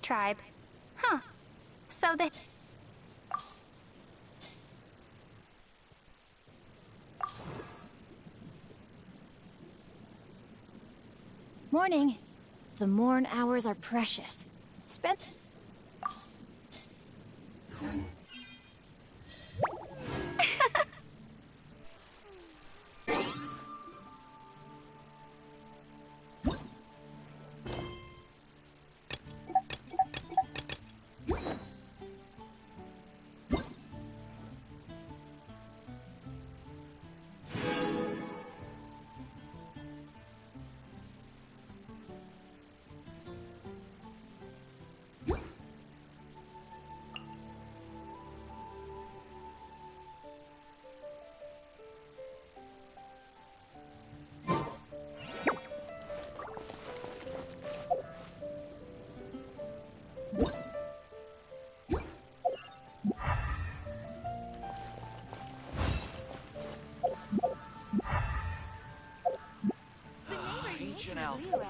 tribe. Huh. So they... Morning. The morn hours are precious. Spend...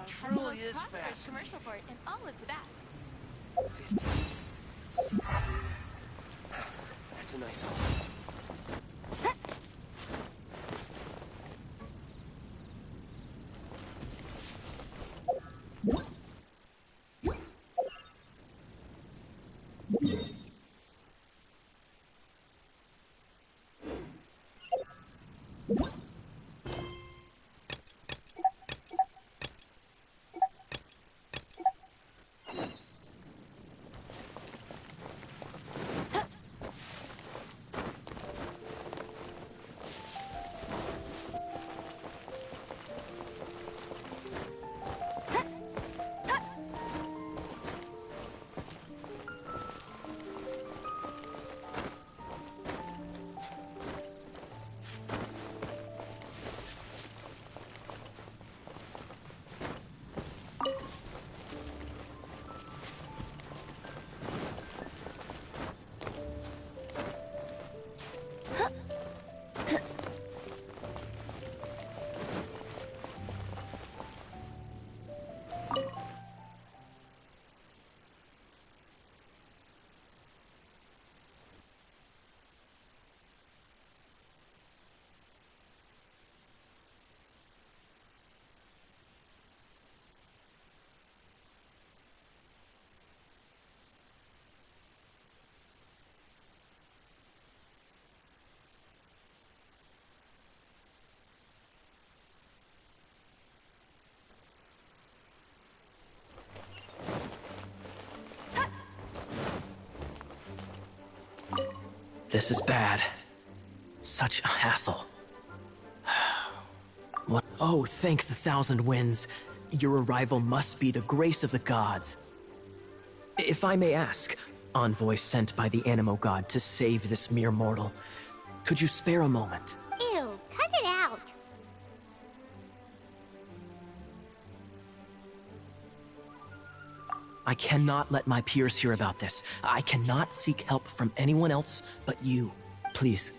Truly is fast. Commercial for it in all of Tibet. 15, 16. That's a nice haul. This is bad. Such a hassle. What? Oh, thank the thousand winds. Your arrival must be the grace of the gods. If I may ask, envoy sent by the Animo God to save this mere mortal, could you spare a moment? Ew, cut it out. I cannot let my peers hear about this. I cannot seek help from anyone else but you. Please,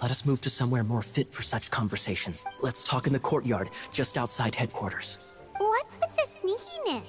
let us move to somewhere more fit for such conversations. Let's talk in the courtyard, just outside headquarters. What's with the sneakiness?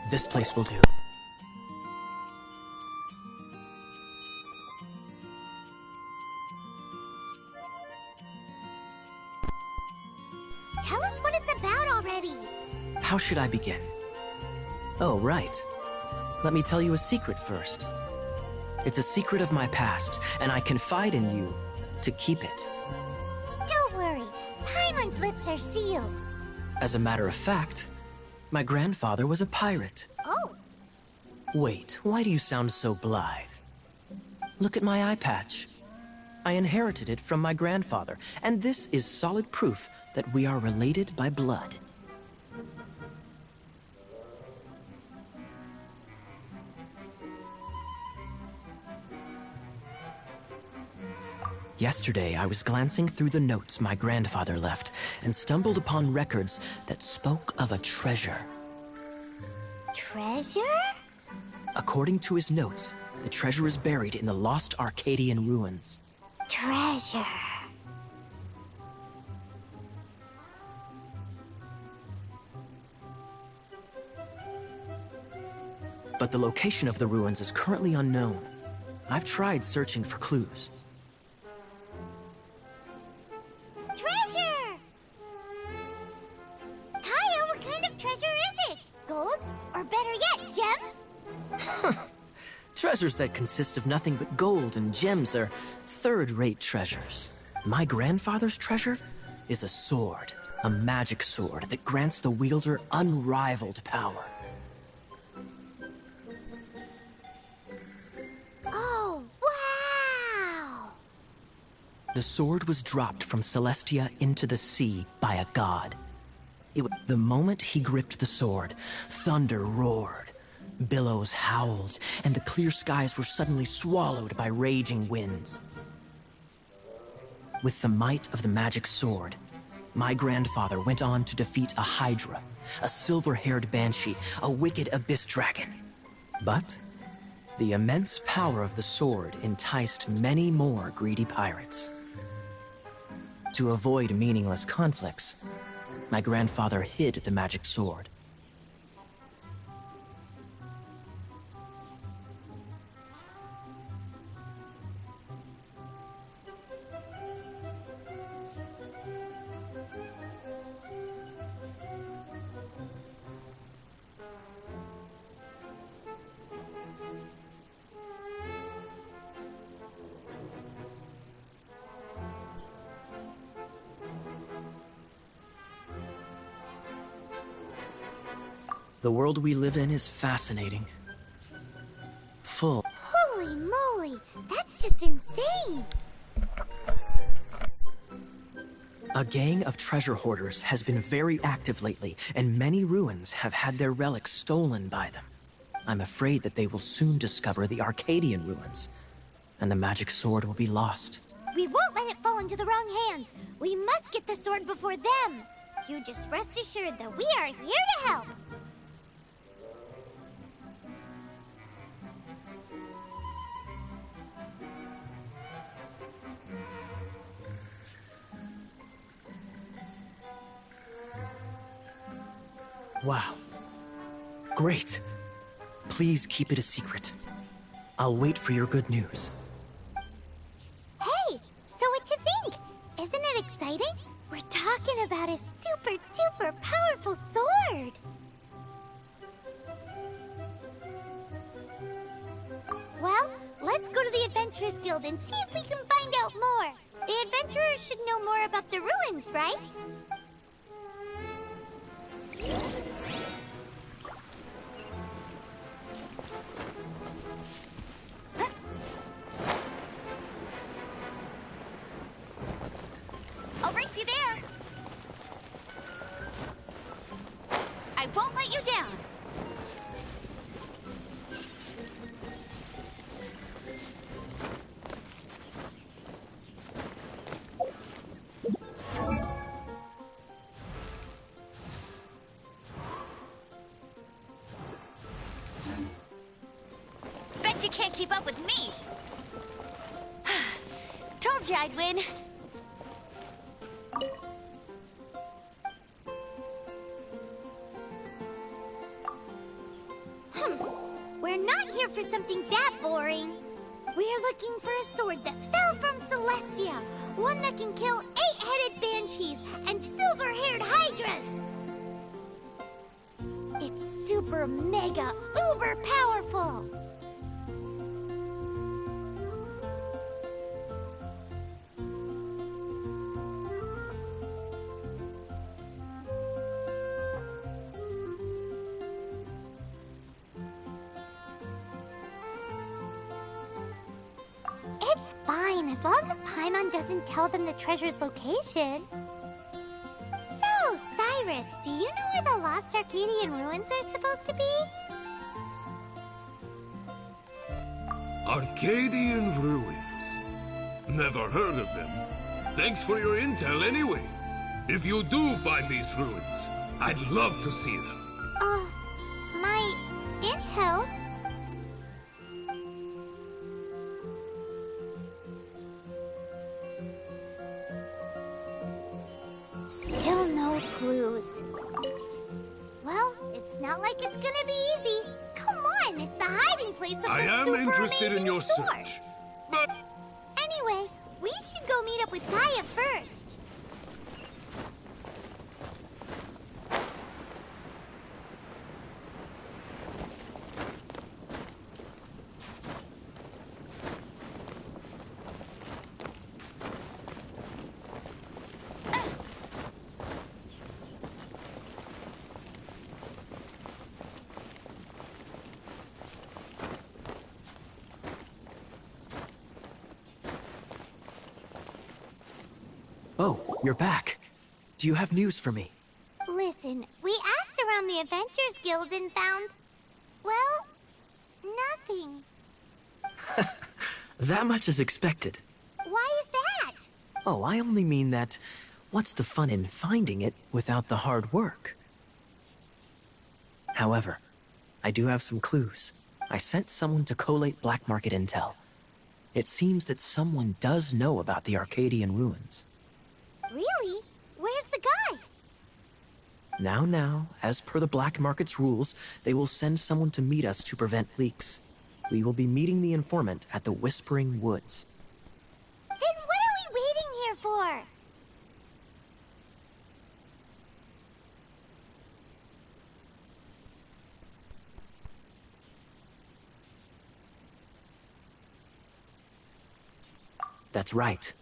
This place will do. Tell us what it's about already. How should I begin? Oh, right. Let me tell you a secret first. It's a secret of my past, and I confide in you to keep it. Don't worry. Paimon's lips are sealed. As a matter of fact, my grandfather was a pirate. Oh, Wait, why do you sound so blithe? Look at my eye patch. I inherited it from my grandfather, and this is solid proof that we are related by blood. Yesterday, I was glancing through the notes my grandfather left and stumbled upon records that spoke of a treasure. treasure? According to his notes, the treasure is buried in the lost Arcadian ruins. Treasure. But the location of the ruins is currently unknown. I've tried searching for clues. Treasure! Kyle, what kind of treasure is it? Gold? Or better yet, gems? Treasures that consist of nothing but gold and gems are third-rate treasures. My grandfather's treasure is a sword, a magic sword that grants the wielder unrivaled power. Oh, wow! The sword was dropped from Celestia into the sea by a god. The moment he gripped the sword, thunder roared, billows howled, and the clear skies were suddenly swallowed by raging winds. With the might of the magic sword, my grandfather went on to defeat a Hydra, a silver-haired banshee, a wicked abyss dragon. But the immense power of the sword enticed many more greedy pirates. To avoid meaningless conflicts, my grandfather hid the magic sword. The world we live in is fascinating. Full. Holy moly! That's just insane! A gang of treasure hoarders has been very active lately, and many ruins have had their relics stolen by them. I'm afraid that they will soon discover the Arcadian ruins, and the magic sword will be lost. We won't let it fall into the wrong hands. We must get the sword before them. You just rest assured that we are here to help. Wow. Great. Please keep it a secret. I'll wait for your good news. Hey, so what you think? Isn't it exciting? We're talking about a super duper powerful sword. Well, let's go to the Adventurers Guild and see if we can find out more. The adventurers should know more about the ruins, right? I'll race you there. I won't let you down. Bet you can't keep up with me. Told you I'd win. here for something that boring. We're looking for a sword that fell from Celestia. One that can kill 8-headed banshees and silver-haired hydras. It's super mega uber powerful. It's fine, as long as Paimon doesn't tell them the treasure's location. So, Cyrus, do you know where the lost Arcadian ruins are supposed to be? Arcadian ruins. Never heard of them. Thanks for your intel anyway. If you do find these ruins, I'd love to see them. My intel? Still no clues. Well, it's not like it's gonna be easy. Come on, it's the hiding place of the I am super interested in amazing your sword. search, but Anyway, we should go meet up with Gaia first. Oh, you're back. Do you have news for me? Listen, we asked around the Adventures Guild and found, well, nothing. That much is expected. Why is that? Oh, I only mean that what's the fun in finding it without the hard work? However, I do have some clues. I sent someone to collate black market intel. It seems that someone does know about the Arcadian ruins. Really? Where's the guy? Now, as per the black market's rules, they will send someone to meet us to prevent leaks. We will be meeting the informant at the Whispering Woods. Then what are we waiting here for? That's right.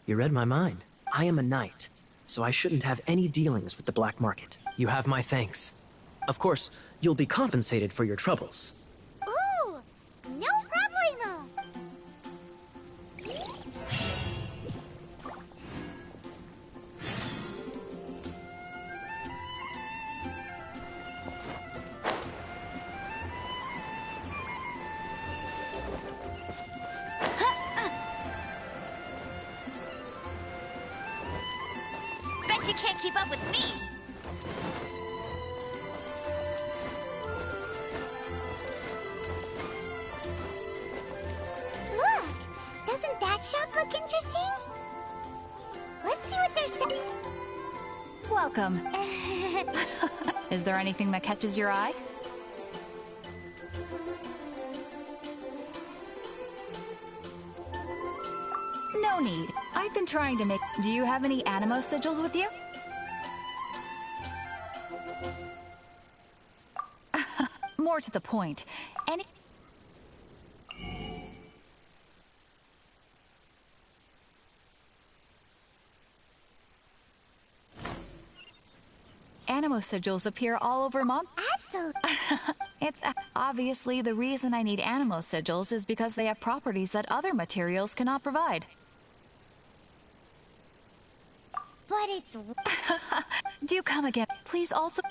You read my mind. I am a knight, so I shouldn't have any dealings with the black market. You have my thanks. Of course, you'll be compensated for your troubles. Ooh, no problemo. Bet you can't keep up with me. Look, doesn't that shop look interesting? Let's see what they're saying. Welcome. Is there anything that catches your eye? No need. I've been trying to make... Do you have any Animo sigils with you? More to the point. Any... Animo sigils appear all over Mom. Absolutely. It's obviously the reason I need Animo sigils is because they have properties that other materials cannot provide. But it's... Do come again. Please also...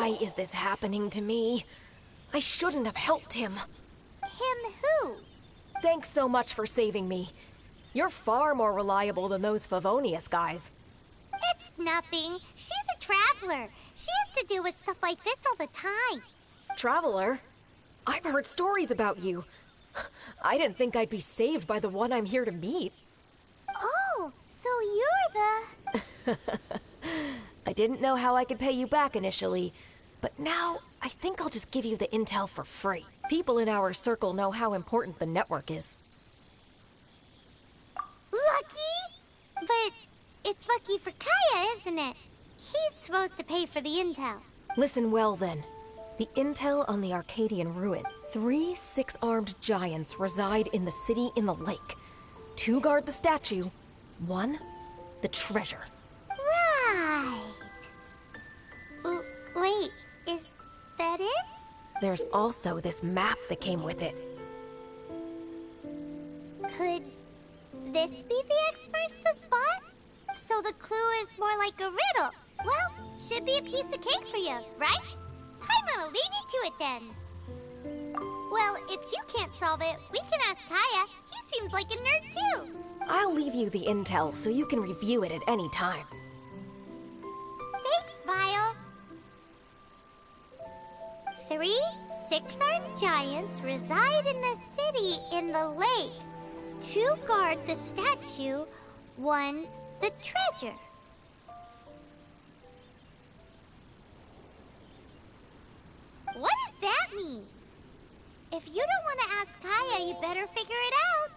Why is this happening to me? I shouldn't have helped him. Him who? Thanks so much for saving me. You're far more reliable than those Favonius guys. It's nothing. She's a traveler. She has to deal with stuff like this all the time. Traveler? I've heard stories about you. I didn't think I'd be saved by the one I'm here to meet. Oh, so you're the... I didn't know how I could pay you back initially, but now I think I'll just give you the intel for free. People in our circle know how important the network is. Lucky? But it's lucky for Kaya, isn't it? He's supposed to pay for the intel. Listen well then. The intel on the Arcadian ruin. 3 6-armed giants reside in the city in the lake. 2 guard the statue, 1 the treasure. Right. Wait, is that it? There's also this map that came with it. Could this be the experts the spot? So the clue is more like a riddle. Well, should be a piece of cake for you, right? I'm gonna leave you to it then. Well, if you can't solve it, we can ask Kaya. He seems like a nerd too. I'll leave you the intel so you can review it at any time. Thanks, Vile. 3 6-armed giants reside in the city in the lake. 2 guard the statue, 1 the treasure. What does that mean? If you don't want to ask Kaya, you better figure it out.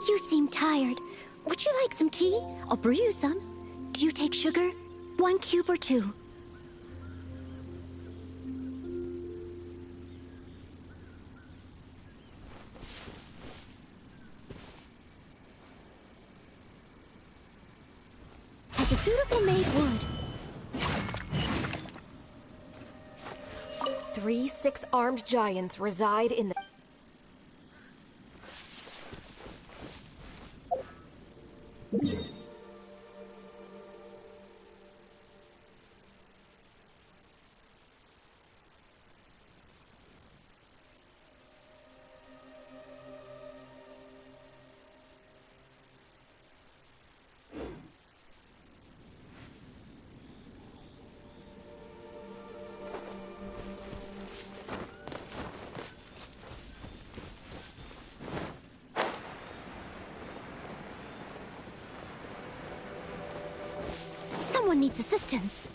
You seem tired. Would you like some tea? I'll brew you some. Do you take sugar? 1 cube or 2? As a dutiful maid would. 3 6-armed giants reside in the... Someone needs assistance.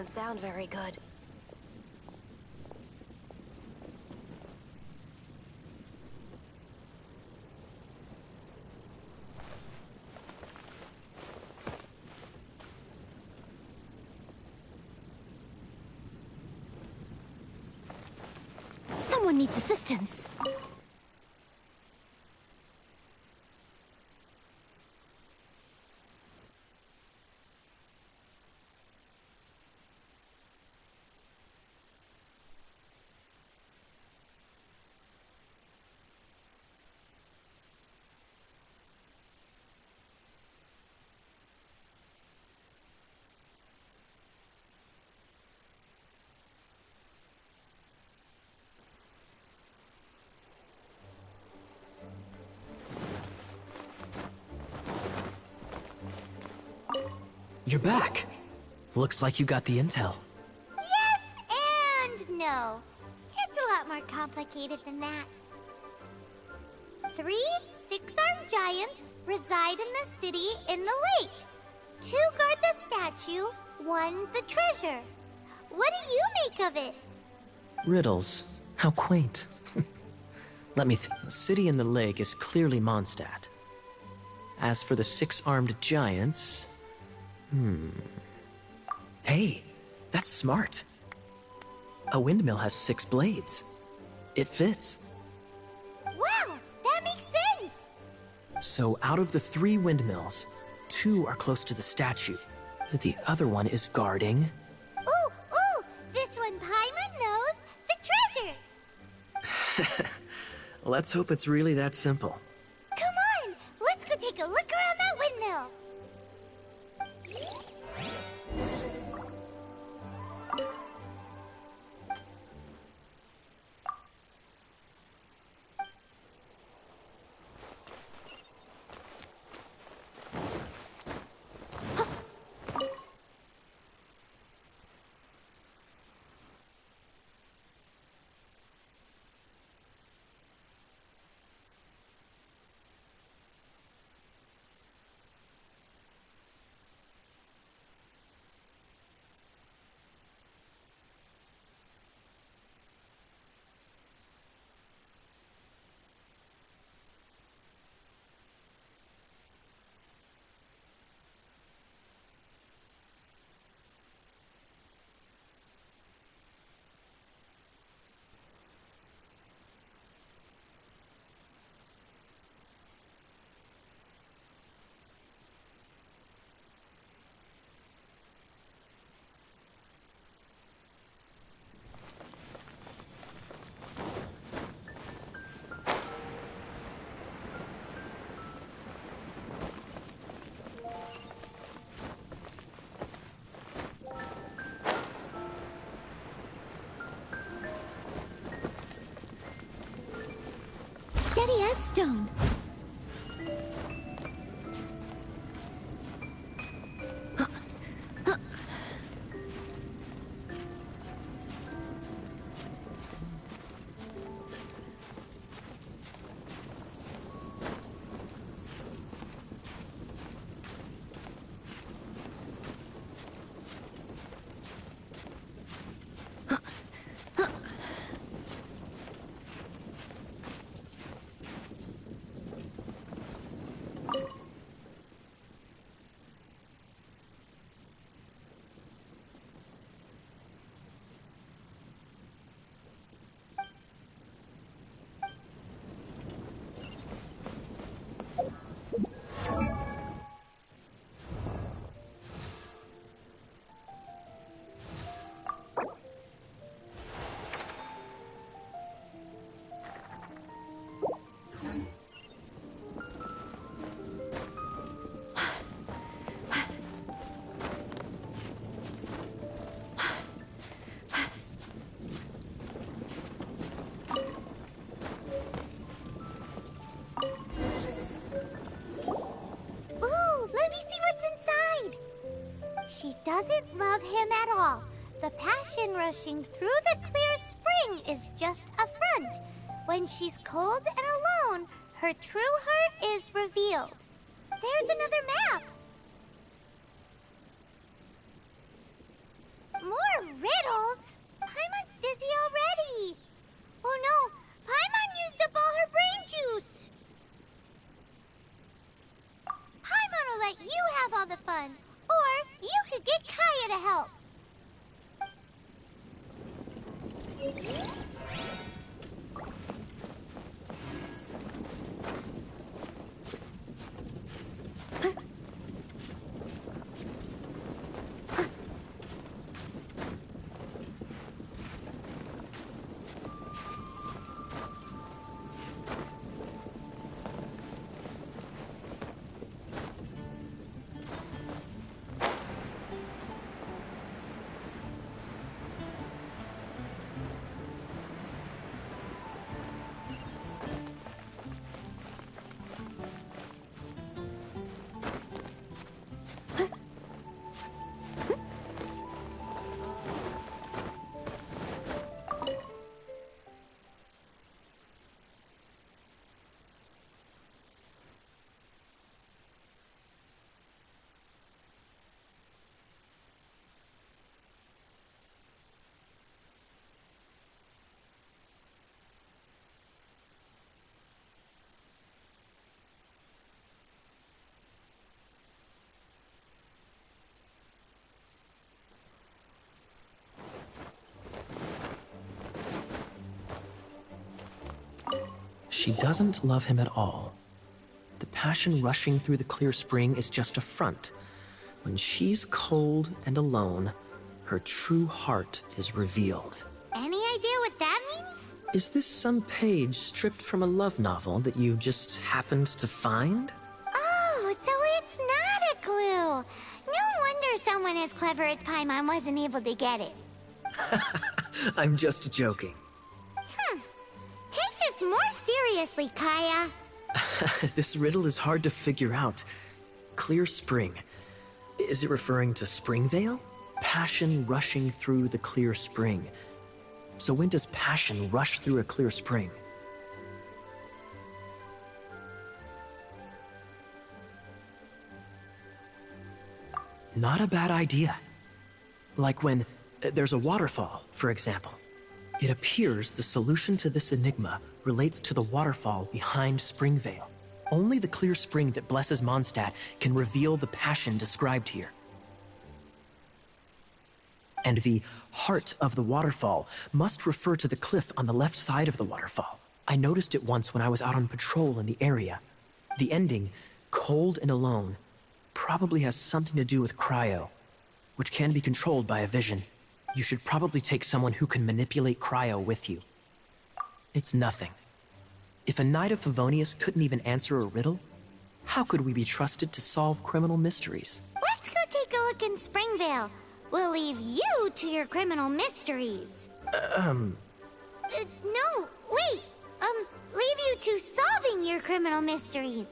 doesn't sound very good. Someone needs assistance. You're back. Looks like you got the intel. Yes and no. It's a lot more complicated than that. 3 six-armed giants reside in the city in the lake. 2 guard the statue, 1 the treasure. What do you make of it? Riddles. How quaint. Let me think. The city in the lake is clearly Mondstadt. As for the 6-armed giants... Hey, that's smart. A windmill has 6 blades. It fits. Wow, that makes sense. So out of the 3 windmills, 2 are close to the statue. The other one is guarding... Ooh, this one Paimon knows. The treasure. Let's hope it's really that simple. Come on, let's go take a look around that windmill. Steady as stone. She doesn't love him at all. The passion rushing through the clear spring is just a front. When she's cold and alone, her true heart is revealed. There's another map. More She doesn't love him at all. The passion rushing through the clear spring is just a front. When she's cold and alone, her true heart is revealed. Any idea what that means? Is this some page stripped from a love novel that you just happened to find? Oh, so it's not a clue. No wonder someone as clever as Paimon wasn't able to get it. I'm just joking. Take this more seriously, Kaya. This riddle is hard to figure out. Clear spring. Is it referring to Springvale? Passion rushing through the clear spring. So when does passion rush through a clear spring? Not a bad idea. Like when there's a waterfall, for example. It appears the solution to this enigma relates to the waterfall behind Springvale. Only the clear spring that blesses Mondstadt can reveal the passion described here. And the heart of the waterfall must refer to the cliff on the left side of the waterfall. I noticed it once when I was out on patrol in the area. The ending, cold and alone, probably has something to do with cryo, which can be controlled by a vision. You should probably take someone who can manipulate cryo with you. It's nothing. If a Knight of Favonius couldn't even answer a riddle, how could we be trusted to solve criminal mysteries? Let's go take a look in Springvale. We'll leave you to your criminal mysteries. No, wait. Leave you to solving your criminal mysteries.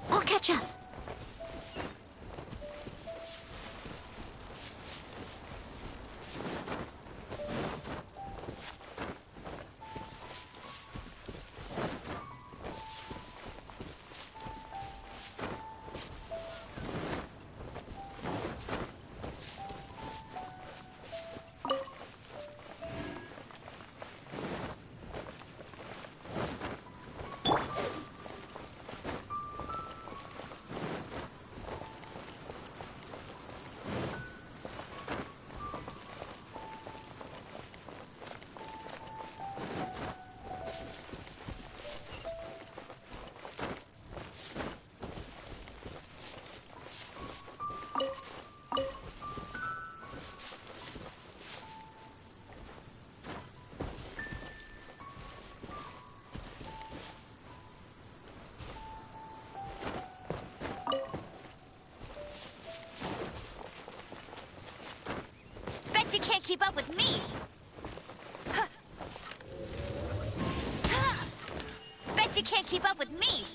I'll catch up. Bet you can't keep up with me! Bet you can't keep up with me!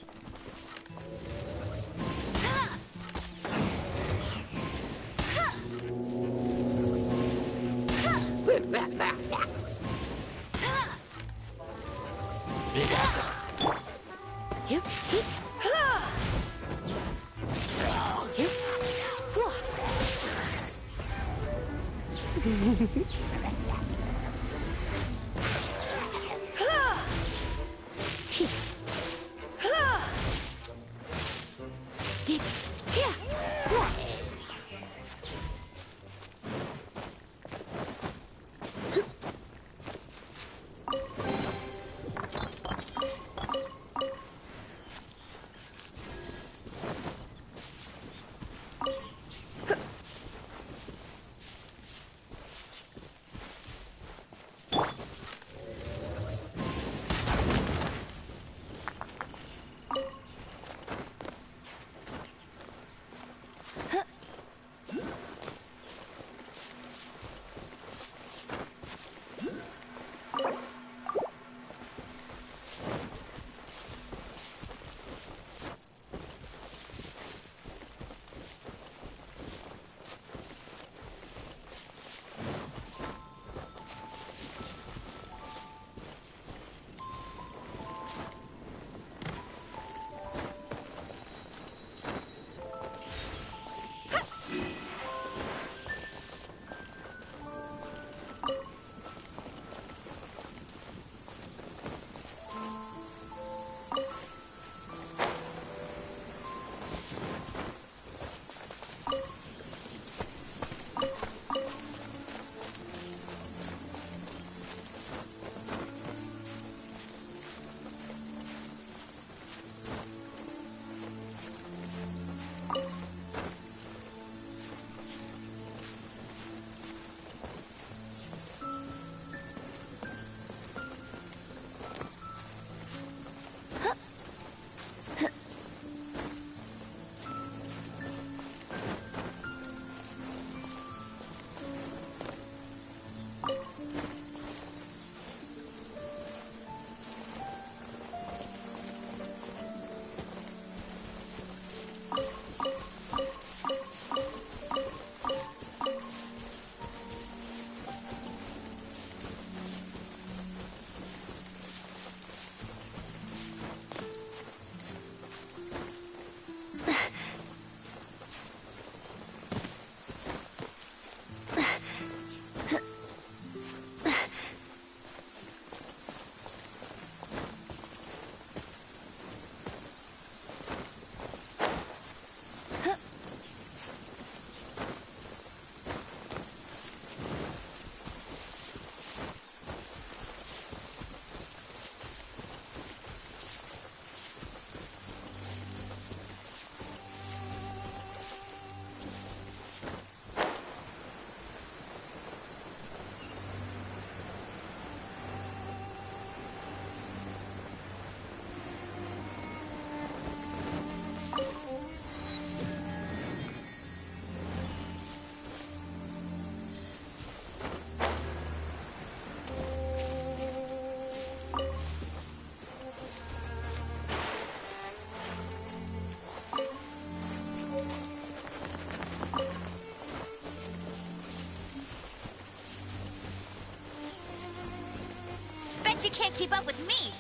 Bet you can't keep up with me.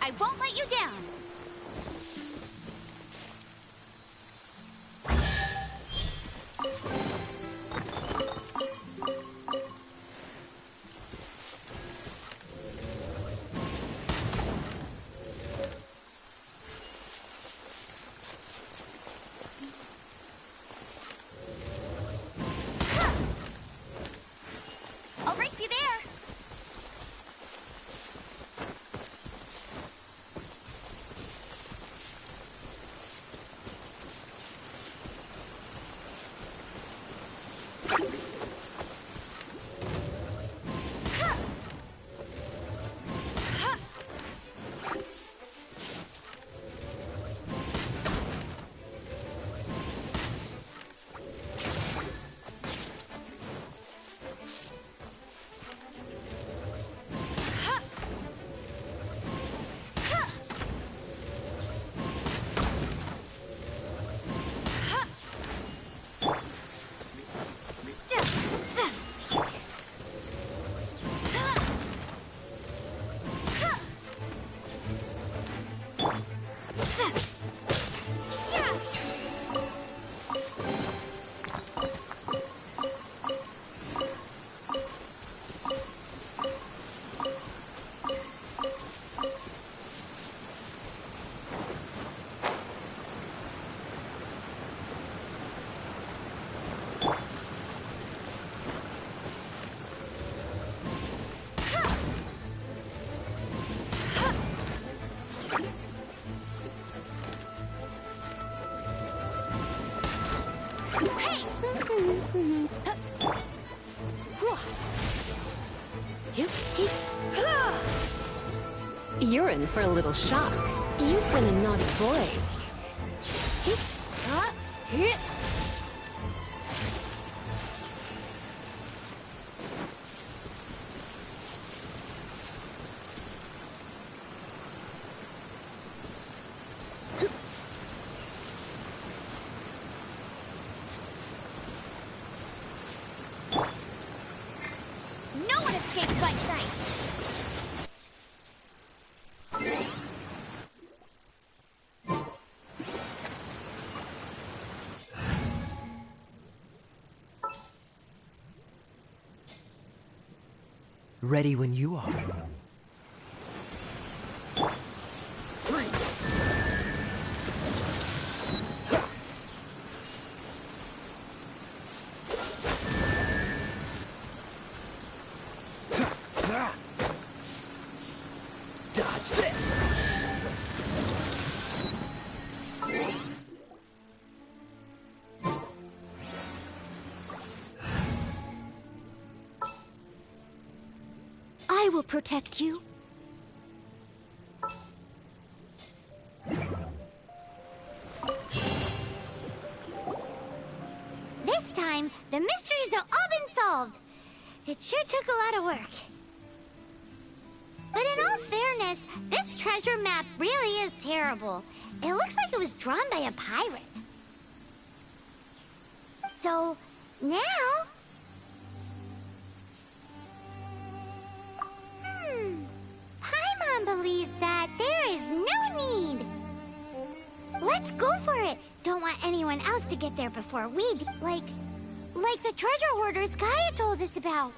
I won't let you down. Hey! You're in for a little shock. You've been a naughty boy. No one escapes my sight! Ready when you are. Dodge this! I will protect you. This time, the mysteries have all been solved. It sure took a lot of work. But in all fairness, this treasure map really is terrible. It looks like it was drawn by a pirate. So, now... Paimon believes that there is no need. Let's go for it. Don't want anyone else to get there before we do. Like the treasure hoarders Gaia told us about.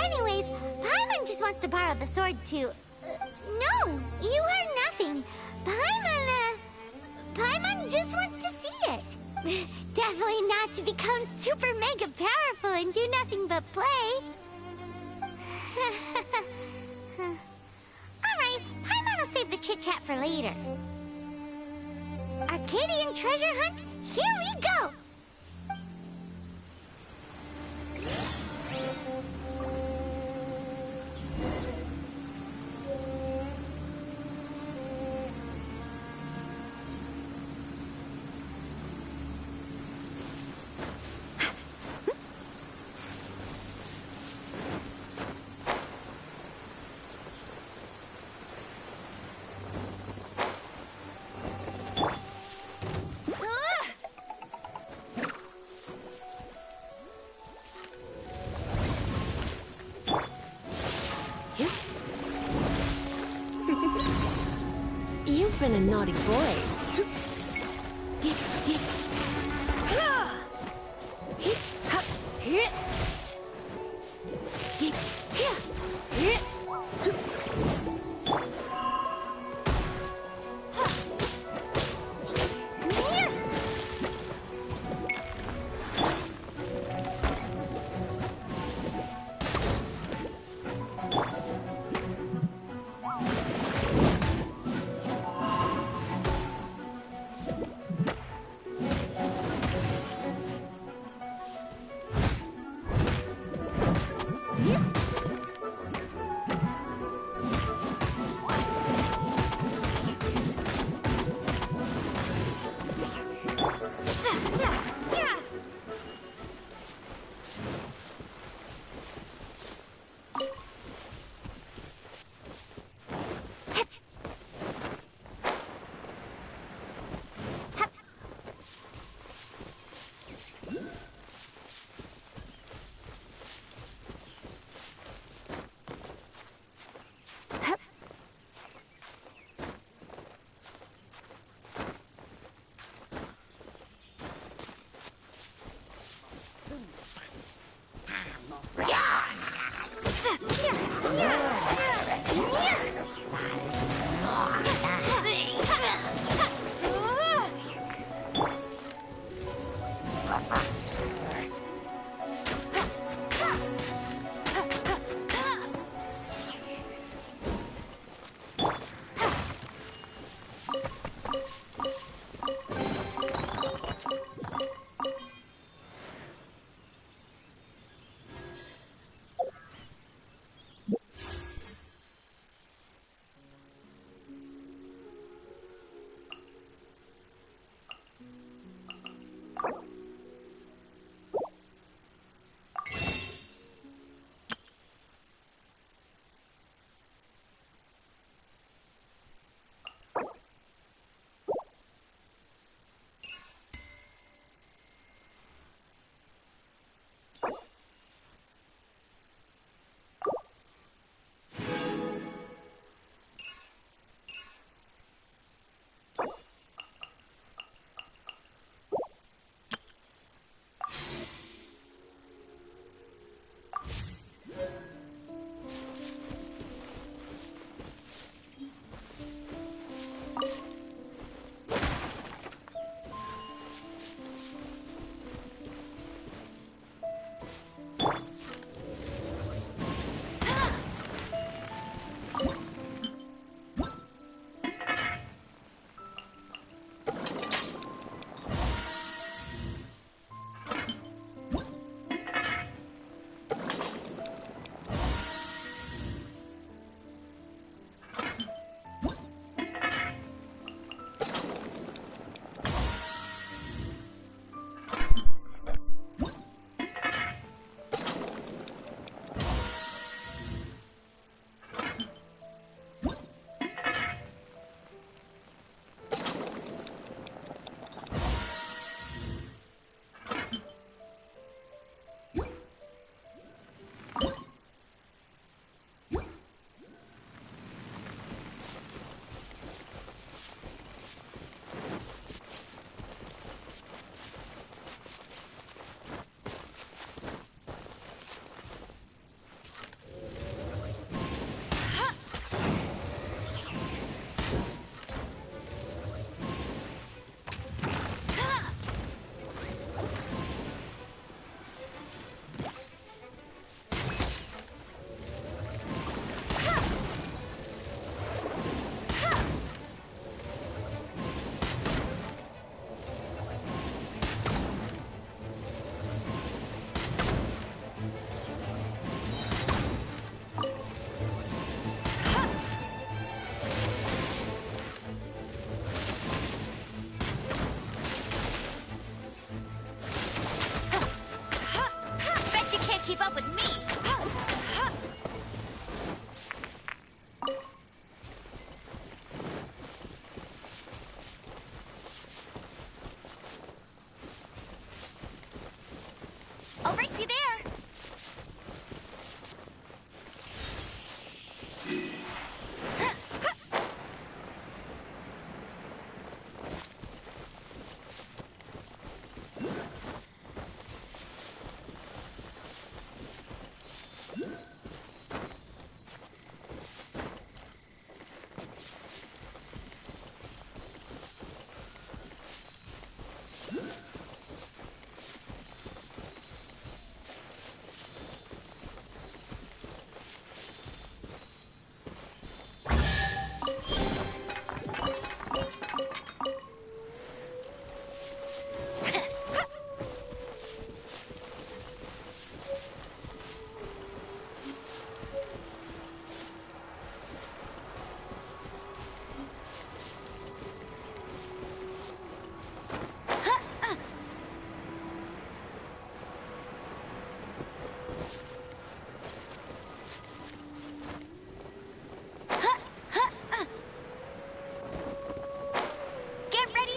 Anyways, Paimon just wants to borrow the sword to... no, you heard nothing. Paimon just wants to see it. Definitely not to become super mega powerful and do nothing but play. Alright, Paimon will save the chit-chat for later. Arcadian treasure hunt, here we go! You've been a naughty boy. keep up with me. I'll race you there.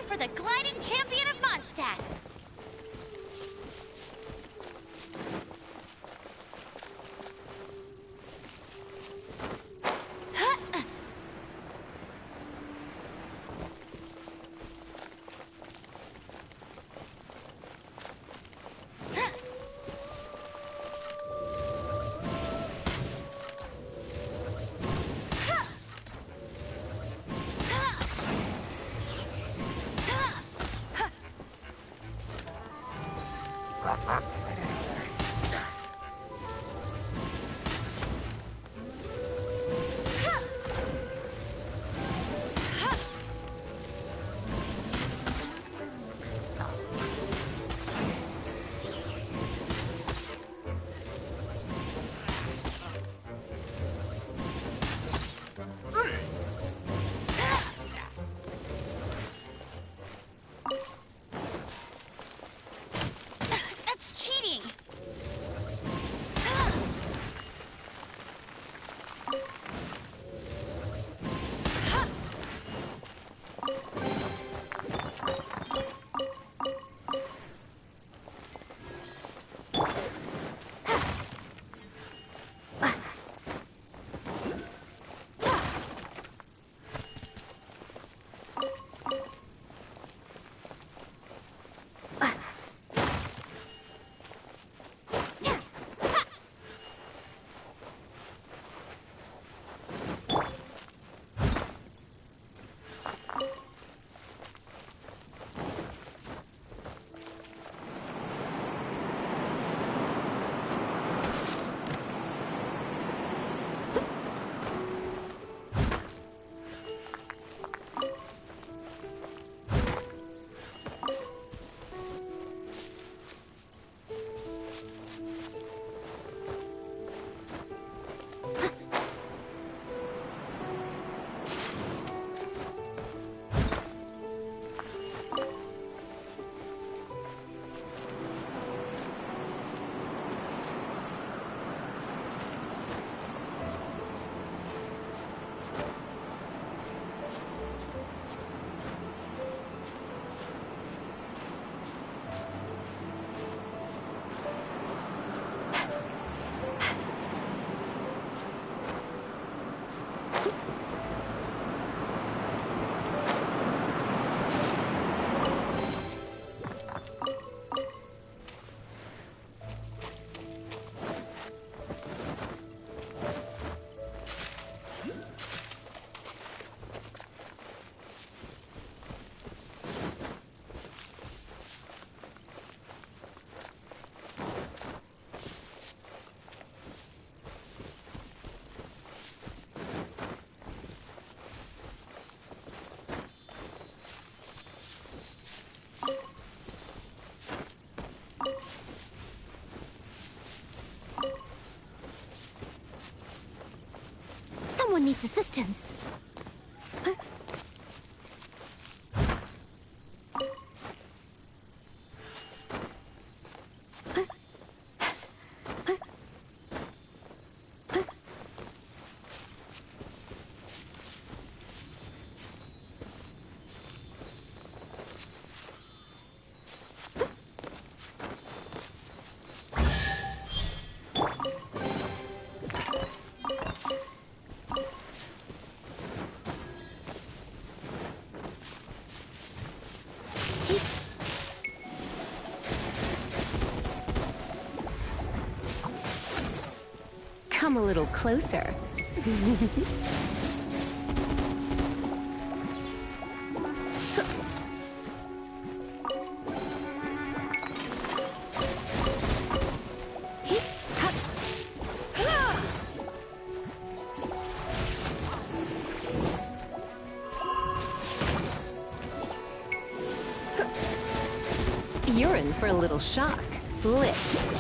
For the gliding champion of Mondstadt. Someone needs assistance. Come a little closer. You're in for a little shock. Blitz.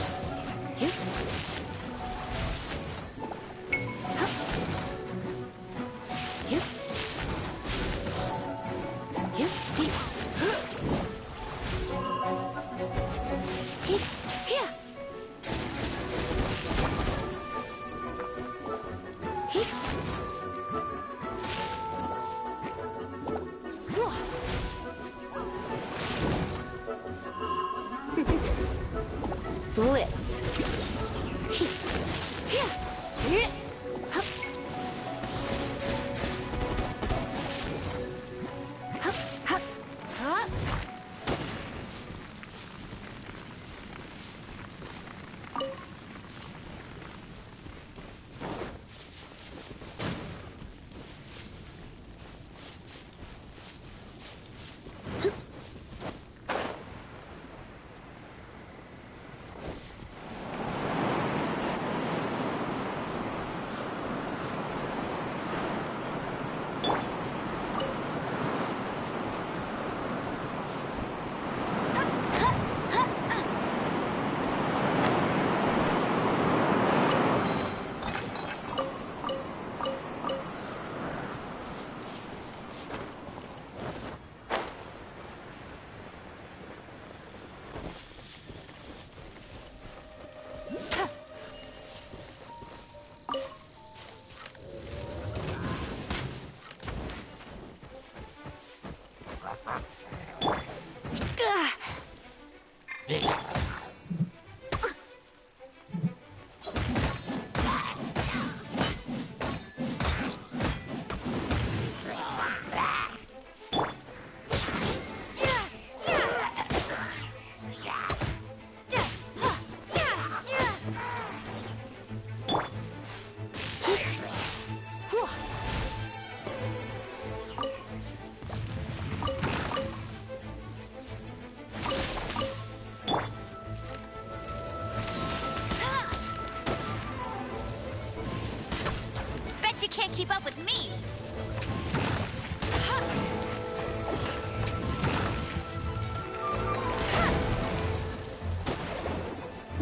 You can't keep up with me!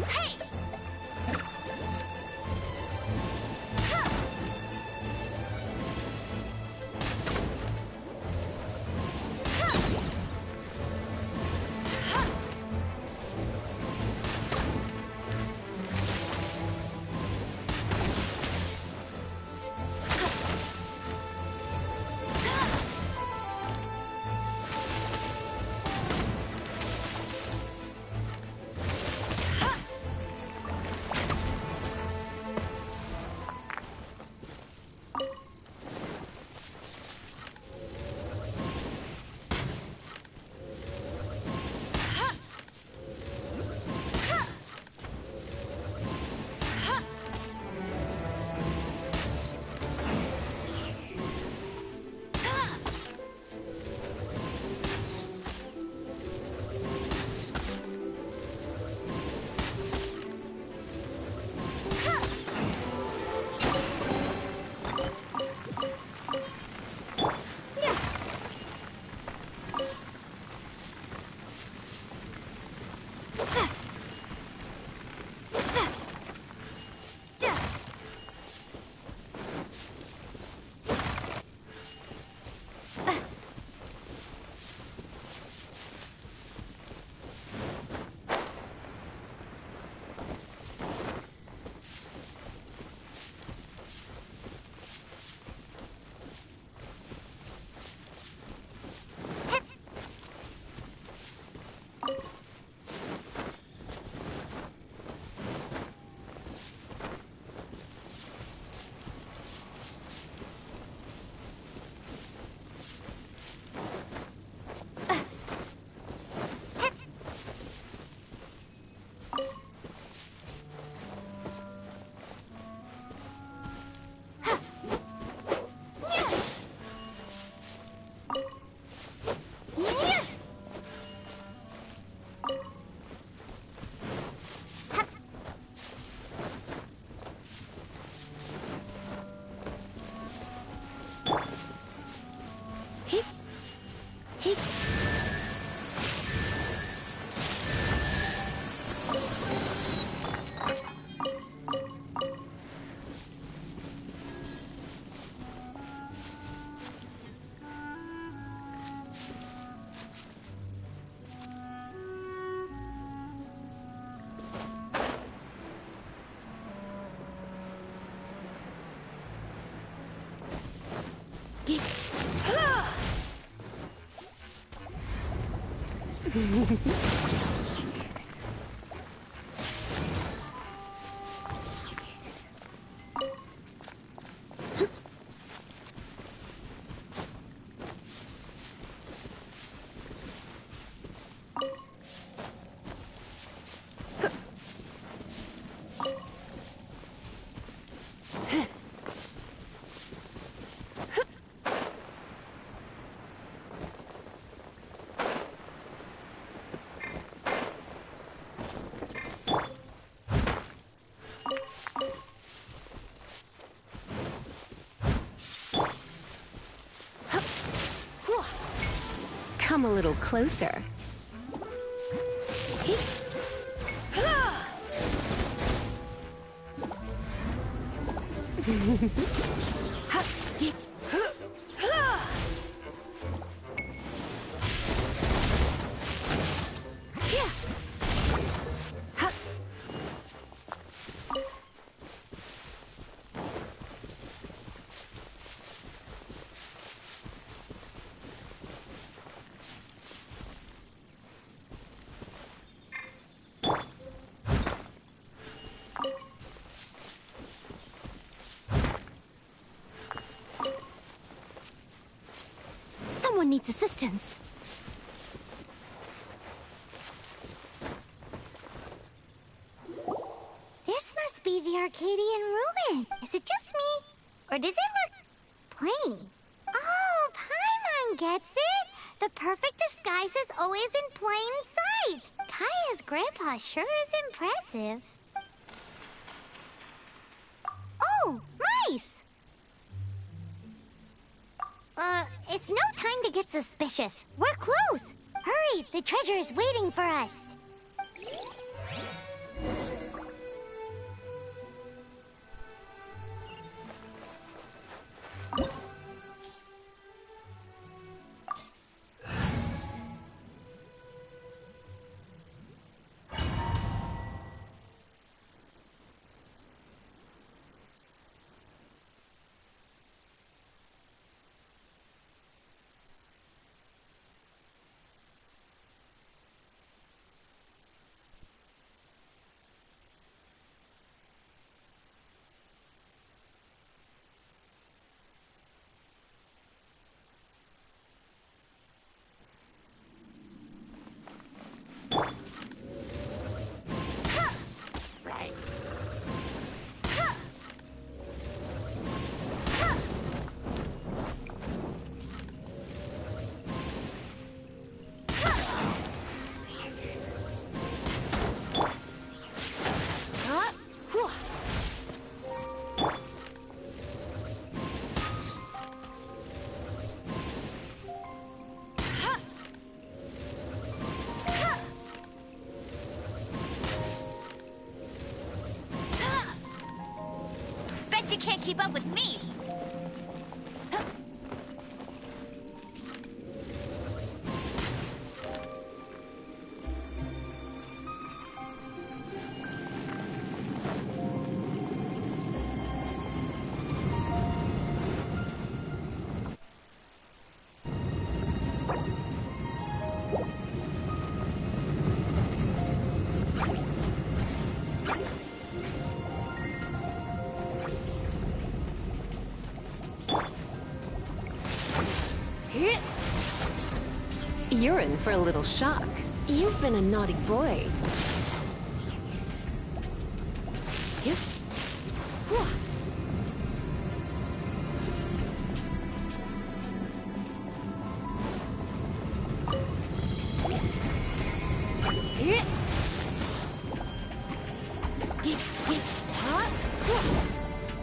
Hey! Come a little closer. Someone needs assistance. This must be the Arcadian ruin. Is it just me? Or does it look plain? Oh, Paimon gets it. The perfect disguise is always in plain sight. Kaya's grandpa sure is impressive. Oh, mice! It's no time to get suspicious. We're close. Hurry, the treasure is waiting for us. Bet you can't keep up with me. You're in for a little shock. You've been a naughty boy.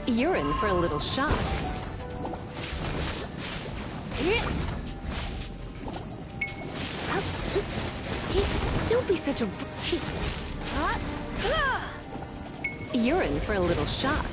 You're in for a little shock. Don't be such a... You're in for a little shock.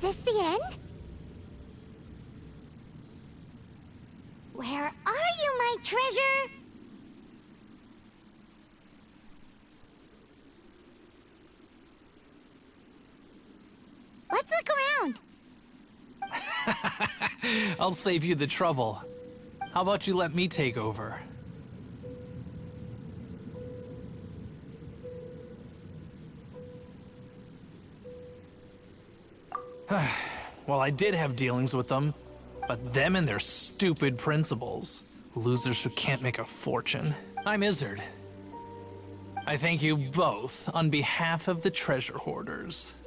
this the end? Where are you, my treasure? Let's look around. I'll save you the trouble. How about you let me take over? Well, I did have dealings with them, but them and their stupid principles. Losers who can't make a fortune. I'm Izzard. I thank you both on behalf of the treasure hoarders.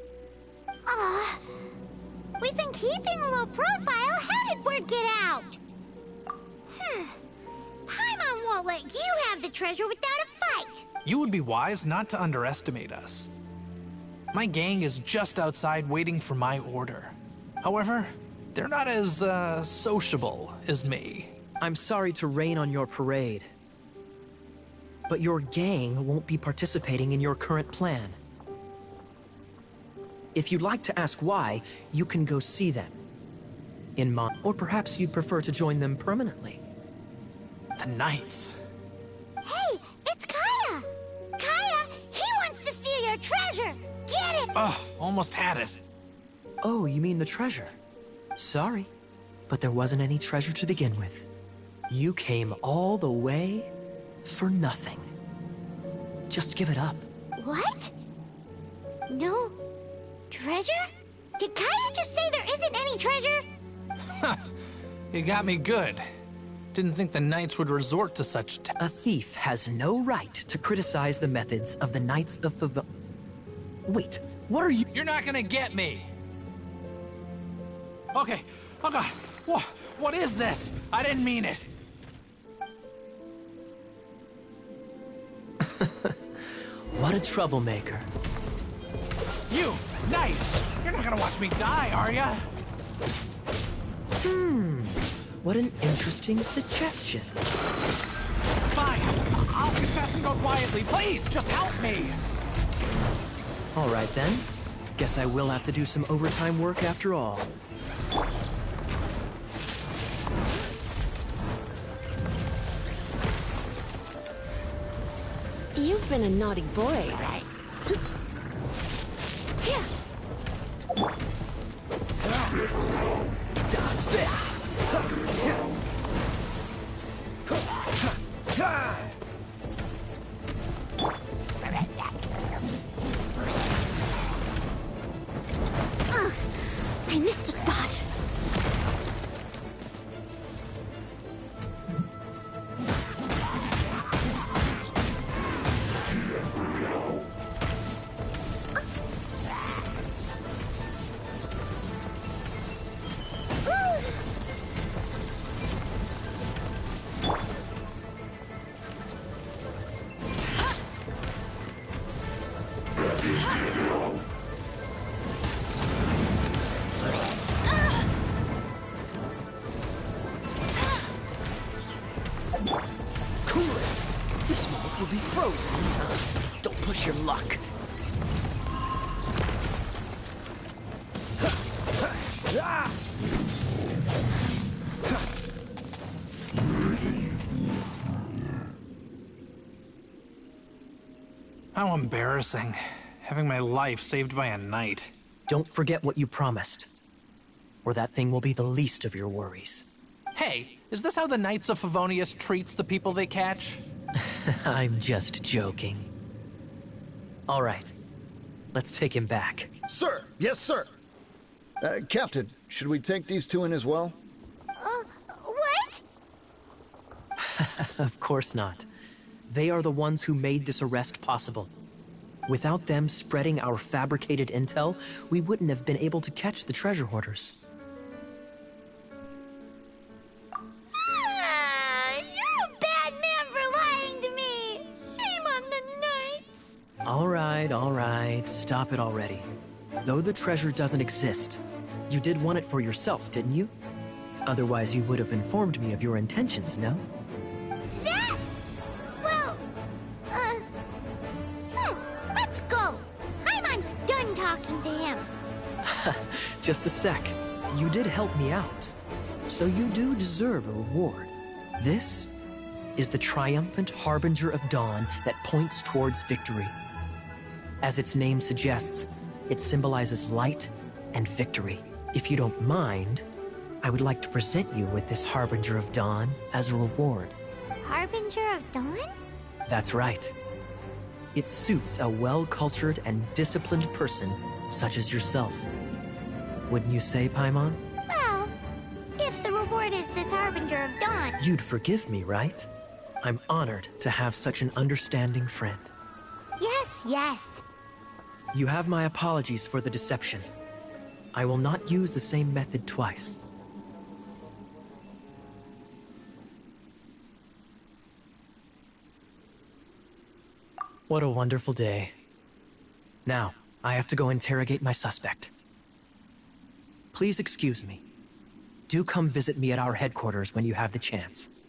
We've been keeping a low profile. How did word get out? Paimon won't let you have the treasure without a fight. You would be wise not to underestimate us. My gang is just outside waiting for my order. However, they're not as, sociable as me. I'm sorry to rain on your parade, but your gang won't be participating in your current plan. If you'd like to ask why, you can go see them. Or perhaps you'd prefer to join them permanently. The Knights. Hey, it's Kaya! Kaya, he wants to steal your treasure! Get it! Oh, almost had it. Oh, you mean the treasure? Sorry, but there wasn't any treasure to begin with. You came all the way for nothing. Just give it up. What? No treasure? Did Kaya just say there isn't any treasure? You got me good. Didn't think the Knights would resort to such A thief has no right to criticize the methods of the Knights of Wait, what are you— You're not gonna get me! Okay, oh god, what is this? I didn't mean it! What a troublemaker. You, Knight! You're not gonna watch me die, are ya? What an interesting suggestion. Fine, I'll confess and go quietly. Please, just help me! All right then. Guess I will have to do some overtime work after all. You've been a naughty boy, right? Dodge that! I missed a spot. Cool it! This smoke will be frozen in time. Don't push your luck. How embarrassing. Having my life saved by a knight. Don't forget what you promised, or that thing will be the least of your worries. Hey, is this how the Knights of Favonius treats the people they catch? I'm just joking. All right, let's take him back. Sir! Yes, sir! Captain, should we take these two in as well? What? Of course not. They are the ones who made this arrest possible. Without them spreading our fabricated intel, we wouldn't have been able to catch the treasure hoarders. You're a bad man for lying to me! Shame on the Knights! All right, stop it already. Though the treasure doesn't exist, you did want it for yourself, didn't you? Otherwise you would have informed me of your intentions, no? That? Well, let's go. I'm done talking to him. Just a sec. You did help me out, so you do deserve a reward. This is the triumphant harbinger of dawn that points towards victory. As its name suggests, it symbolizes light and victory. If you don't mind, I would like to present you with this harbinger of dawn as a reward. Harbinger of Dawn? That's right. It suits a well-cultured and disciplined person such as yourself. Wouldn't you say, Paimon? Well, if the reward is this Harbinger of Dawn... You'd forgive me, right? I'm honored to have such an understanding friend. Yes, yes. You have my apologies for the deception. I will not use the same method twice. What a wonderful day. Now, I have to go interrogate my suspect. Please excuse me. Do come visit me at our headquarters when you have the chance.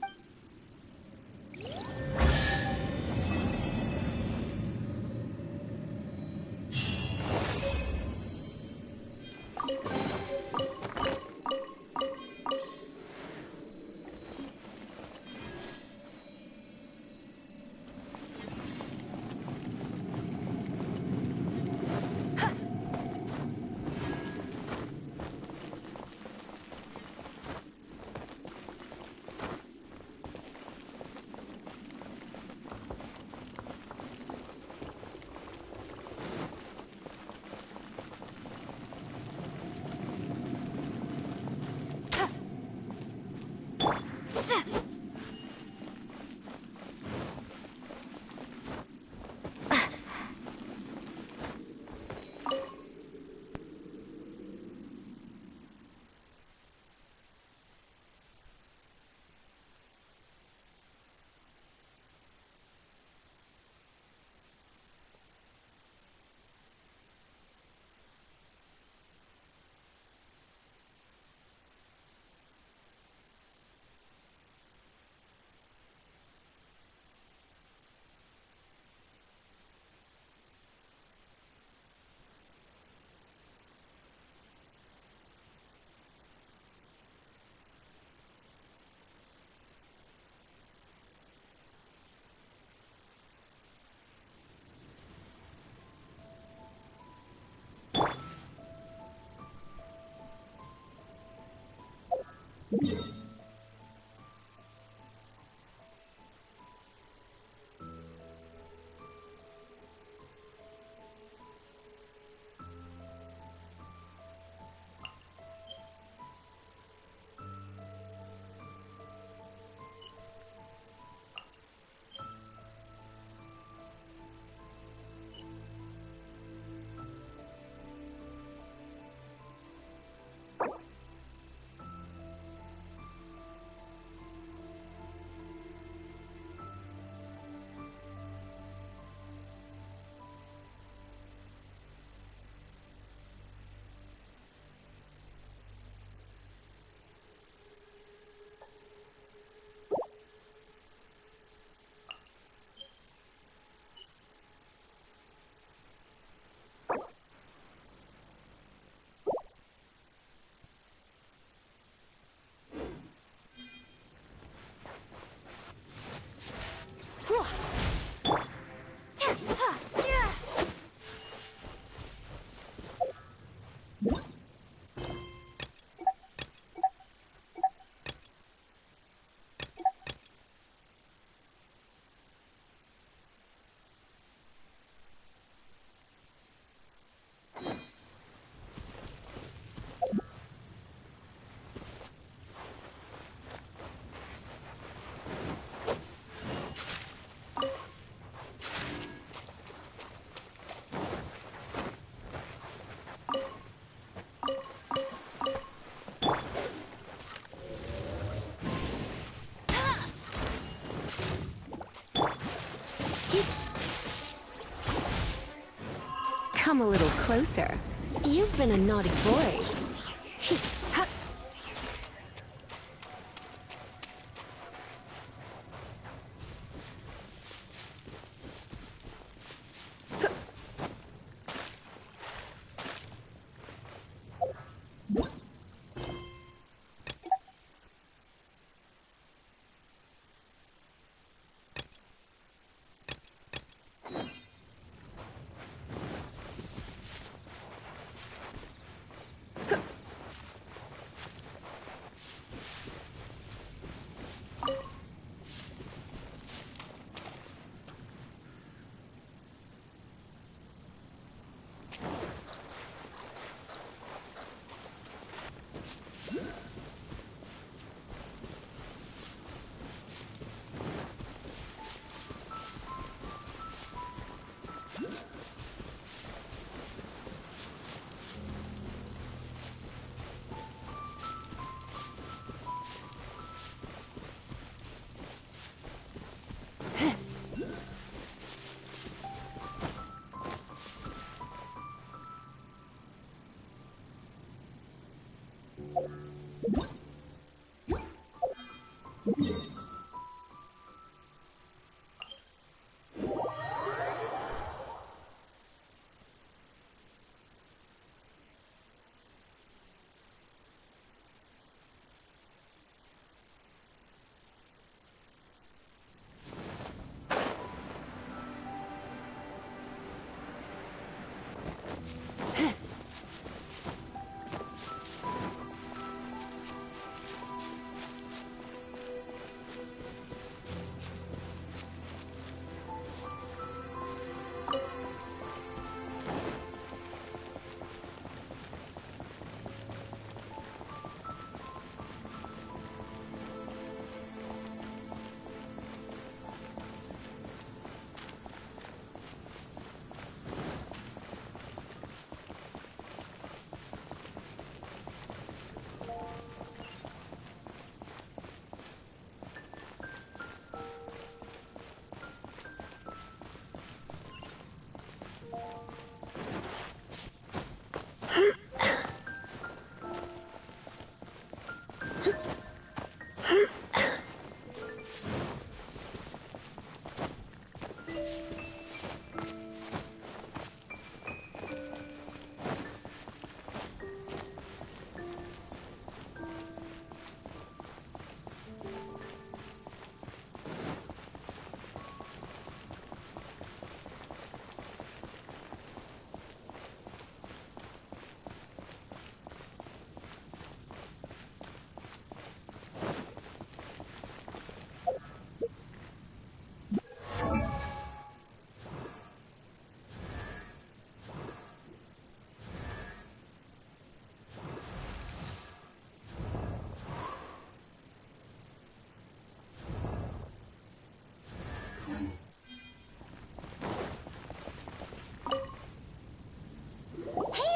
Come a little closer. You've been a naughty boy.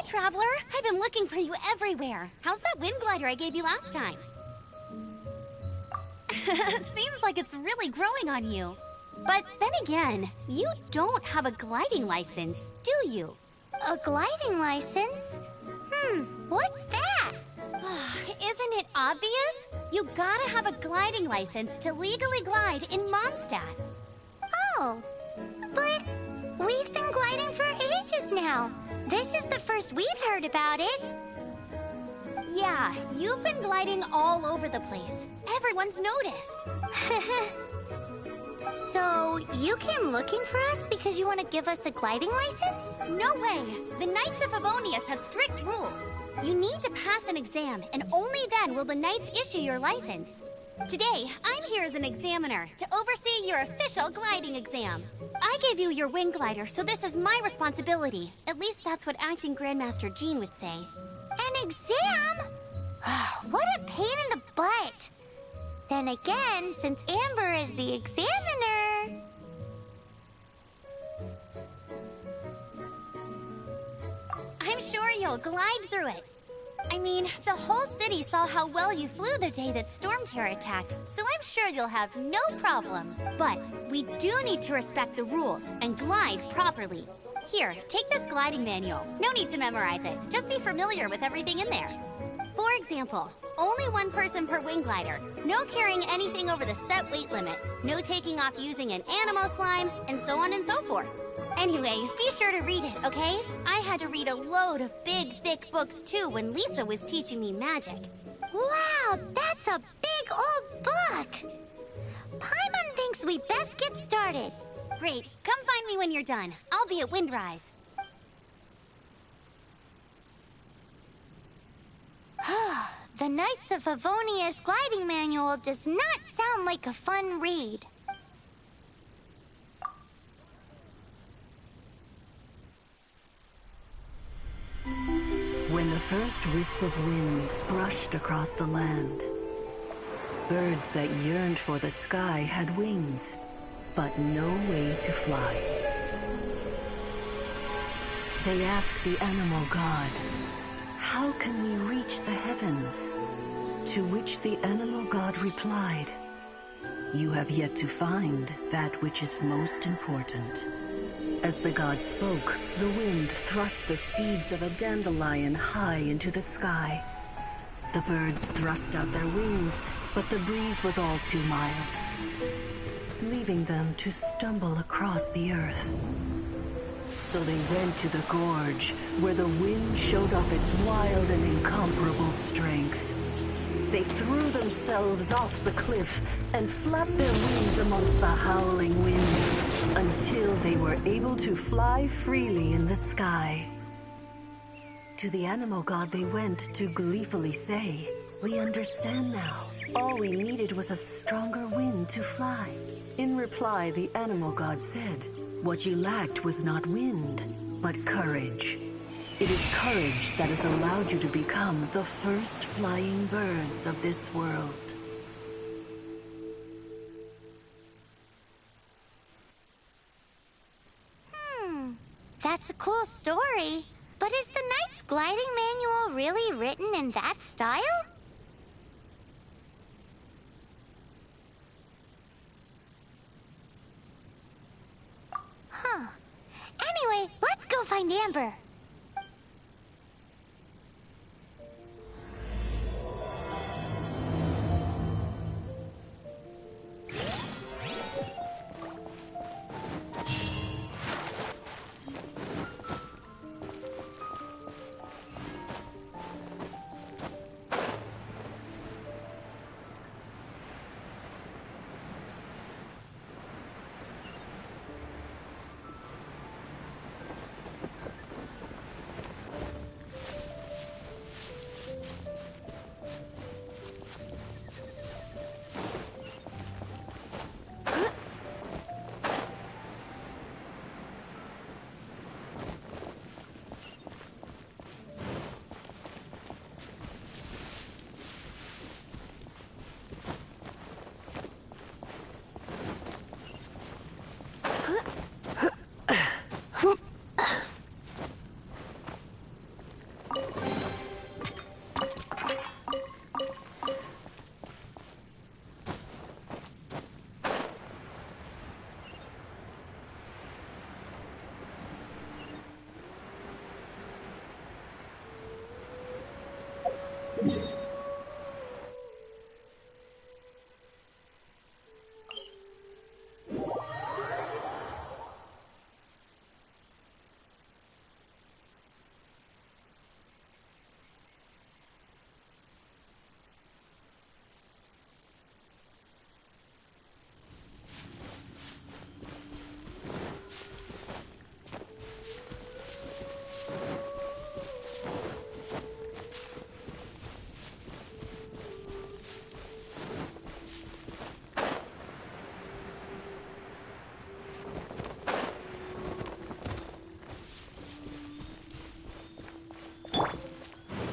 Traveler, I've been looking for you everywhere. How's that wind glider I gave you last time? Seems like it's really growing on you. But then again, you don't have a gliding license, do you? A gliding license? What's that? Isn't it obvious? You gotta have a gliding license to legally glide in Mondstadt. Oh, but we've been gliding for ages now. This is the first we've heard about it. Yeah, you've been gliding all over the place. Everyone's noticed. So, you came looking for us because you want to give us a gliding license? No way! The Knights of Favonius have strict rules. You need to pass an exam, and only then will the Knights issue your license. Today, I'm here as an examiner to oversee your official gliding exam. I gave you your wing glider, so this is my responsibility. At least that's what Acting Grandmaster Dzień would say. An exam? What a pain in the butt. Then again, since Amber is the examiner... I'm sure you'll glide through it. I mean, the whole city saw how well you flew the day that Storm Terror attacked, so I'm sure you'll have no problems. But we do need to respect the rules and glide properly. Here, take this gliding manual. No need to memorize it. Just be familiar with everything in there. For example, only one person per wing glider. No carrying anything over the set weight limit. No taking off using an animo slime, and so on and so forth. Anyway, be sure to read it, okay? I had to read a load of big, thick books too when Lisa was teaching me magic. Wow, that's a big old book! Paimon thinks we best get started. Great. Come find me when you're done. I'll be at Windrise. The Knights of Favonius gliding manual does not sound like a fun read. When the first wisp of wind brushed across the land, birds that yearned for the sky had wings, but no way to fly. They asked the animal god, "How can we reach the heavens?" To which the animal god replied, "You have yet to find that which is most important." As the god spoke, the wind thrust the seeds of a dandelion high into the sky. The birds thrust out their wings, but the breeze was all too mild, leaving them to stumble across the earth. So they went to the gorge, where the wind showed off its wild and incomparable strength. They threw themselves off the cliff and flapped their wings amongst the howling winds until they were able to fly freely in the sky. To the animal god they went to gleefully say, "We understand now. All we needed was a stronger wind to fly." In reply, the animal god said, "What you lacked was not wind, but courage. It is courage that has allowed you to become the first flying birds of this world." That's a cool story. But is the Knight's gliding manual really written in that style? Huh. Anyway, let's go find Amber.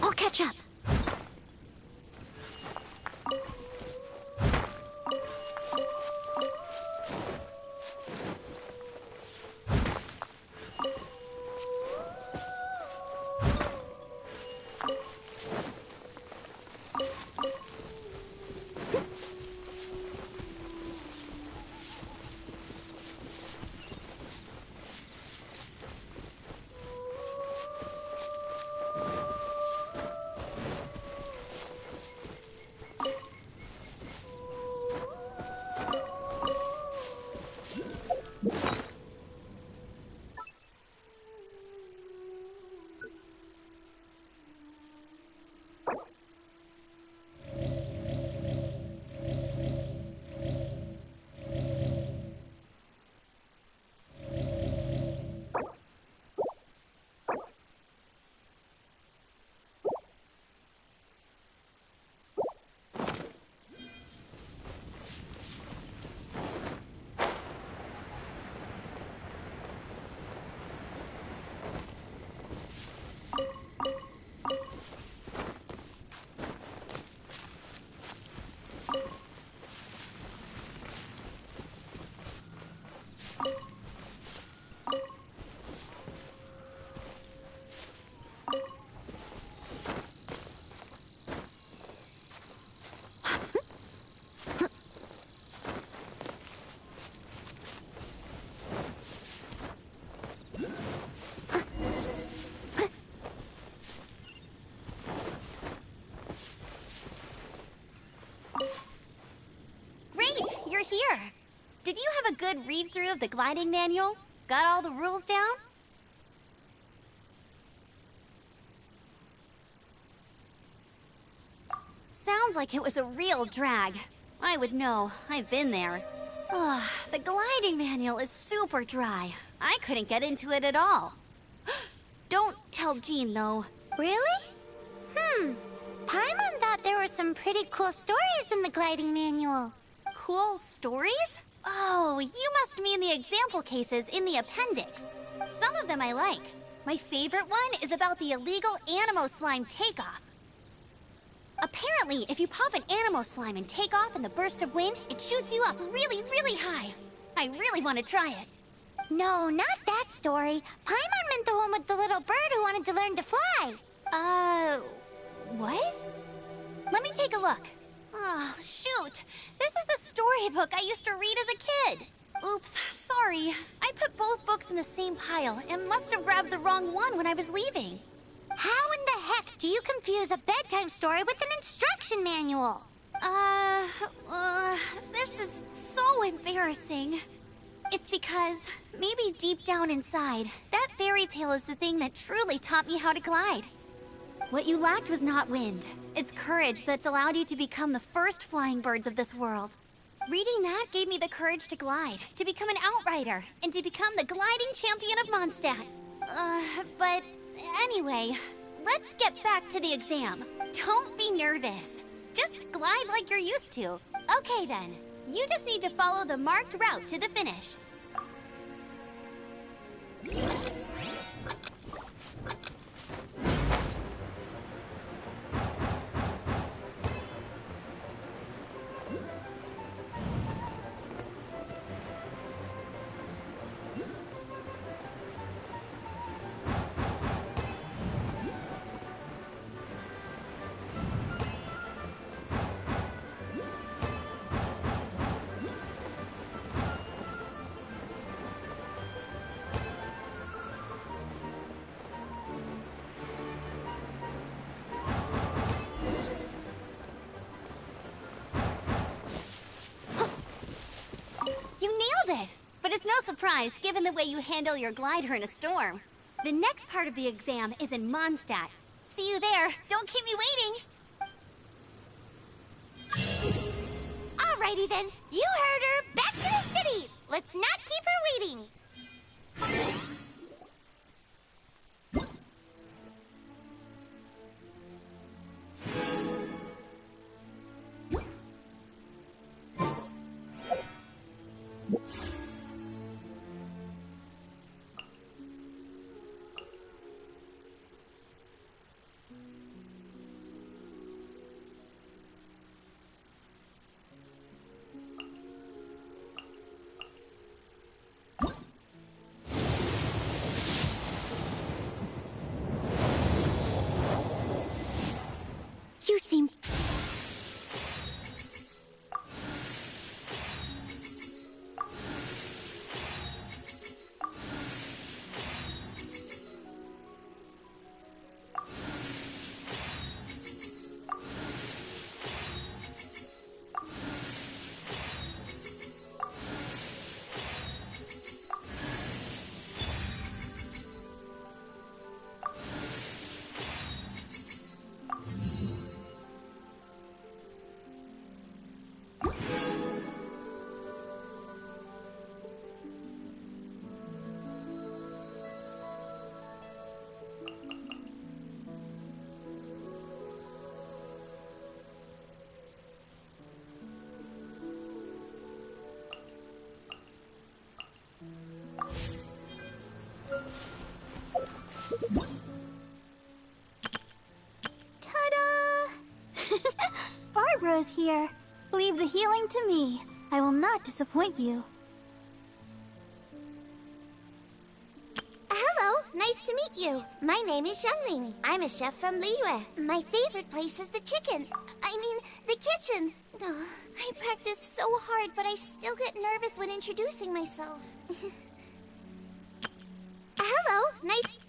I'll catch up. good read-through of the gliding manual? Got all the rules down? Sounds like it was a real drag. I would know. I've been there. Ugh, the gliding manual is super dry. I couldn't get into it at all. Don't tell Jean, though. Really? Paimon thought there were some pretty cool stories in the gliding manual. Cool stories? Oh, you must mean the example cases in the appendix. Some of them I like. My favorite one is about the illegal Animo slime takeoff. Apparently, if you pop an Animo slime and take off in the burst of wind, it shoots you up really, really high. I really want to try it. No, not that story. Paimon meant the one with the little bird who wanted to learn to fly. What? Let me take a look. Oh, shoot. This is the storybook I used to read as a kid. Oops, sorry. I put both books in the same pile and must have grabbed the wrong one when I was leaving. How in the heck do you confuse a bedtime story with an instruction manual? This is so embarrassing. It's because, maybe deep down inside, that fairy tale is the thing that truly taught me how to glide. What you lacked was not wind. It's courage that's allowed you to become the first flying birds of this world. Reading that gave me the courage to glide, to become an outrider, and to become the gliding champion of Mondstadt. But anyway, let's get back to the exam. Don't be nervous. Just glide like you're used to. Okay then, you just need to follow the marked route to the finish. You nailed it! But it's no surprise, given the way you handle your glider in a storm. The next part of the exam is in Mondstadt. See you there. Don't keep me waiting! Alrighty then, you heard her. Back to the city! Let's not keep her waiting. You seem... Barbara's here. Leave the healing to me. I will not disappoint you. Hello, nice to meet you. My name is Xiangling. I'm a chef from Liyue. My favorite place is the the kitchen. Oh, I practice so hard, but I still get nervous when introducing myself. Hello, nice...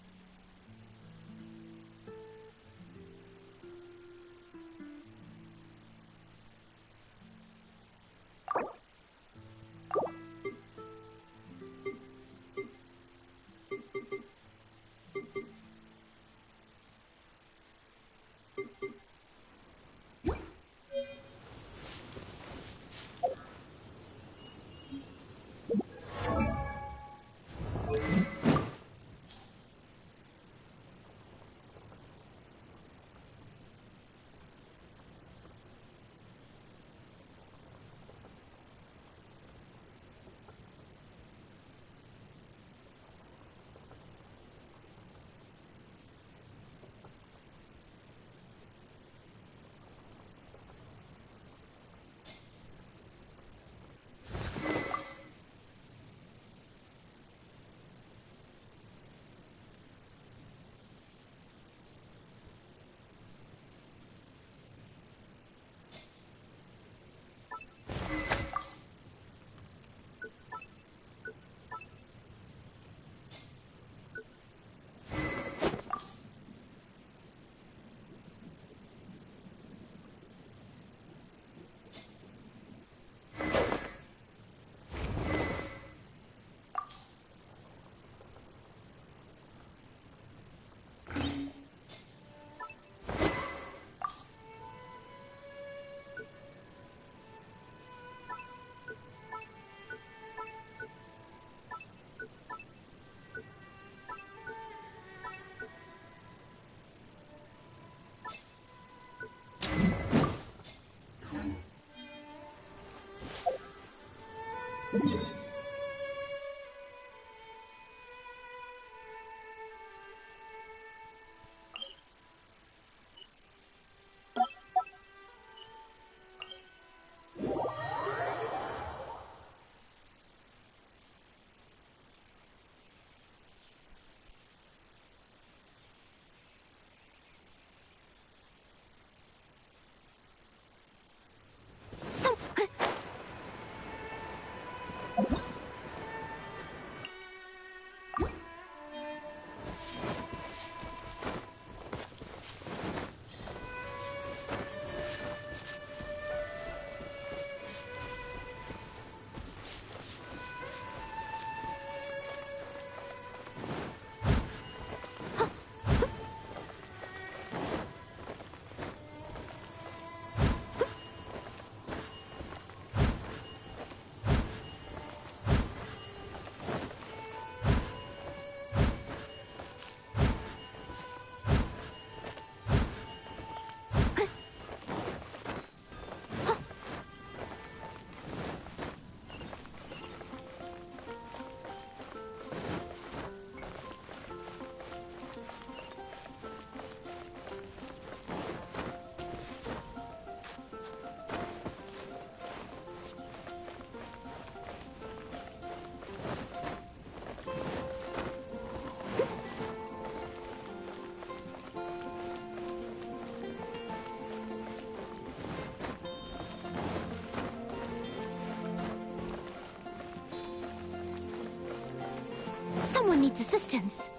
Someone needs assistance.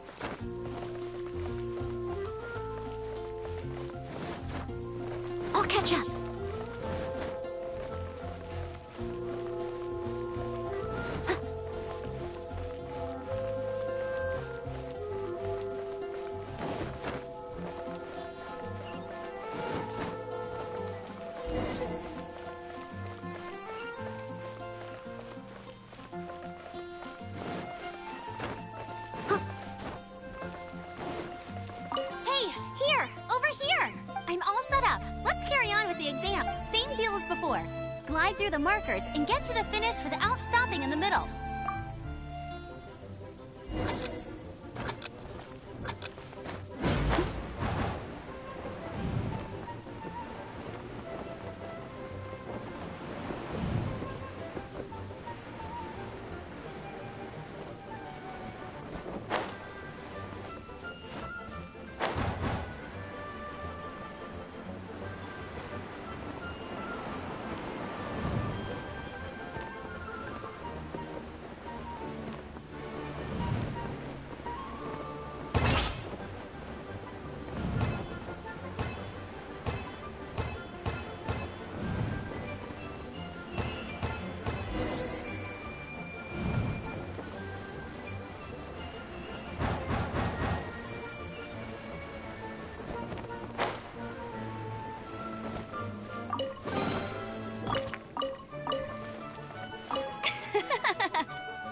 I'll catch up. Glide through the markers and get to the finish without stopping in the middle.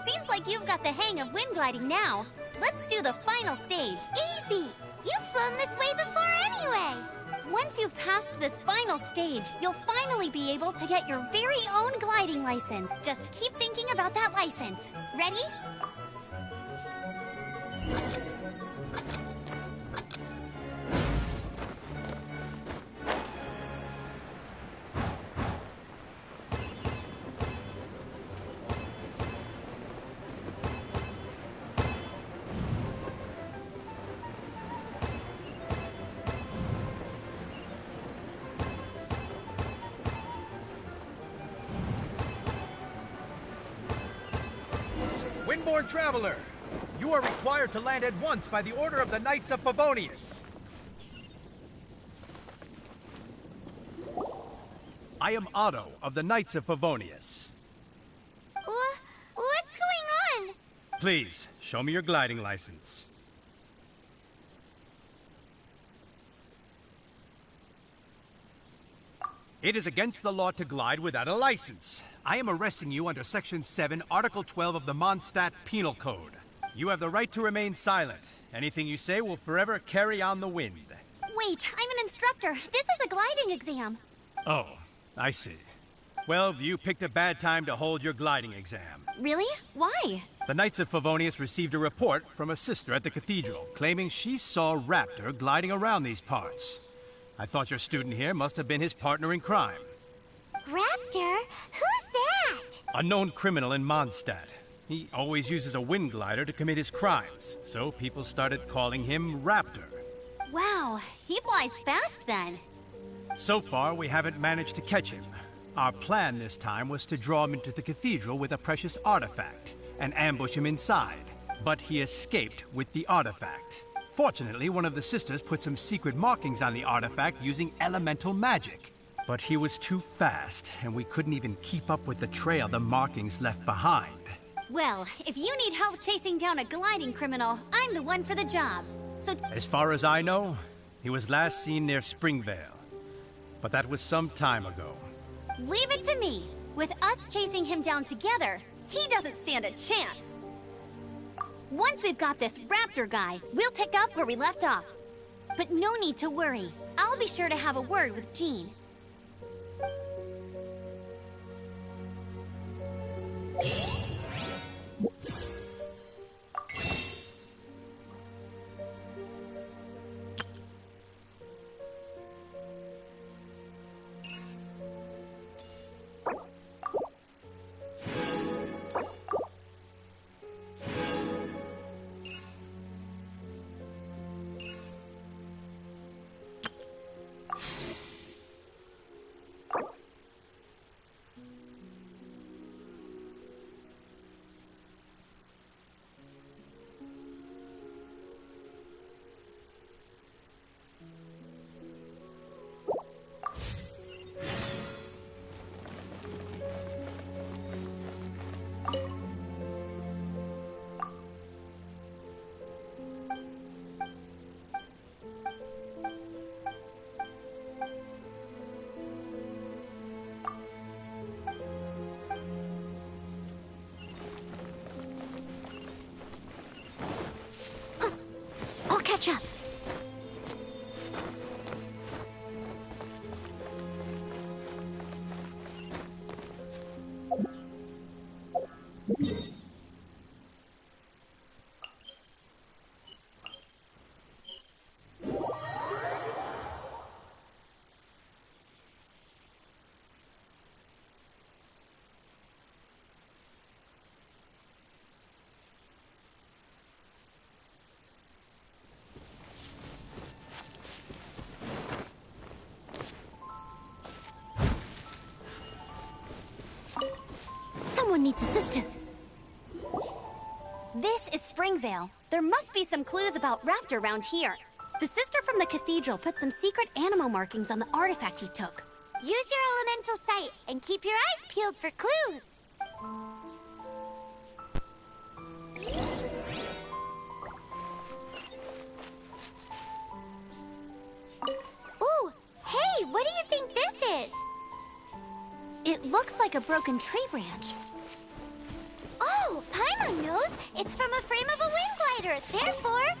Seems like you've got the hang of wind gliding now. Let's do the final stage. Easy! You've flown this way before anyway! Once you've passed this final stage, you'll finally be able to get your very own gliding license. Just keep thinking about that license. Ready? Windborne Traveler, you are required to land at once by the order of the Knights of Favonius. I am Otto of the Knights of Favonius. What's going on? Please, show me your gliding license. It is against the law to glide without a license. I am arresting you under Section 7, Article 12 of the Mondstadt Penal Code. You have the right to remain silent. Anything you say will forever carry on the wind. Wait, I'm an instructor. This is a gliding exam. Oh, I see. Well, you picked a bad time to hold your gliding exam. Really? Why? The Knights of Favonius received a report from a sister at the cathedral claiming she saw Raptor gliding around these parts. I thought your student here must have been his partner in crime. Raptor? Who's that? A known criminal in Mondstadt. He always uses a wind glider to commit his crimes, so people started calling him Raptor. Wow, he flies fast then. So far, we haven't managed to catch him. Our plan this time was to draw him into the cathedral with a precious artifact and ambush him inside. But he escaped with the artifact. Fortunately, one of the sisters put some secret markings on the artifact using elemental magic. But he was too fast, and we couldn't even keep up with the trail the markings left behind. Well, if you need help chasing down a gliding criminal, I'm the one for the job. So as far as I know, he was last seen near Springvale. But that was some time ago. leave it to me. With us chasing him down together, he doesn't stand a chance. Once we've got this Raptor guy, we'll pick up where we left off. But no need to worry. I'll be sure to have a word with Dzień. Catch up. Someone needs assistance. This is Springvale. There must be some clues about Raptor around here. The sister from the cathedral put some secret animal markings on the artifact he took. Use your elemental sight and keep your eyes peeled for clues. Ooh, hey, what do you think this is? It looks like a broken tree branch. Oh, Paimon knows. It's from a frame of a wind glider. Therefore,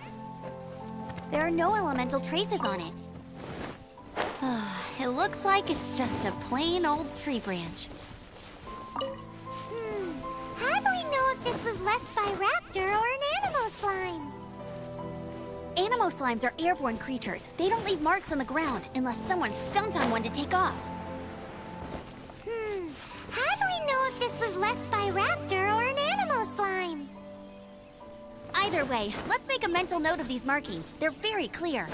there are no elemental traces on it. It looks like it's just a plain old tree branch. How do we know if this was left by Raptor or an Animo slime? Animo slimes are airborne creatures. They don't leave marks on the ground unless someone stumps on one to take off. How do we know if this was left by Raptor or an Animo slime? Either way, let's make a mental note of these markings. They're very clear.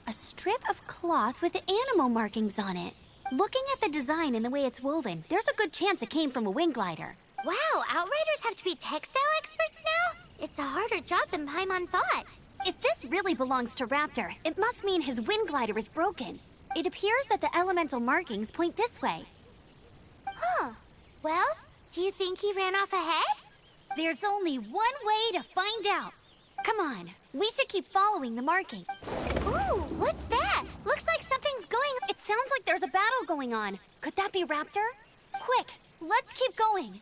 A strip of cloth with Animo markings on it. Looking at the design and the way it's woven, there's a good chance it came from a wind glider. Wow, Outriders have to be textile experts now? It's a harder job than Paimon thought. If this really belongs to Raptor, it must mean his wind glider is broken. It appears that the elemental markings point this way. Huh. Well, do you think he ran off ahead? There's only one way to find out. Come on, we should keep following the marking. Ooh, what's that? Looks like something's going on. It sounds like there's a battle going on. Could that be Raptor? Quick, let's keep going.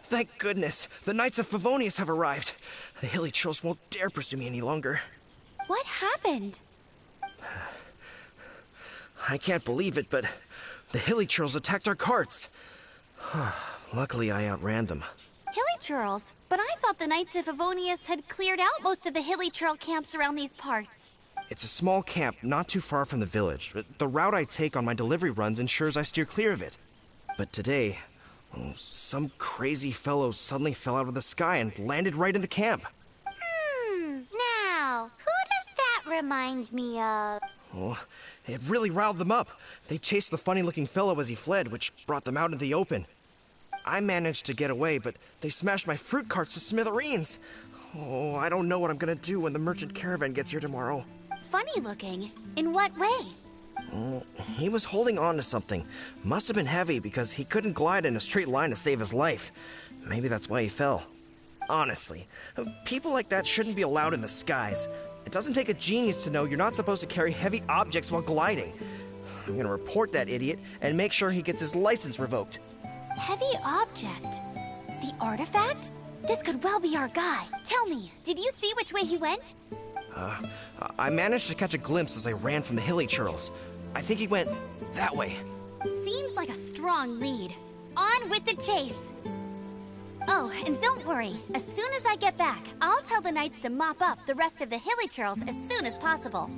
Thank goodness, the Knights of Favonius have arrived. The hilly trolls won't dare pursue me any longer. What happened? I can't believe it, but the hilly trolls attacked our carts. Luckily, I outran them. Hilly churls? But I thought the Knights of Favonius had cleared out most of the hilly churl camps around these parts. It's a small camp not too far from the village. The route I take on my delivery runs ensures I steer clear of it. But today, some crazy fellow suddenly fell out of the sky and landed right in the camp. Now, who does that remind me of? Oh, it really riled them up. They chased the funny-looking fellow as he fled, which brought them out in the open. I managed to get away, but they smashed my fruit carts to smithereens. Oh, I don't know what I'm gonna do when the merchant caravan gets here tomorrow. Funny looking? In what way? Oh, he was holding on to something. Must have been heavy because he couldn't glide in a straight line to save his life. Maybe that's why he fell. Honestly, people like that shouldn't be allowed in the skies. It doesn't take a genius to know you're not supposed to carry heavy objects while gliding. I'm gonna report that idiot and make sure he gets his license revoked. Heavy object? The artifact? This could well be our guy. Tell me, did you see which way he went? I managed to catch a glimpse as I ran from the hilly churls. I think he went that way. Seems like a strong lead. On with the chase! Oh, and don't worry. As soon as I get back, I'll tell the knights to mop up the rest of the hilly churls as soon as possible.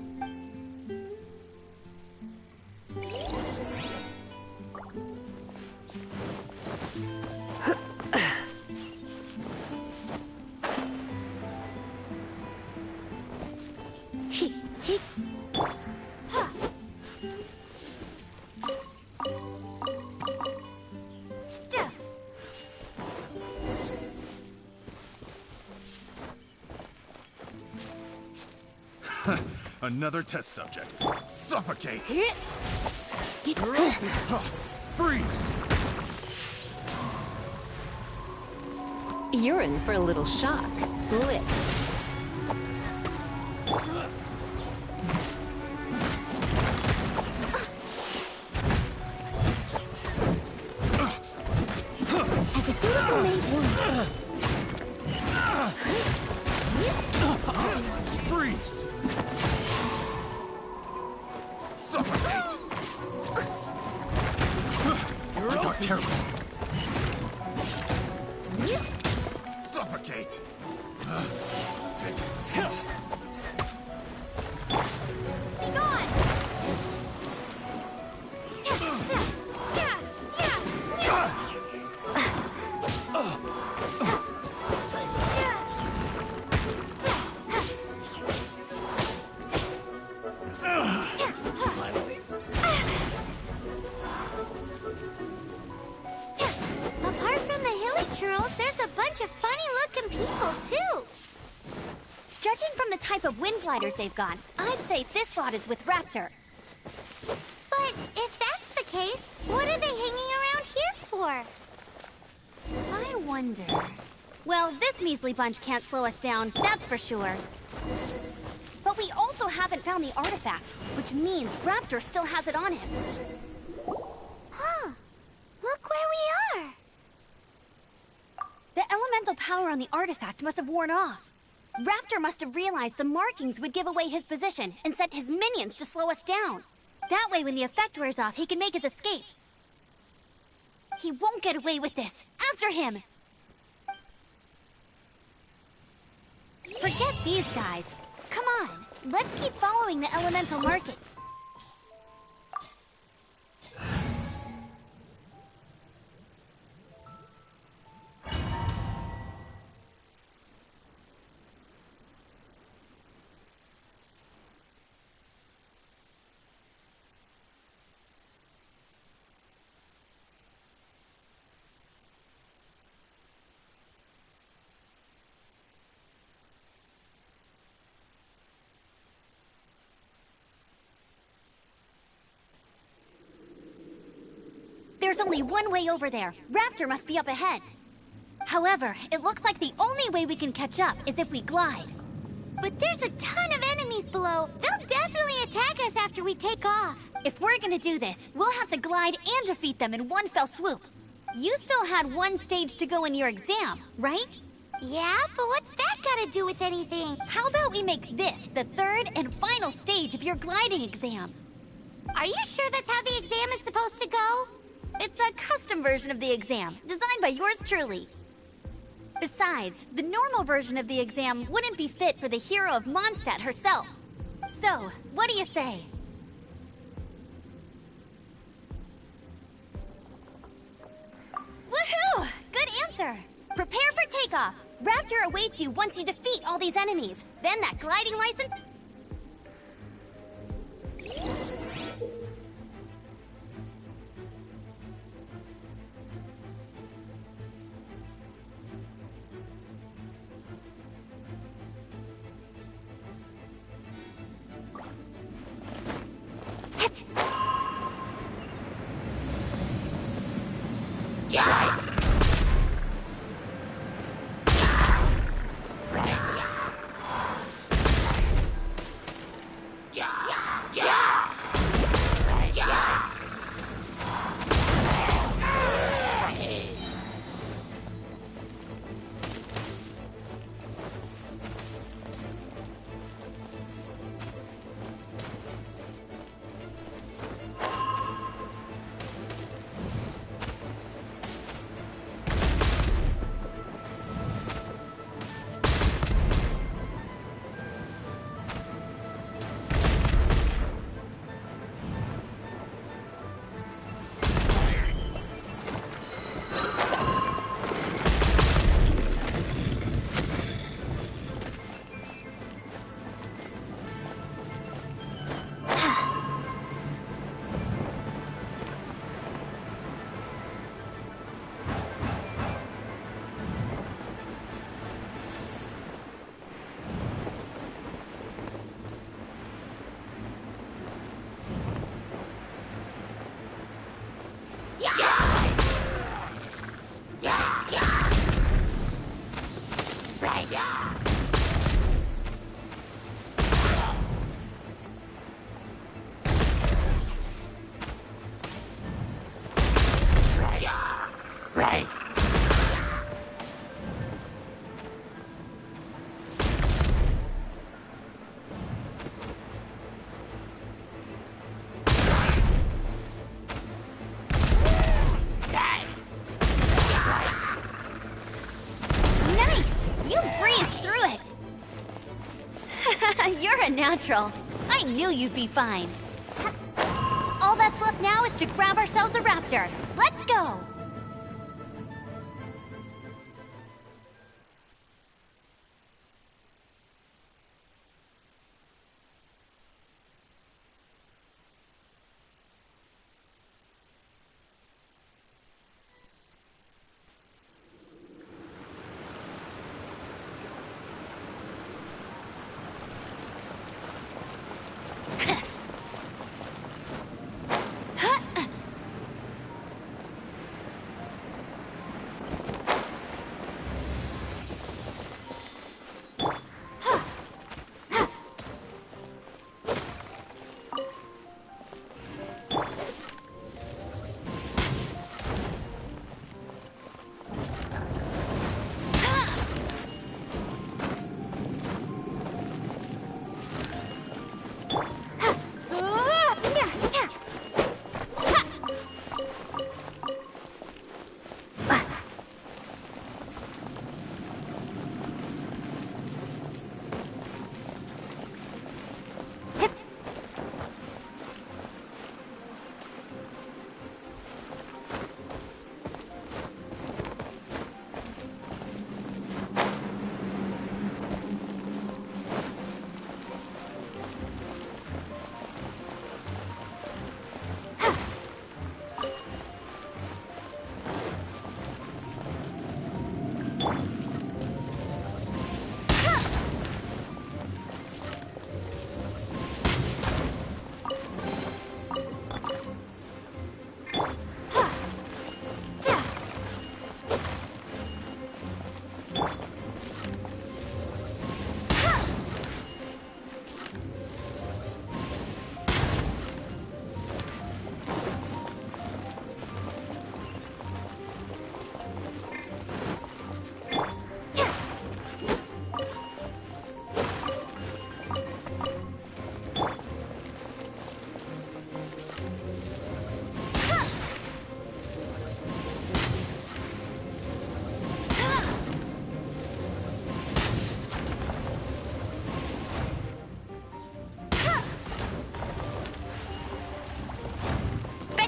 Another test subject. Suffocate! Get Freeze! You're in for a little shock. Blitz. As a dutiful maid woman. Freeze! Suffocate! I got careless. Suffocate! Be gone! Apart from the hilly churls, there's a bunch of funny-looking people, too. Judging from the type of wind gliders they've got, I'd say this lot is with Raptor. But if that's the case, what are they hanging around here for? I wonder... Well, this measly bunch can't slow us down, that's for sure. But we also haven't found the artifact, which means Raptor still has it on him. Huh. Look where we are. The elemental power on the artifact must have worn off. Raptor must have realized the markings would give away his position and sent his minions to slow us down. That way, when the effect wears off, he can make his escape. He won't get away with this. After him! Forget these guys. Come on, let's keep following the elemental marking. There's only one way over there. Raptor must be up ahead. However, it looks like the only way we can catch up is if we glide. But there's a ton of enemies below. They'll definitely attack us after we take off. If we're gonna do this, we'll have to glide and defeat them in one fell swoop. You still had one stage to go in your exam, right? Yeah, but what's that gotta do with anything? How about we make this the third and final stage of your gliding exam? Are you sure that's how the exam is supposed to go? It's a custom version of the exam, designed by yours truly. Besides, the normal version of the exam wouldn't be fit for the hero of Mondstadt herself. So, what do you say? Woohoo! Good answer! Prepare for takeoff! Raptor awaits you once you defeat all these enemies. Then that gliding license... You're a natural. I knew you'd be fine. All that's left now is to grab ourselves a raptor. Let's go!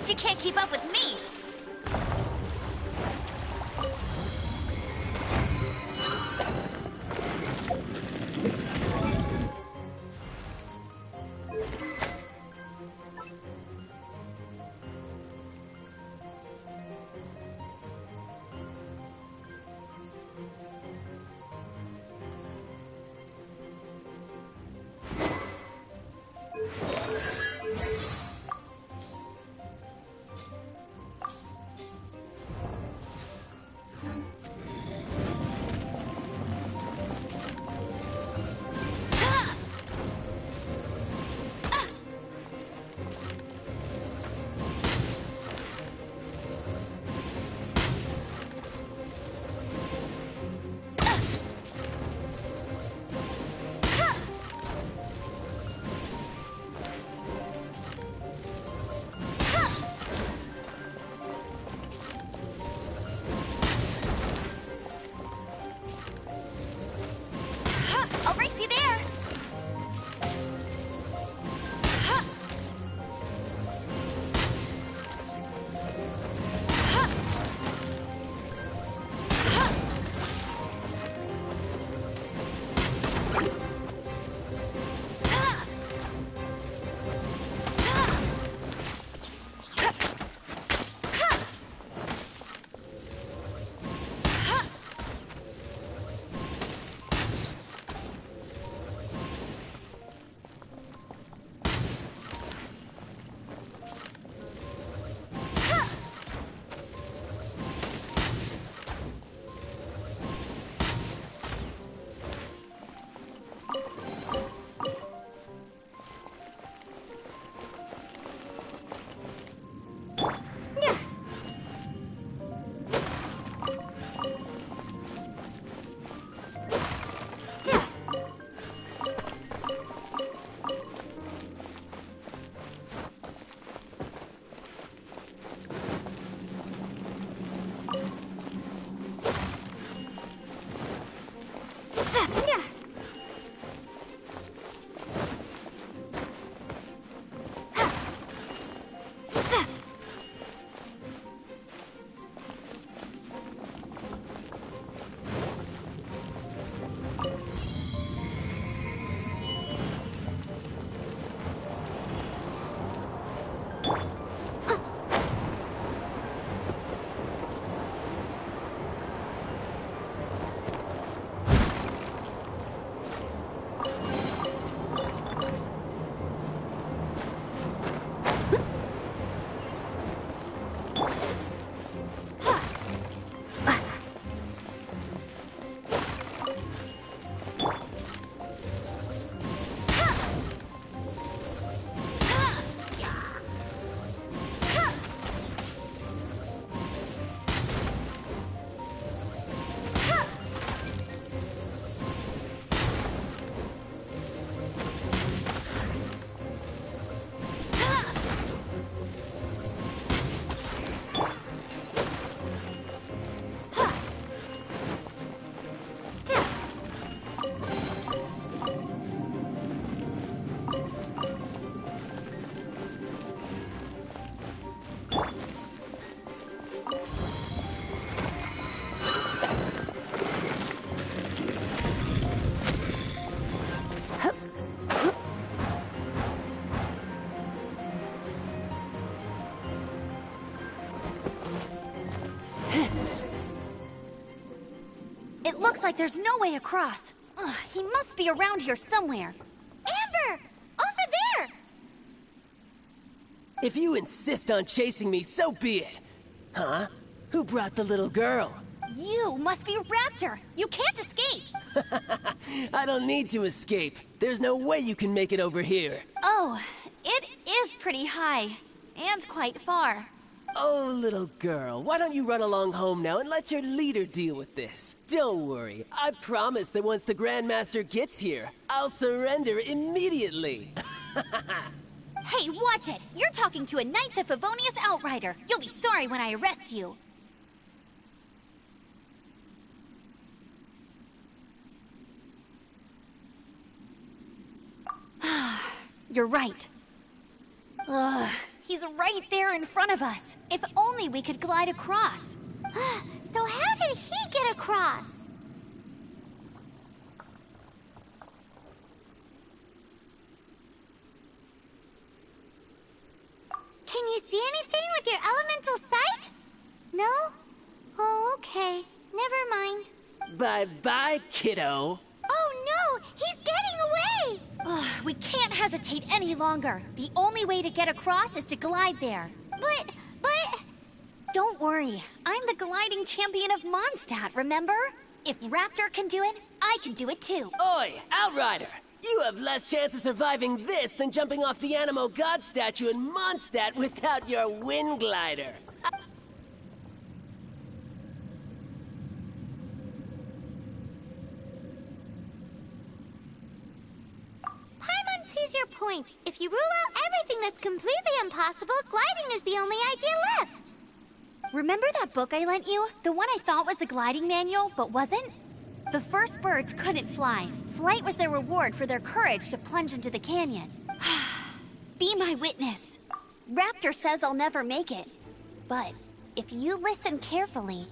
Bet you can't keep up with me! I'll race you there! It looks like there's no way across. Ugh, he must be around here somewhere. Amber! Over there! If you insist on chasing me, so be it. Huh? Who brought the little girl? You must be Raptor. You can't escape. I don't need to escape. There's no way you can make it over here. Oh, it is pretty high. And quite far. Oh, little girl, why don't you run along home now and let your leader deal with this? Don't worry, I promise that once the Grandmaster gets here, I'll surrender immediately. Hey, watch it! You're talking to a Knights of Favonius outrider. You'll be sorry when I arrest you. You're right. Ugh, He's right there in front of us. If only we could glide across. So how did he get across? Can you see anything with your elemental sight? No? Oh, okay. Never mind. Bye-bye, kiddo. Oh no! He's getting away! We can't hesitate any longer. The only way to get across is to glide there. But... Don't worry. I'm the gliding champion of Mondstadt, remember? If Raptor can do it, I can do it too. Oi, Outrider! You have less chance of surviving this than jumping off the Animo God statue in Mondstadt without your wind glider. Paimon sees your point. If you rule out everything that's completely impossible, gliding is the only idea left. Remember that book I lent you? The one I thought was the gliding manual, but wasn't? The first birds couldn't fly. Flight was their reward for their courage to plunge into the canyon. Be my witness. Raptor says I'll never make it. But if you listen carefully...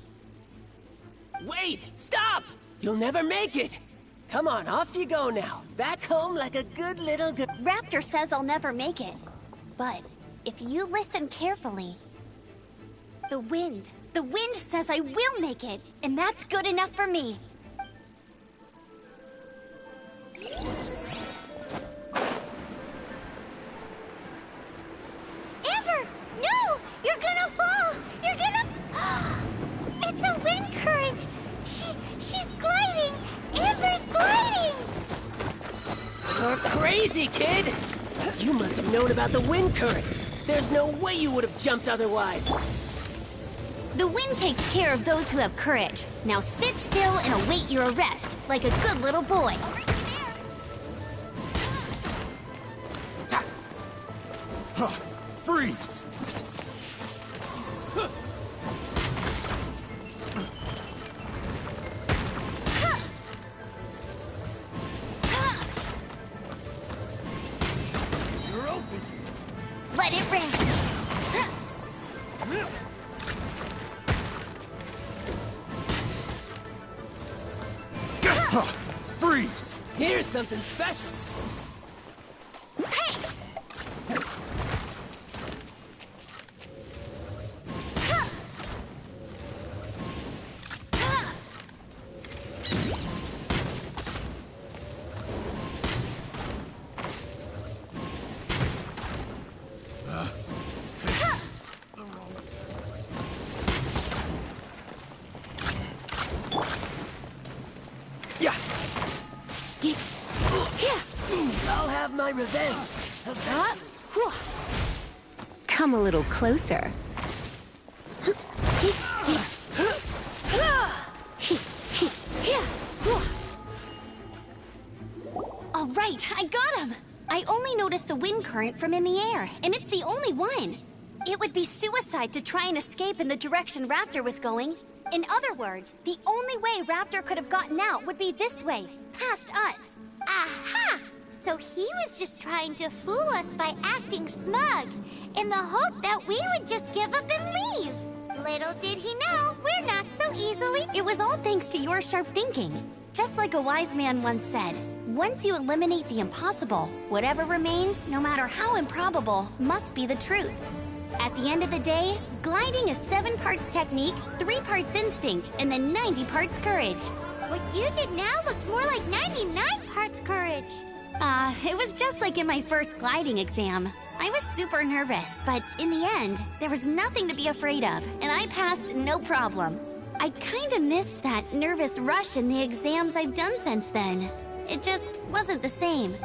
Wait! Stop! You'll never make it! Come on, off you go now. Back home like a good little Raptor says I'll never make it. But if you listen carefully... The wind says I will make it, and that's good enough for me. Amber! No! You're gonna fall! You're gonna... It's a wind current! She's gliding! Amber's gliding! You're crazy, kid! You must have known about the wind current. There's no way you would have jumped otherwise. The wind takes care of those who have courage. Now sit still and await your arrest, like a good little boy. Freeze! You're open. Let it rain. Freeze! Here's something special. Hey! I'll have my revenge. Come a little closer. All right, I got him. I only noticed the wind current from in the air, and it's the only one. It would be suicide to try and escape in the direction Raptor was going. In other words, the only way Raptor could have gotten out would be this way, past us. Aha! So he was just trying to fool us by acting smug, in the hope that we would just give up and leave. Little did he know, we're not so easily... It was all thanks to your sharp thinking. Just like a wise man once said, once you eliminate the impossible, whatever remains, no matter how improbable, must be the truth. At the end of the day, gliding is 7 parts technique, 3 parts instinct, and then 90 parts courage. What you did now looked more like 99 parts courage. It was just like in my first gliding exam. I was super nervous, but in the end, there was nothing to be afraid of, and I passed no problem. I kinda missed that nervous rush in the exams I've done since then. It just wasn't the same.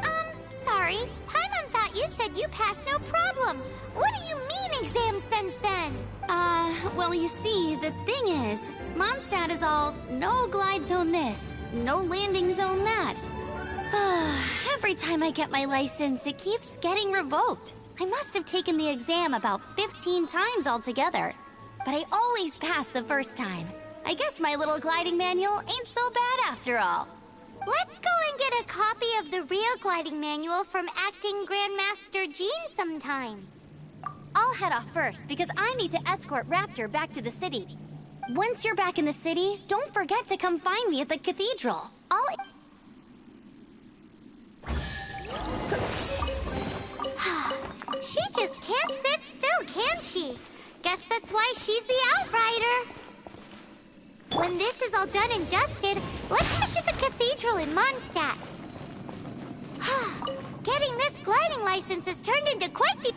Sorry. Paimon thought you said you passed no problem. What do you mean exams since then? Well, you see, the thing is, Mondstadt is all no glide zone this, no landing zone that. Every time I get my license, it keeps getting revoked. I must have taken the exam about 15 times altogether. But I always pass the first time. I guess my little gliding manual ain't so bad after all. Let's go and get a copy of the real gliding manual from acting Grandmaster Dzień sometime. I'll head off first because I need to escort Raptor back to the city. Once you're back in the city, don't forget to come find me at the cathedral. She just can't sit still, can she? Guess that's why she's the Outrider. When this is all done and dusted, let's head to the cathedral in Mondstadt. Getting this gliding license has turned into quite the...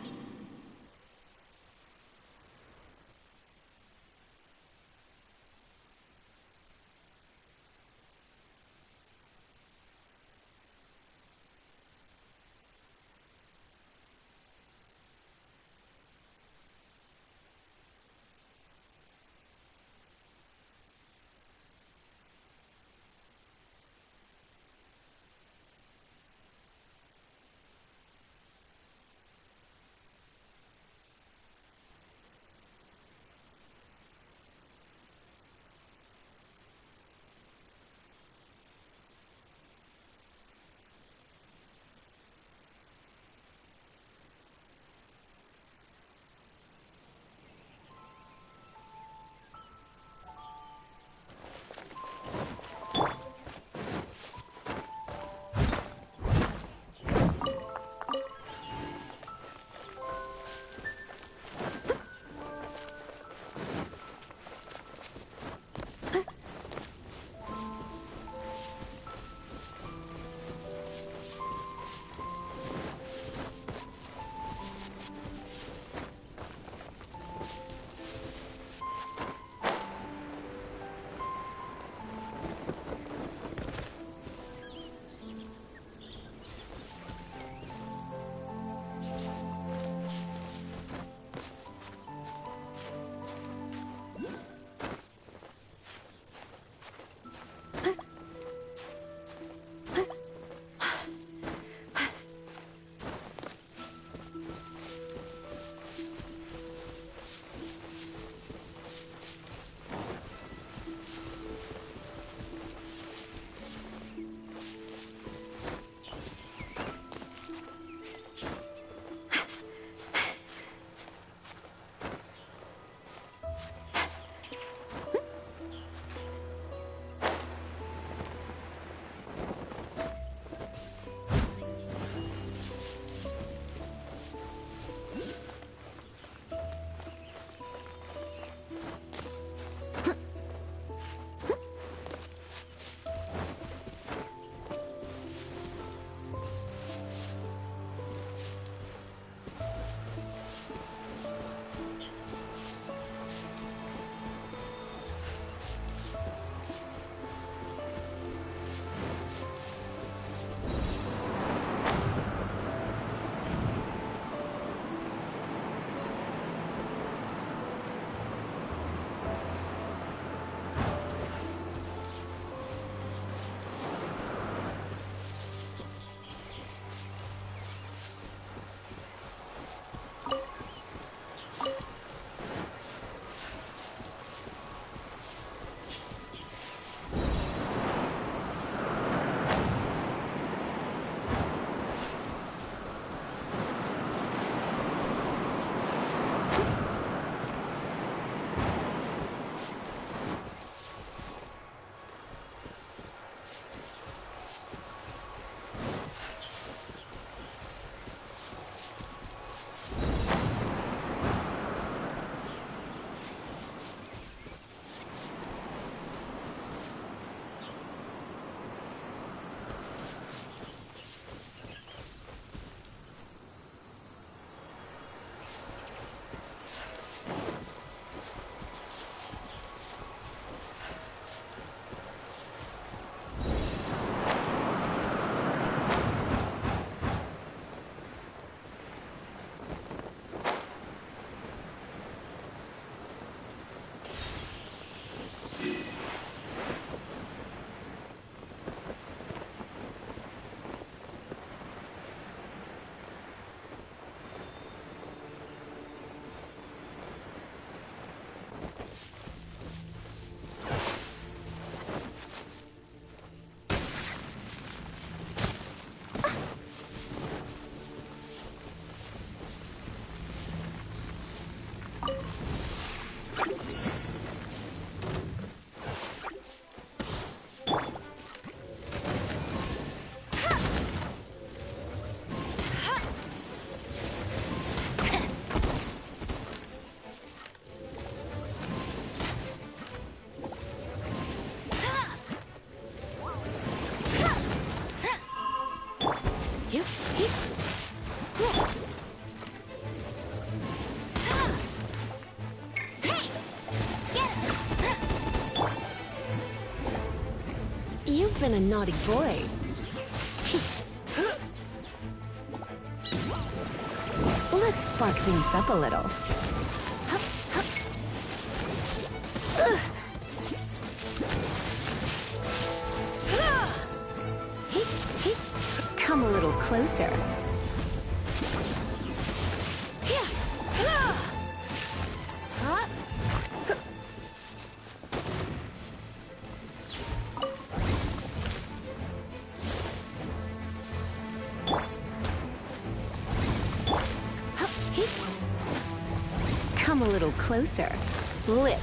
been a naughty boy. Let's spark things up a little. Come a little closer. Come a little closer. Blitz.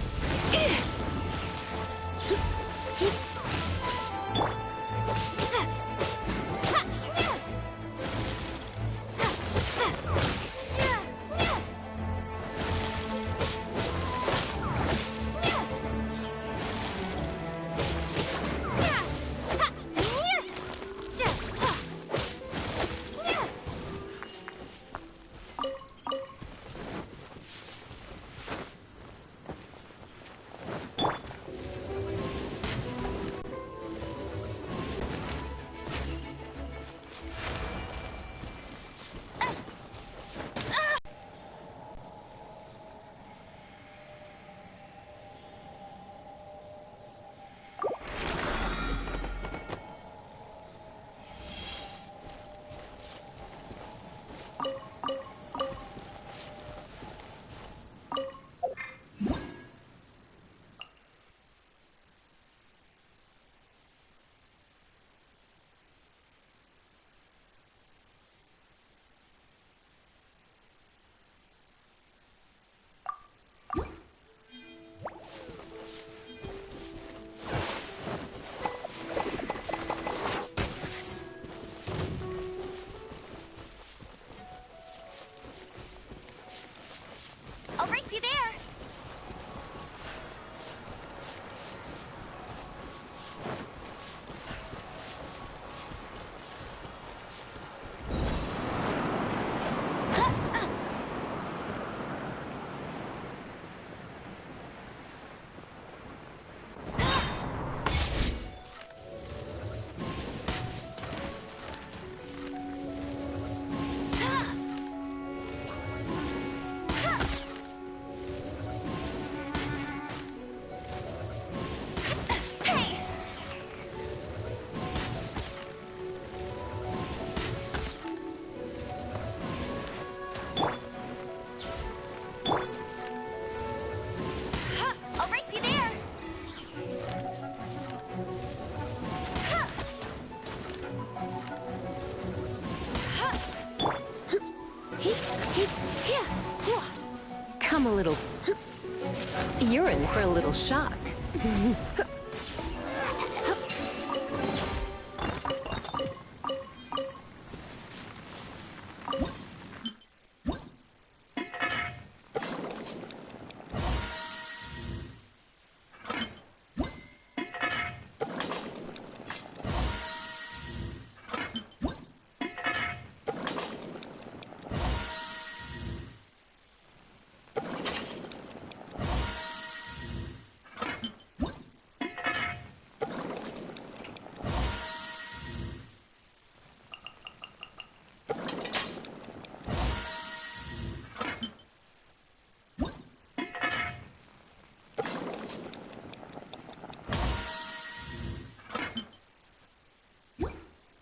I'll race you there. Come a little... You're in for a little shock.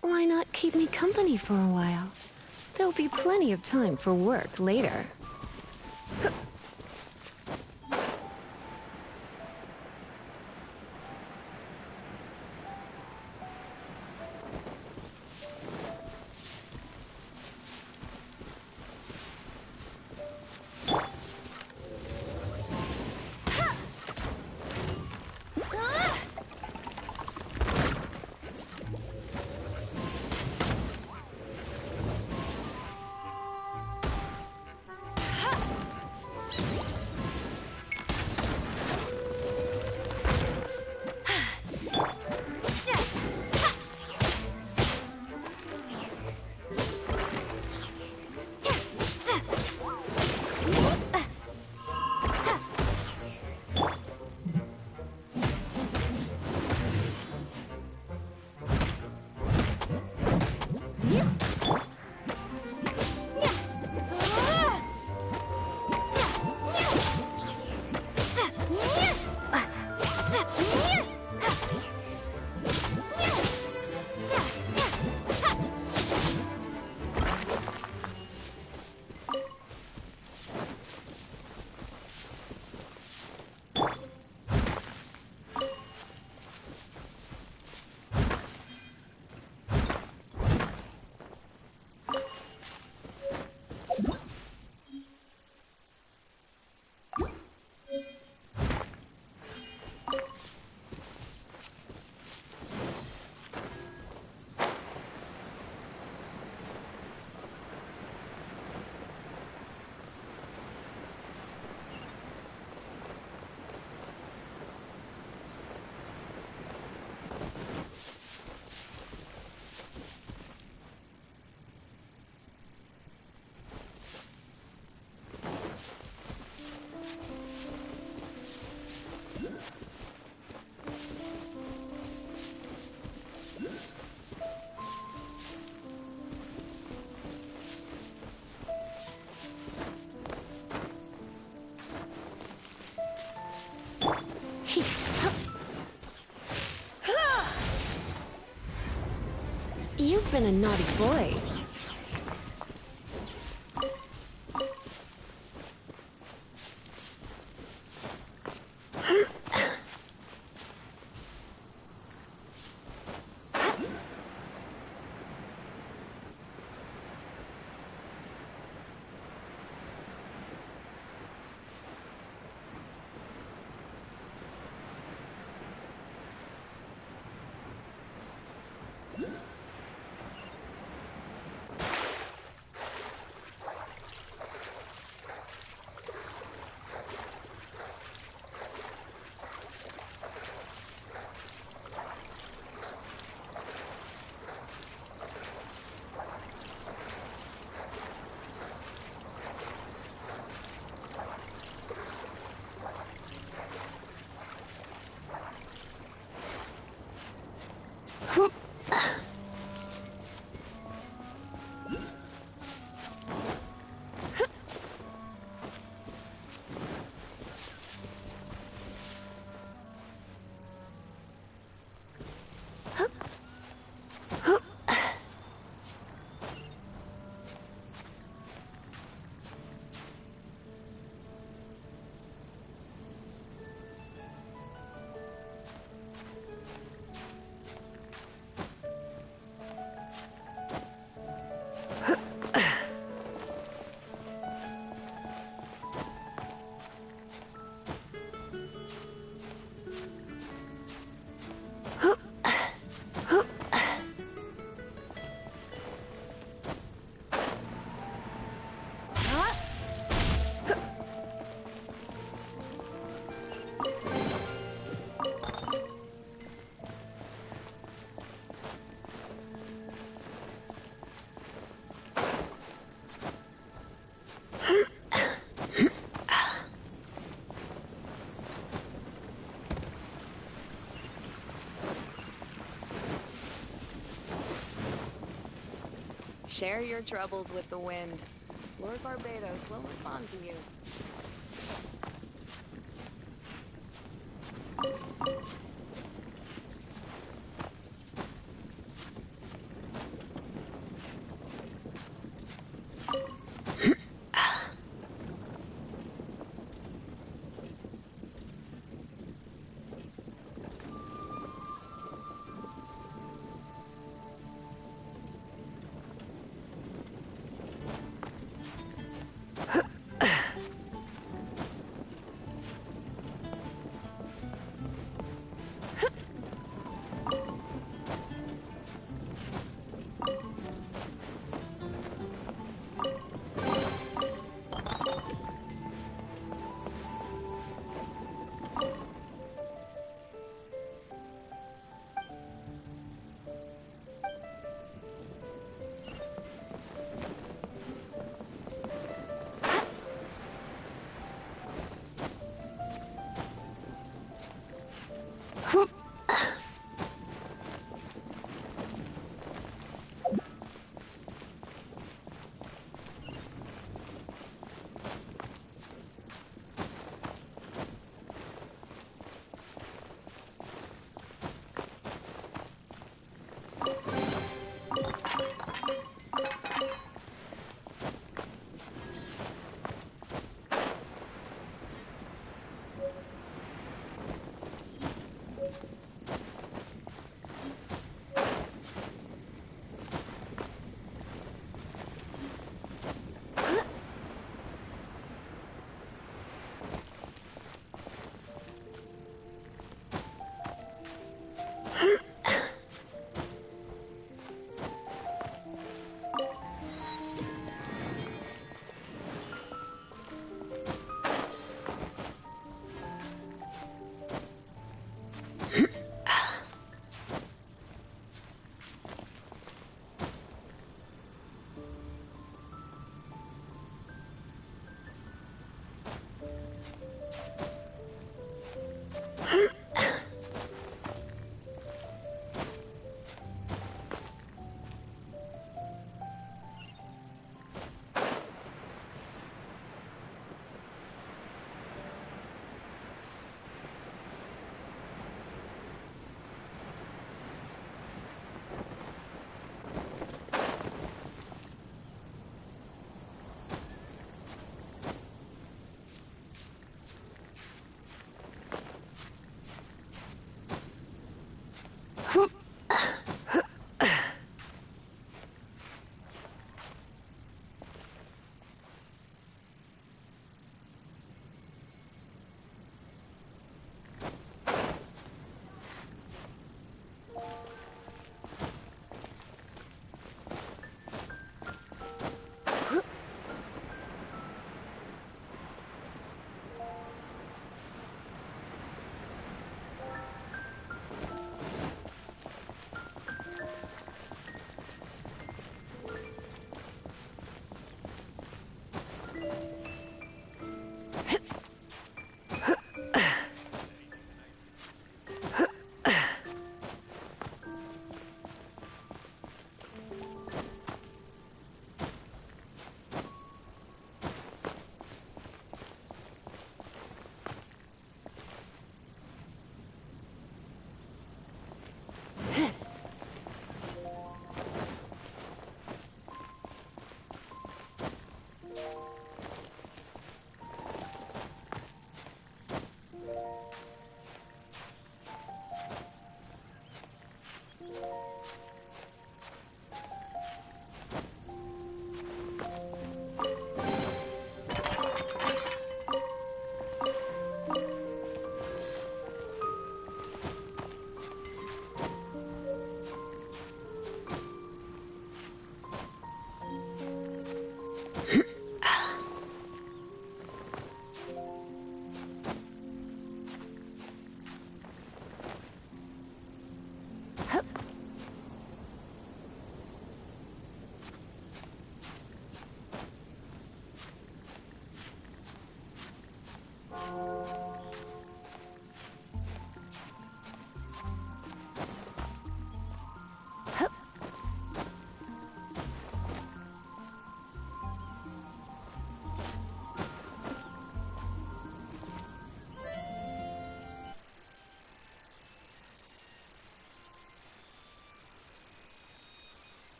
Why not keep me company for a while? There'll be plenty of time for work later. a naughty boy. Share your troubles with the wind. Lord Barbados will respond to you.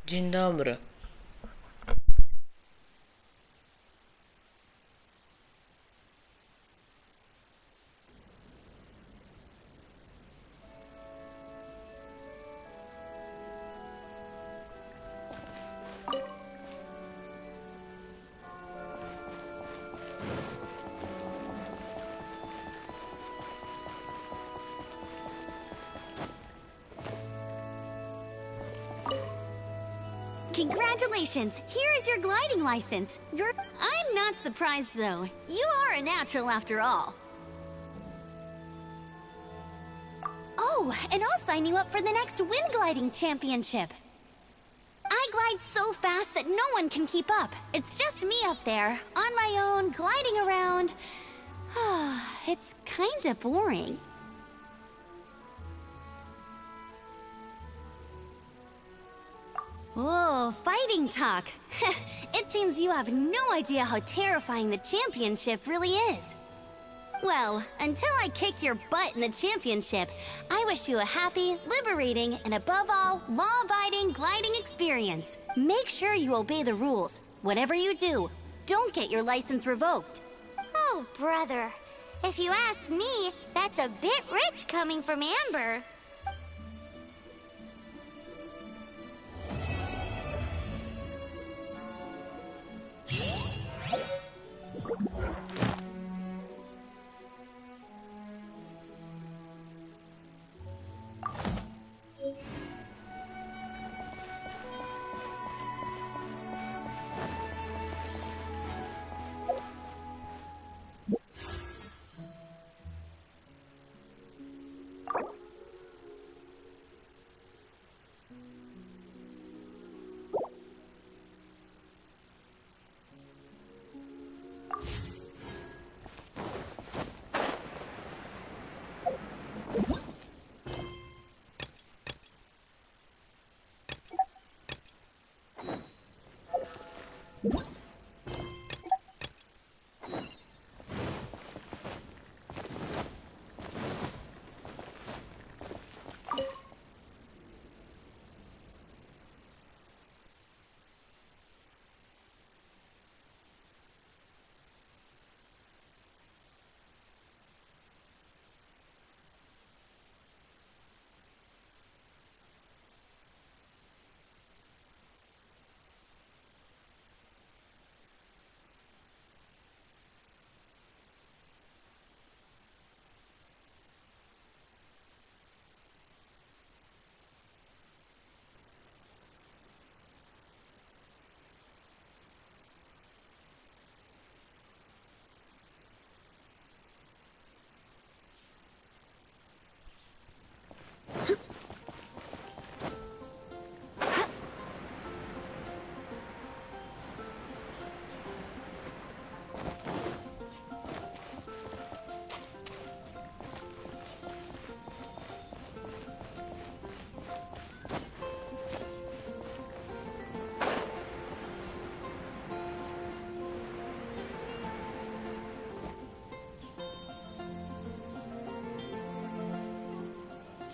Dzień dobry. Congratulations! Here is your gliding license. I'm not surprised, though. You are a natural after all. Oh, and I'll sign you up for the next wind gliding championship. I glide so fast that no one can keep up. It's just me up there, on my own, gliding around. It's kinda boring. Oh, fighting talk. It seems you have no idea how terrifying the championship really is. Well, until I kick your butt in the championship, I wish you a happy, liberating, and above all, law-abiding gliding experience. Make sure you obey the rules. Whatever you do, don't get your license revoked. Oh, brother. If you ask me, that's a bit rich coming from Amber.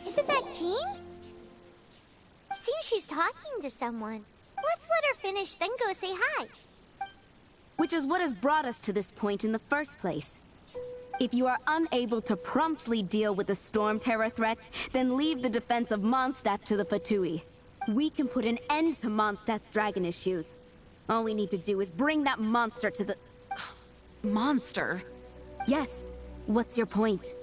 Isn't that Jean? Seems she's talking to someone. Let's let her finish, then go say hi. Which is what has brought us to this point in the first place. If you are unable to promptly deal with the Storm Terror threat, then leave the defense of Mondstadt to the Fatui. We can put an end to Mondstadt's dragon issues. All we need to do is bring that monster to the... Monster? Yes. What's your point?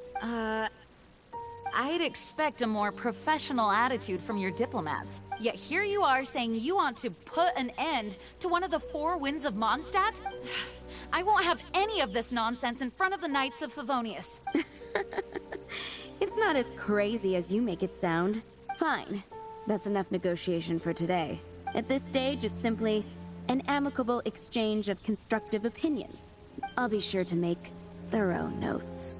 I'd expect a more professional attitude from your diplomats. Yet here you are saying you want to put an end to one of the four winds of Mondstadt? I won't have any of this nonsense in front of the Knights of Favonius. It's not as crazy as you make it sound. Fine. That's enough negotiation for today. At this stage, it's simply an amicable exchange of constructive opinions. I'll be sure to make thorough notes.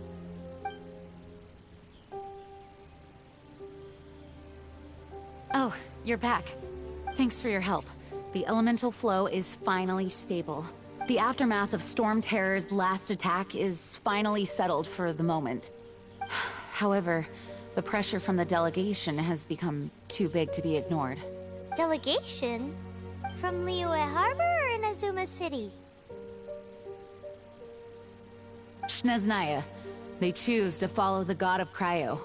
Oh, you're back. Thanks for your help. The elemental flow is finally stable. The aftermath of Storm Terror's last attack is finally settled for the moment. However, the pressure from the delegation has become too big to be ignored. Delegation? From Liyue Harbor or Inazuma City? Shneznaya. They choose to follow the god of Cryo.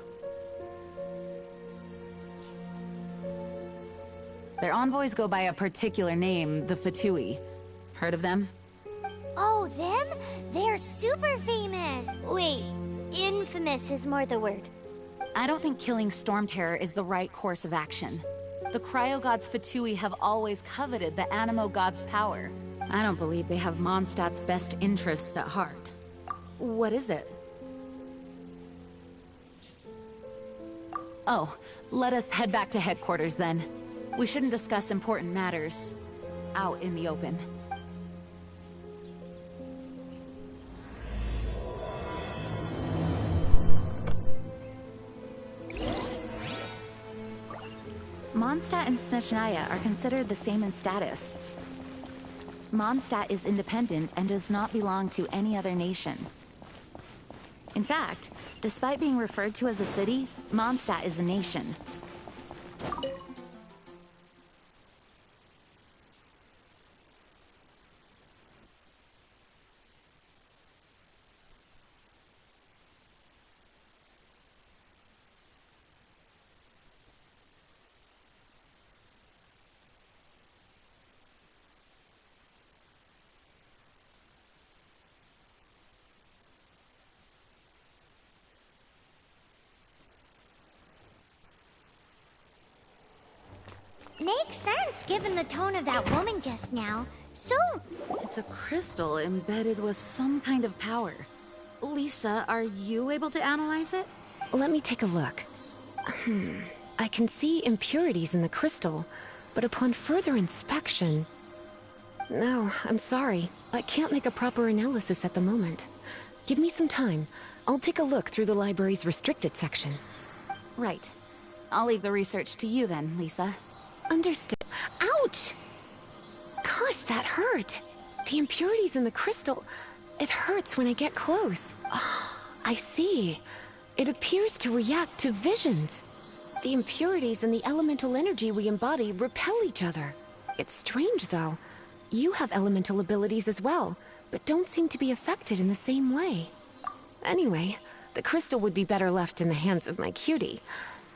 Their envoys go by a particular name, the Fatui. Heard of them? Oh, them? They're super famous. Wait, infamous is more the word. I don't think killing Storm Terror is the right course of action. The Cryo God's Fatui have always coveted the Animo God's power. I don't believe they have Mondstadt's best interests at heart. What is it? Oh, let us head back to headquarters then. We shouldn't discuss important matters out in the open. Mondstadt and Snezhnaya are considered the same in status. Mondstadt is independent and does not belong to any other nation. In fact, despite being referred to as a city, Mondstadt is a nation. Makes sense, given the tone of that woman just now. So... It's a crystal embedded with some kind of power. Lisa, are you able to analyze it? Let me take a look. I can see impurities in the crystal, but upon further inspection... No, I'm sorry. I can't make a proper analysis at the moment. Give me some time. I'll take a look through the library's restricted section. Right. I'll leave the research to you then, Lisa. Understood. Ouch! Gosh, that hurt. The impurities in the crystal... It hurts when I get close. Oh, I see. It appears to react to visions. The impurities and the elemental energy we embody repel each other. It's strange, though. You have elemental abilities as well, but don't seem to be affected in the same way. Anyway, the crystal would be better left in the hands of my cutie.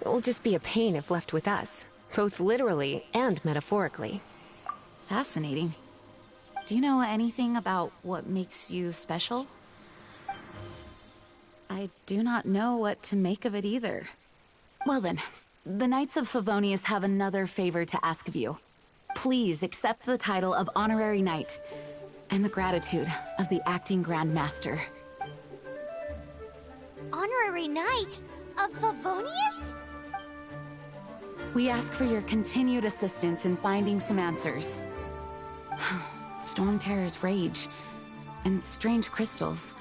It will just be a pain if left with us, both literally and metaphorically. Fascinating. Do you know anything about what makes you special? I do not know what to make of it either. Well then, the Knights of Favonius have another favor to ask of you. Please accept the title of Honorary Knight, and the gratitude of the Acting Grand Master. Honorary Knight of Favonius? We ask for your continued assistance in finding some answers. Storm Terror's rage, and strange crystals.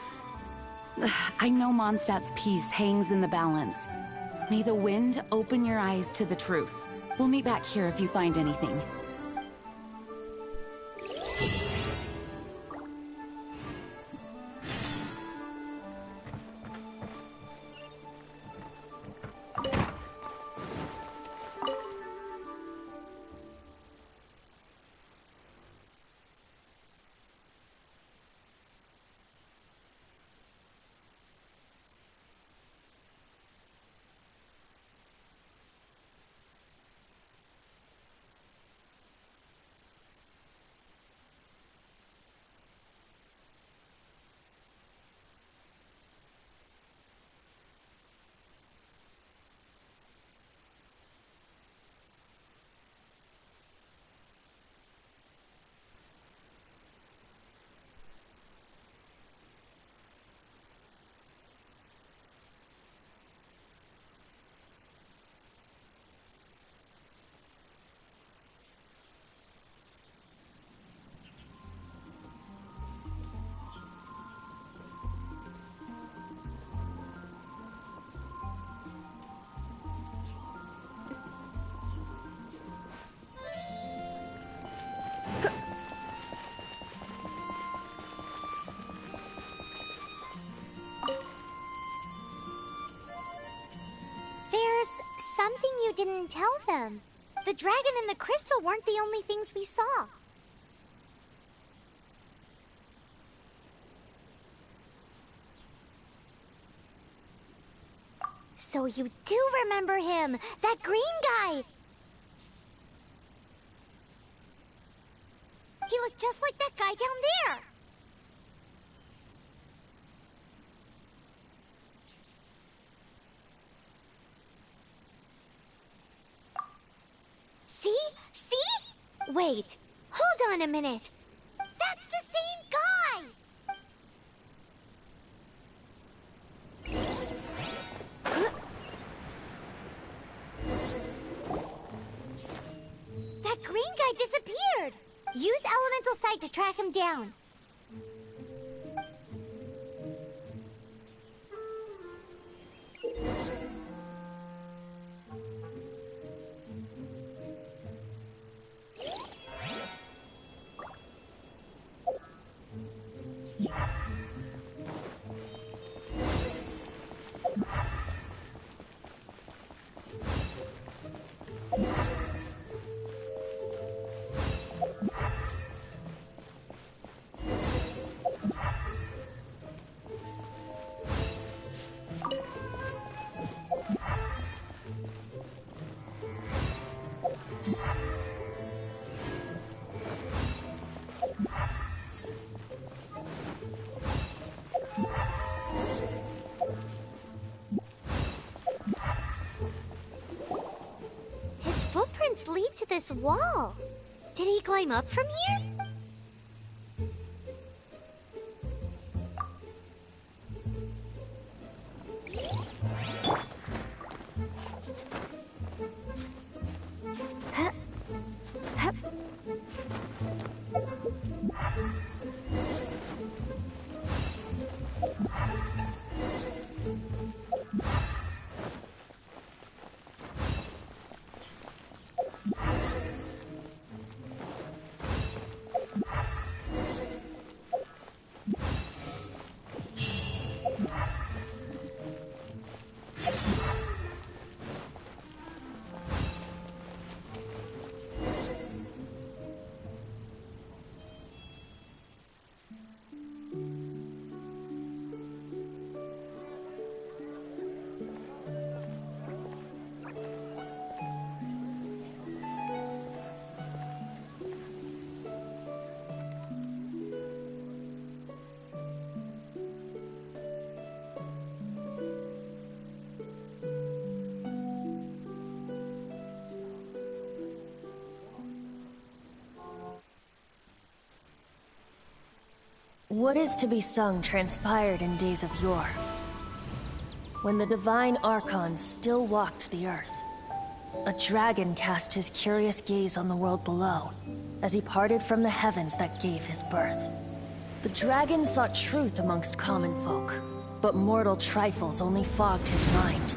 I know Mondstadt's peace hangs in the balance. May the wind open your eyes to the truth. We'll meet back here if you find anything. didn't tell them. The dragon and the crystal weren't the only things we saw. So you do remember him, that green guy! He looked just like that guy down there! See? See? Wait, hold on a minute. That's the same guy! That green guy disappeared! Use elemental sight to track him down. His footprints lead to this wall. Did he climb up from here? What is to be sung transpired in days of yore, when the divine archons still walked the earth. A dragon cast his curious gaze on the world below, as he parted from the heavens that gave his birth. The dragon sought truth amongst common folk, but mortal trifles only fogged his mind.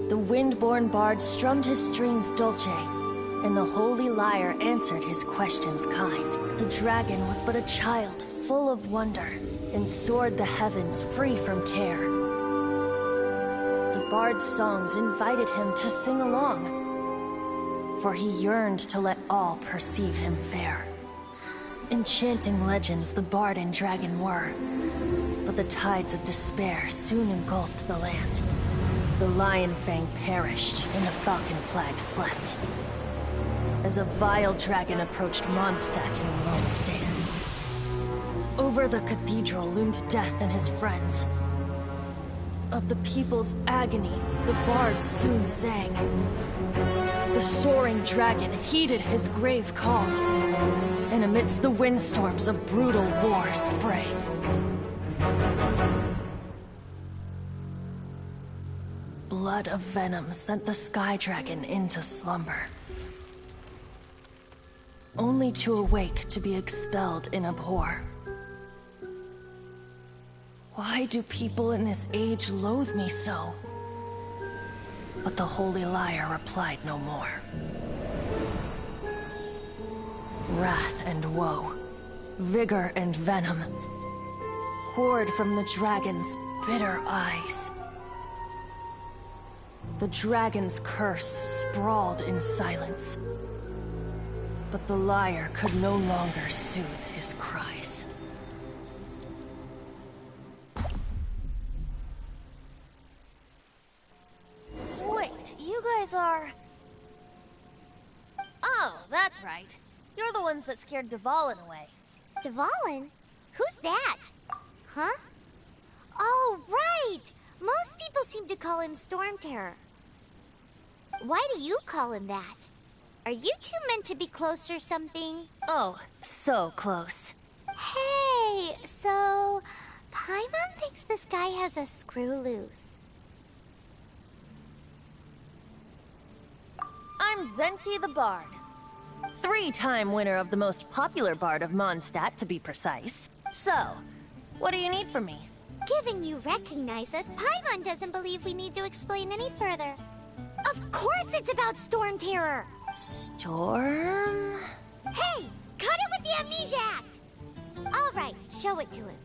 The wind-born bard strummed his strings dulce, and the holy lyre answered his questions kind. The dragon was but a child, full of wonder, and soared the heavens free from care. The bard's songs invited him to sing along, for he yearned to let all perceive him fair. Enchanting legends the bard and dragon were, but the tides of despair soon engulfed the land. The Lion Fang perished, and the Falcon Flag slept, as a vile dragon approached Mondstadt in lone stand. Over the cathedral loomed death and his friends. Of the people's agony, the bards soon sang. The soaring dragon heeded his grave calls, and amidst the windstorms a brutal war sprang. Blood of venom sent the sky dragon into slumber, only to awake to be expelled in abhor. Why do people in this age loathe me so? But the holy lyre replied no more. Wrath and woe, vigor and venom, poured from the dragon's bitter eyes. The dragon's curse sprawled in silence. But the lyre could no longer soothe his cries. Wait, you guys are... Oh, that's right. You're the ones that scared Dvalin away. Dvalin? Who's that? Huh? Oh, right! Most people seem to call him Storm Terror. Why do you call him that? Are you two meant to be close or something? Oh, so close. Hey, so... Paimon thinks this guy has a screw loose. I'm Venti the Bard. 3-time winner of the most popular bard of Mondstadt, to be precise. So, what do you need from me? Given you recognize us, Paimon doesn't believe we need to explain any further. Of course it's about Storm Terror! Storm? Hey! Cut it with the Amnesia Act! Alright, show it to him.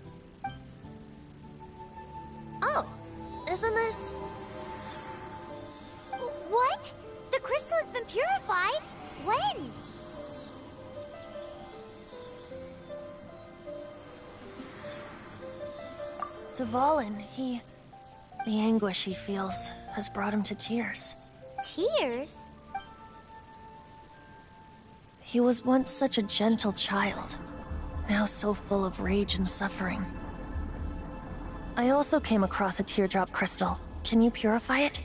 Oh, isn't this... What? The crystal has been purified? When? Dvalin, the anguish he feels has brought him to tears. Tears? He was once such a gentle child, now so full of rage and suffering. I also came across a teardrop crystal. Can you purify it?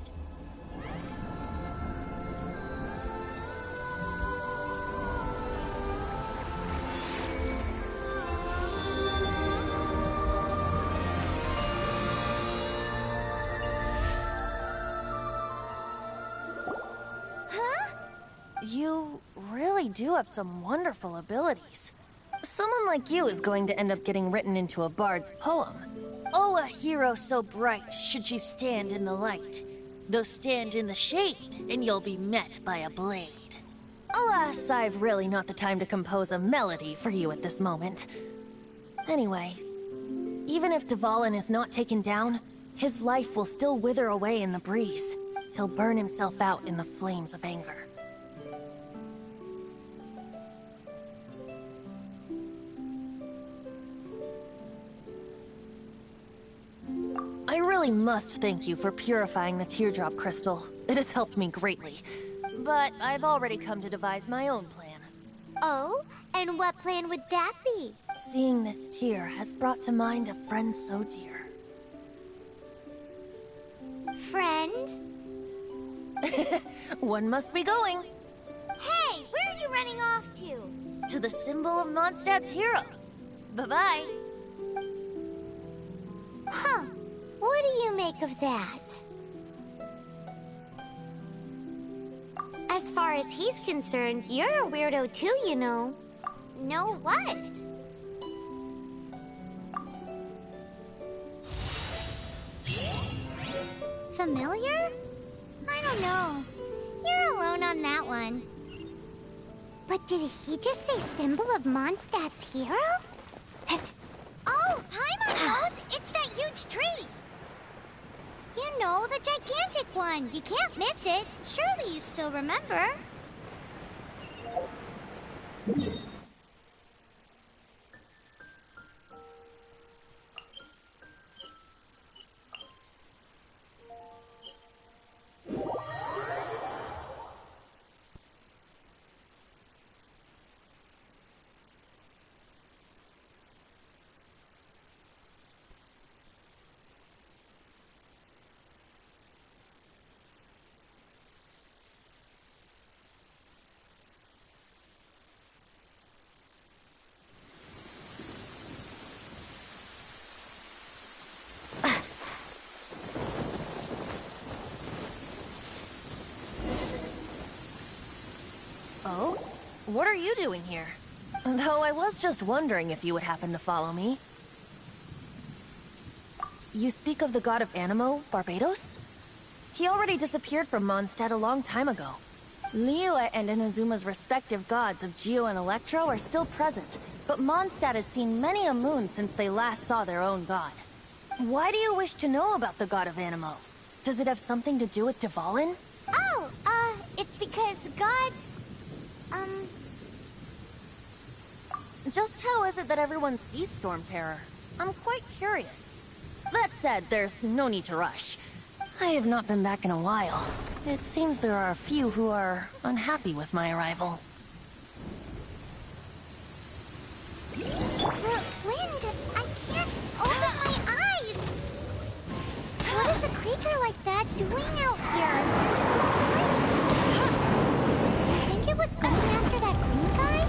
You really do have some wonderful abilities. Someone like you is going to end up getting written into a bard's poem. Oh, a hero so bright should she stand in the light. Though stand in the shade, and you'll be met by a blade. Alas, I've really not the time to compose a melody for you at this moment. Anyway, even if Dvalin is not taken down, his life will still wither away in the breeze. He'll burn himself out in the flames of anger. I really must thank you for purifying the teardrop crystal. It has helped me greatly. But I've already come to devise my own plan. Oh? And what plan would that be? Seeing this tear has brought to mind a friend so dear. Friend? One must be going. Hey, where are you running off to? To the symbol of Mondstadt's hero. Bye-bye. Huh. What do you make of that? As far as he's concerned, you're a weirdo too, you know. Know what? Familiar? I don't know. You're alone on that one. But did he just say symbol of Mondstadt's hero? Oh, Paimon knows! It's that huge tree! You know, the gigantic one. You can't miss it. Surely you still remember. Oh? What are you doing here? Though I was just wondering if you would happen to follow me. You speak of the god of Anemo, Barbados? He already disappeared from Mondstadt a long time ago. Liyue and Inazuma's respective gods of Geo and Electro are still present, but Mondstadt has seen many a moon since they last saw their own god. Why do you wish to know about the god of Anemo? Does it have something to do with Dvalin? Oh, it's because gods... Just how is it that everyone sees Storm Terror? I'm quite curious. That said, there's no need to rush. I have not been back in a while. It seems there are a few who are unhappy with my arrival. The wind! I can't open my eyes! What is a creature like that doing out here in such a cold place? You think it was going after that green guy?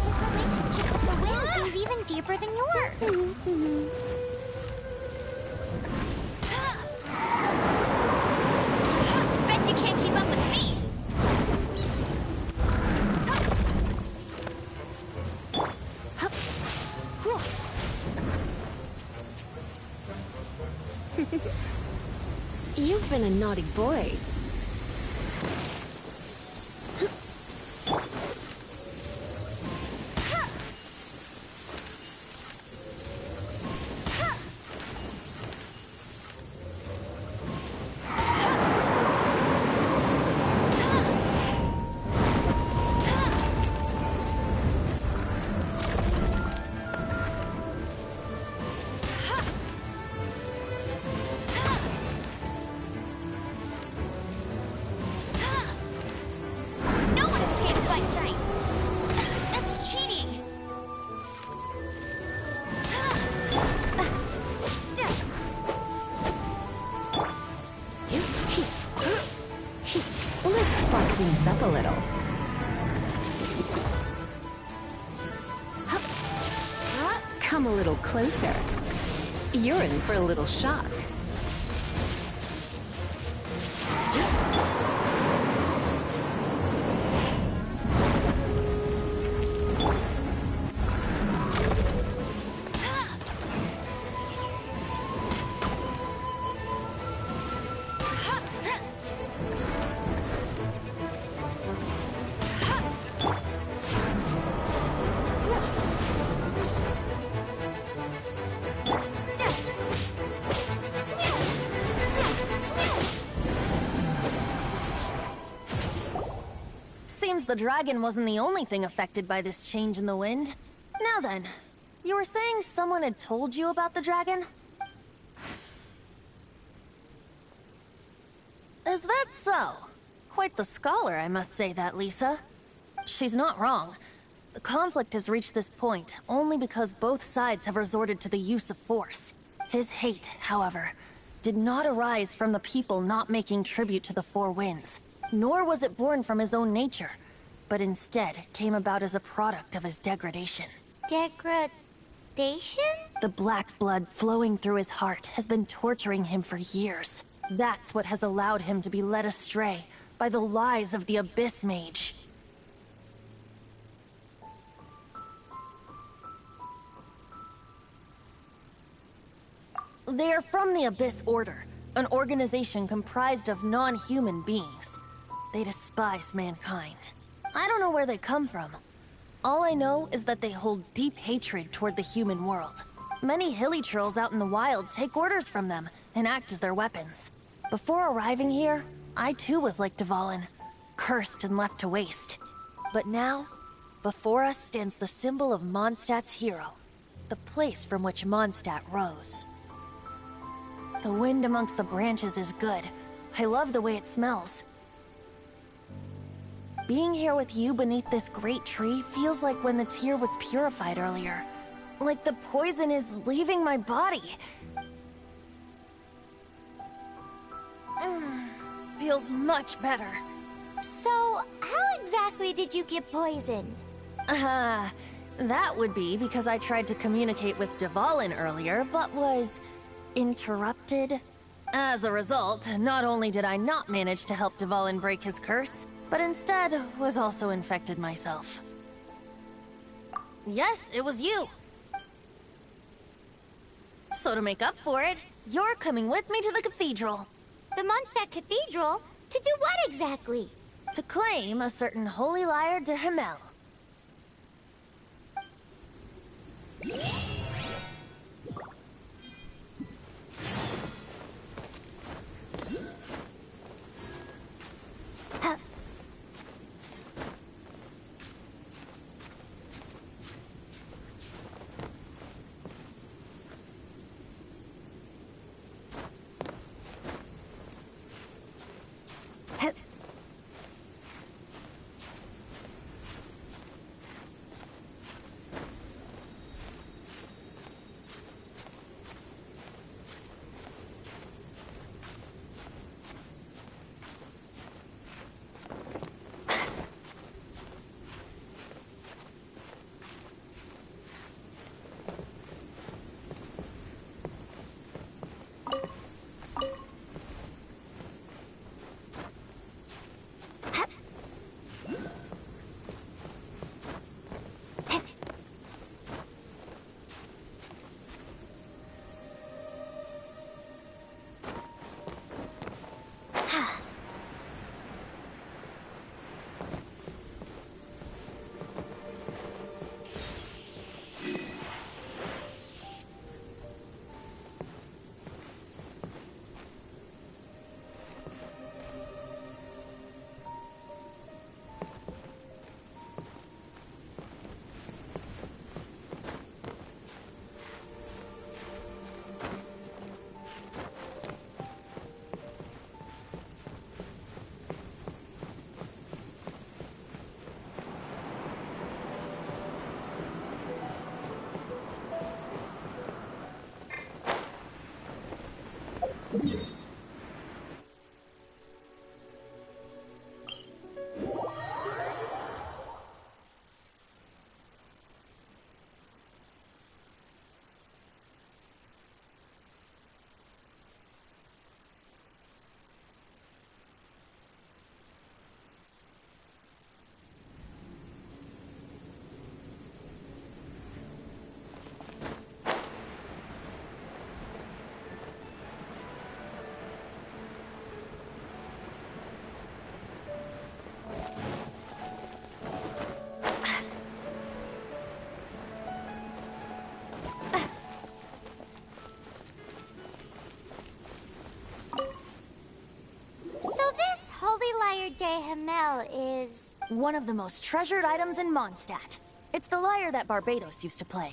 His relationship with the wind seems even deeper than yours. Bet you can't keep up with me! You've been a naughty boy. No one escapes my sights! That's cheating! Let's spark things up a little. Come a little closer. You're in for a little shock. Seems the dragon wasn't the only thing affected by this change in the wind. Now then, you were saying someone had told you about the dragon? Is that so? Quite the scholar, I must say that, Lisa. She's not wrong. The conflict has reached this point only because both sides have resorted to the use of force. His hate, however, did not arise from the people not making tribute to the Four Winds, nor was it born from his own nature, but instead came about as a product of his degradation. Degradation? The black blood flowing through his heart has been torturing him for years. That's what has allowed him to be led astray by the lies of the Abyss Mage. They are from the Abyss Order, an organization comprised of non-human beings. They despise mankind. I don't know where they come from. All I know is that they hold deep hatred toward the human world. Many hilly trolls out in the wild take orders from them and act as their weapons. Before arriving here, I too was like Dvalin, cursed and left to waste. But now, before us stands the symbol of Mondstadt's hero, the place from which Mondstadt rose. The wind amongst the branches is good. I love the way it smells. Being here with you beneath this great tree feels like when the tear was purified earlier. Like the poison is leaving my body. Feels much better. So, how exactly did you get poisoned? That would be because I tried to communicate with Dvalin earlier, but was interrupted. As a result, not only did I not manage to help Dvalin break his curse, but instead was also infected myself. Yes, it was you. So to make up for it, you're coming with me to the cathedral. The Mondstadt Cathedral? To do what exactly? To claim a certain holy lyre de Himmel. one of the most treasured items in Mondstadt. It's the lyre that Barbados used to play.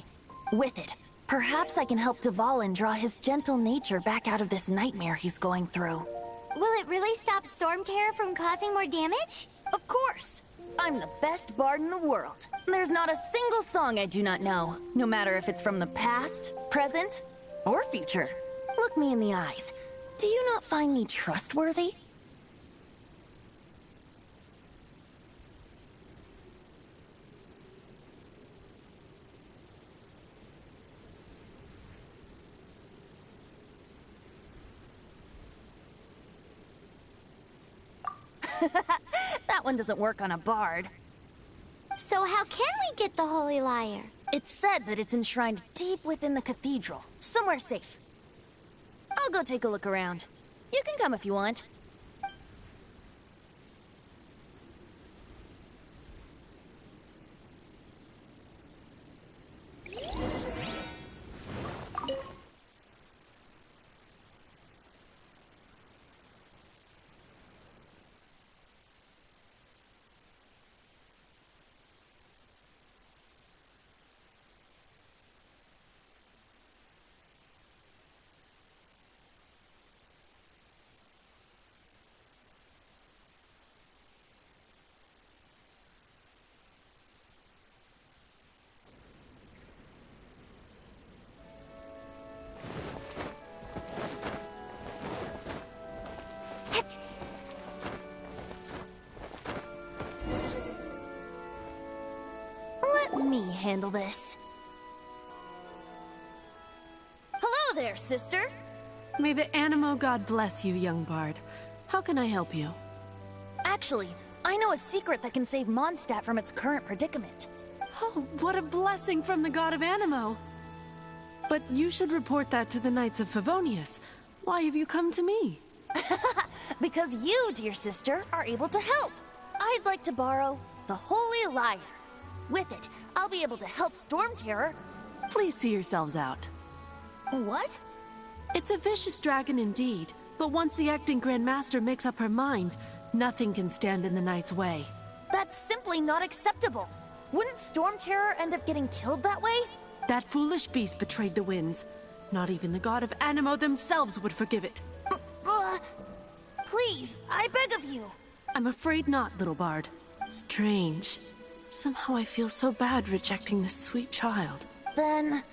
With it, perhaps I can help Dvalin draw his gentle nature back out of this nightmare he's going through. Will it really stop Storm Terror from causing more damage? Of course! I'm the best bard in the world. There's not a single song I do not know, no matter if it's from the past, present, or future. Look me in the eyes. Do you not find me trustworthy? That one doesn't work on a bard. So how can we get the Holy Lyre? It's said that it's enshrined deep within the cathedral, somewhere safe. I'll go take a look around. You can come if you want. Let me handle this. Hello there, sister. May the Animo God bless you, young bard. How can I help you? Actually, I know a secret that can save Mondstadt from its current predicament. Oh, what a blessing from the god of Animo! But you should report that to the Knights of Favonius. Why have you come to me? Because you, dear sister, are able to help. I'd like to borrow the Holy Lyre. With it, I'll be able to help Storm Terror. Please see yourselves out. What? It's a vicious dragon indeed, but once the acting Grand Master makes up her mind, nothing can stand in the Knight's way. That's simply not acceptable. Wouldn't Storm Terror end up getting killed that way? That foolish beast betrayed the winds. Not even the god of Animo themselves would forgive it. Please, I beg of you. I'm afraid not, little bard. Strange. Somehow I feel so bad rejecting this sweet child. Then,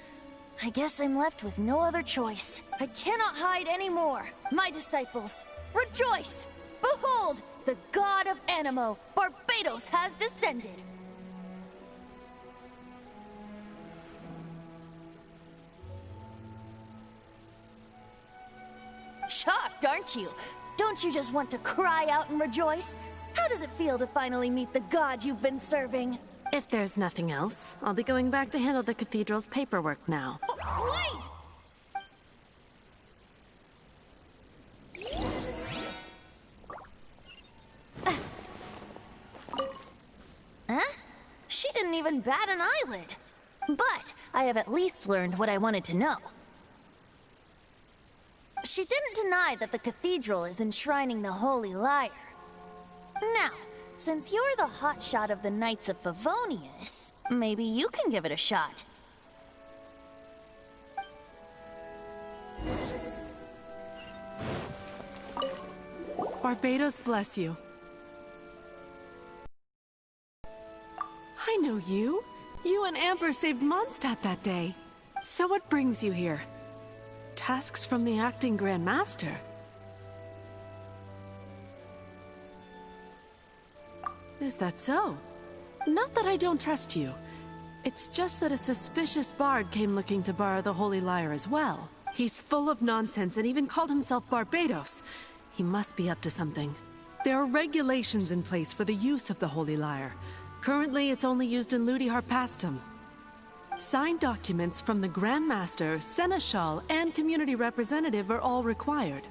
I guess I'm left with no other choice. I cannot hide anymore. My disciples, rejoice! Behold, the god of Animo, Barbados, has descended. Shocked, aren't you? Don't you just want to cry out and rejoice? How does it feel to finally meet the god you've been serving? If there's nothing else, I'll be going back to handle the cathedral's paperwork now. Wait! Huh? She didn't even bat an eyelid. But I have at least learned what I wanted to know. She didn't deny that the cathedral is enshrining the Holy Lyre. Now, since you're the hotshot of the Knights of Favonius, maybe you can give it a shot. Barbados bless you. I know you. You and Amber saved Mondstadt that day. So what brings you here? Tasks from the acting Grand Master. Is that so? Not that I don't trust you. It's just that a suspicious bard came looking to borrow the Holy Lyre as well. He's full of nonsense and even called himself Barbados. He must be up to something. There are regulations in place for the use of the Holy Lyre. Currently, it's only used in Ludi Harpastum. Signed documents from the Grand Master, Seneschal, and community representative are all required.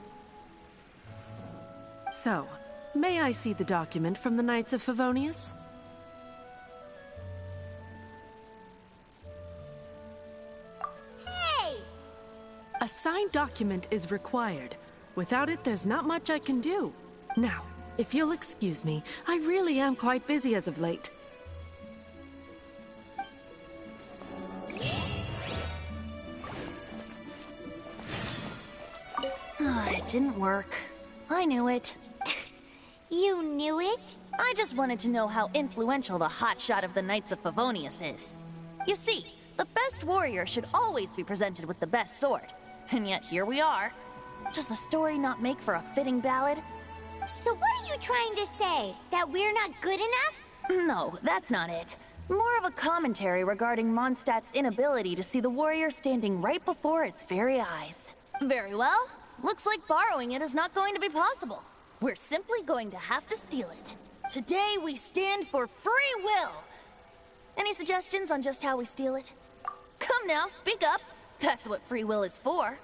So, may I see the document from the Knights of Favonius? Hey! A signed document is required. Without it, there's not much I can do. Now, If you'll excuse me, I really am quite busy as of late. It didn't work. I knew it. You knew it? I just wanted to know how influential the hotshot of the Knights of Favonius is. You see, the best warrior should always be presented with the best sword. And yet here we are. Does the story not make for a fitting ballad? So what are you trying to say? That we're not good enough? No, that's not it. More of a commentary regarding Mondstadt's inability to see the warrior standing right before its very eyes. Very well. Looks like borrowing it is not going to be possible. We're simply going to have to steal it. Today we stand for free will. Any suggestions on just how we steal it? Come now, speak up. That's what free will is for.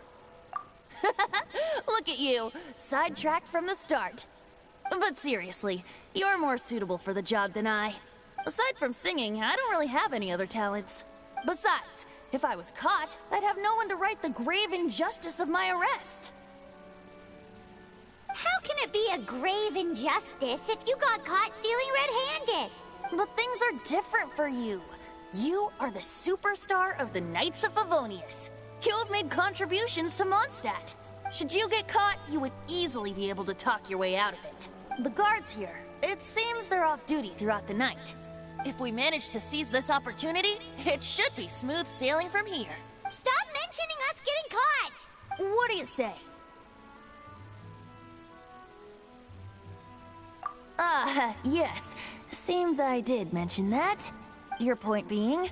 Look at you, sidetracked from the start. But seriously, you're more suitable for the job than I. Aside from singing, I don't really have any other talents. Besides, if I was caught, I'd have no one to right the grave injustice of my arrest. How can it be a grave injustice if you got caught stealing red-handed? But things are different for you. You are the superstar of the Knights of Favonius. You have made contributions to Mondstadt. Should you get caught, you would easily be able to talk your way out of it. The guards here, it seems they're off duty throughout the night. If we manage to seize this opportunity, it should be smooth sailing from here. Stop mentioning us getting caught! What do you say? Yes. Seems I did mention that. Your point being?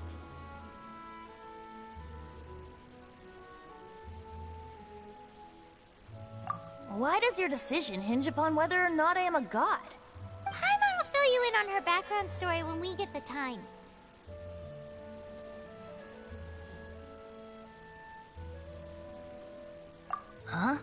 Why does your decision hinge upon whether or not I am a god? Paimon will fill you in on her background story when we get the time. Huh?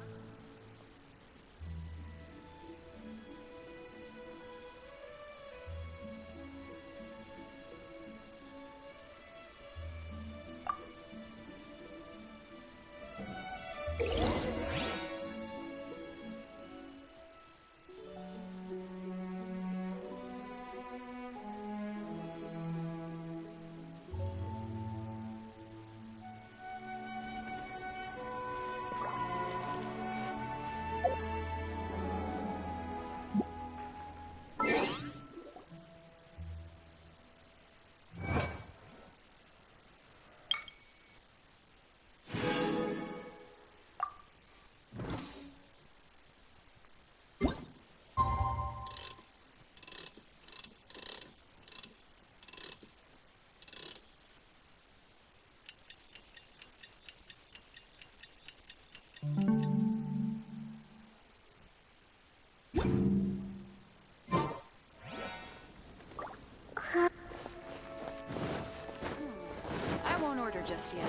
I won't order just yet.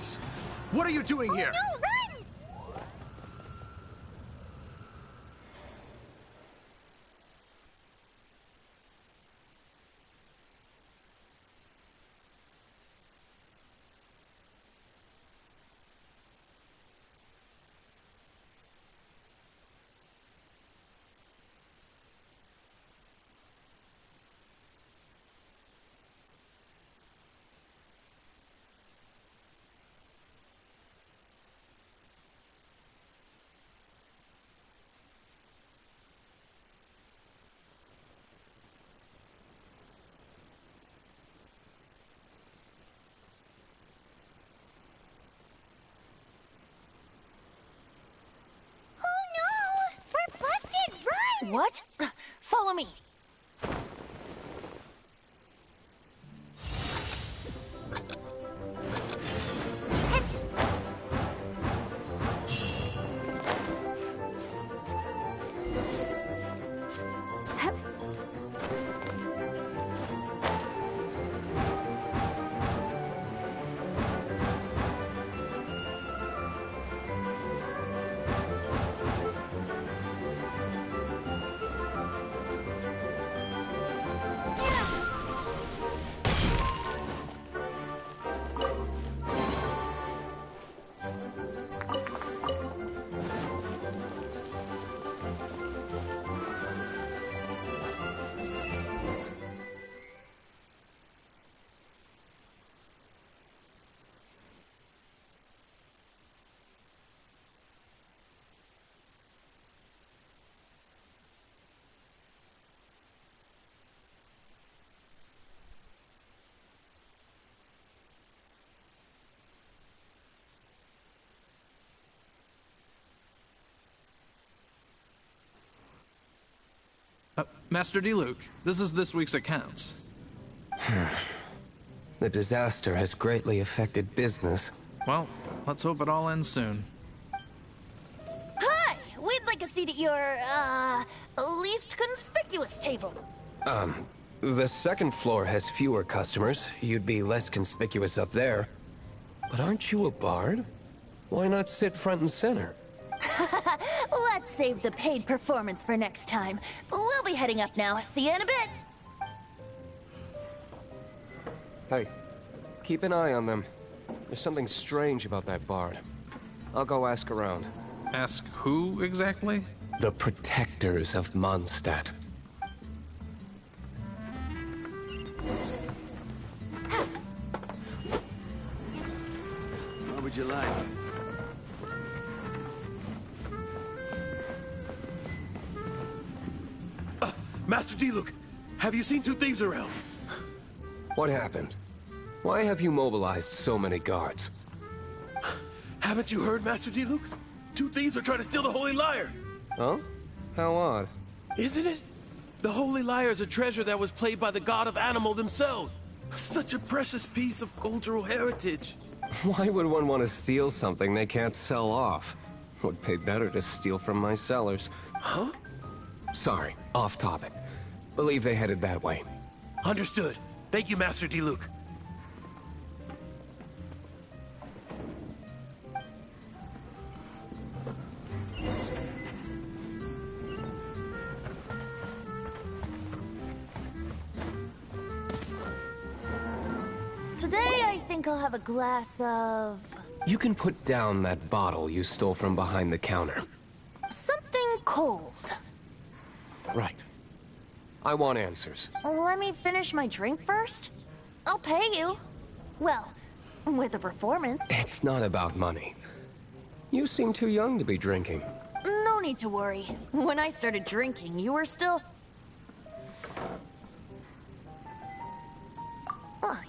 Prince! What are you doing here? No, run! What? Follow me. Master Diluc, this is this week's accounts. The disaster has greatly affected business. Well, let's hope it all ends soon. Hi! We'd like a seat at your, least conspicuous table. The second floor has fewer customers. You'd be less conspicuous up there. But aren't you a bard? Why not sit front and center? Let's save the paid performance for next time. We'll be heading up now. See you in a bit. Hey, keep an eye on them. There's something strange about that bard. I'll go ask around. Ask who exactly? The protectors of Mondstadt. What would you like? Master Diluc, have you seen two thieves around? What happened? Why have you mobilized so many guards? Haven't you heard, Master Diluc? Two thieves are trying to steal the Holy Lyre! Huh? How odd. Isn't it? The Holy Lyre is a treasure that was played by the god of animal themselves. Such a precious piece of cultural heritage. Why would one want to steal something they can't sell off? Would pay better to steal from my cellars. Huh? Sorry, off topic. Believe they headed that way. Understood. Thank you, Master Diluc. Today, I think I'll have a glass of... You can put down that bottle you stole from behind the counter. something cold. Right. I want answers. Let me finish my drink first. I'll pay you. Well, with a performance. It's not about money. You seem too young to be drinking. No need to worry. When I started drinking, you were still...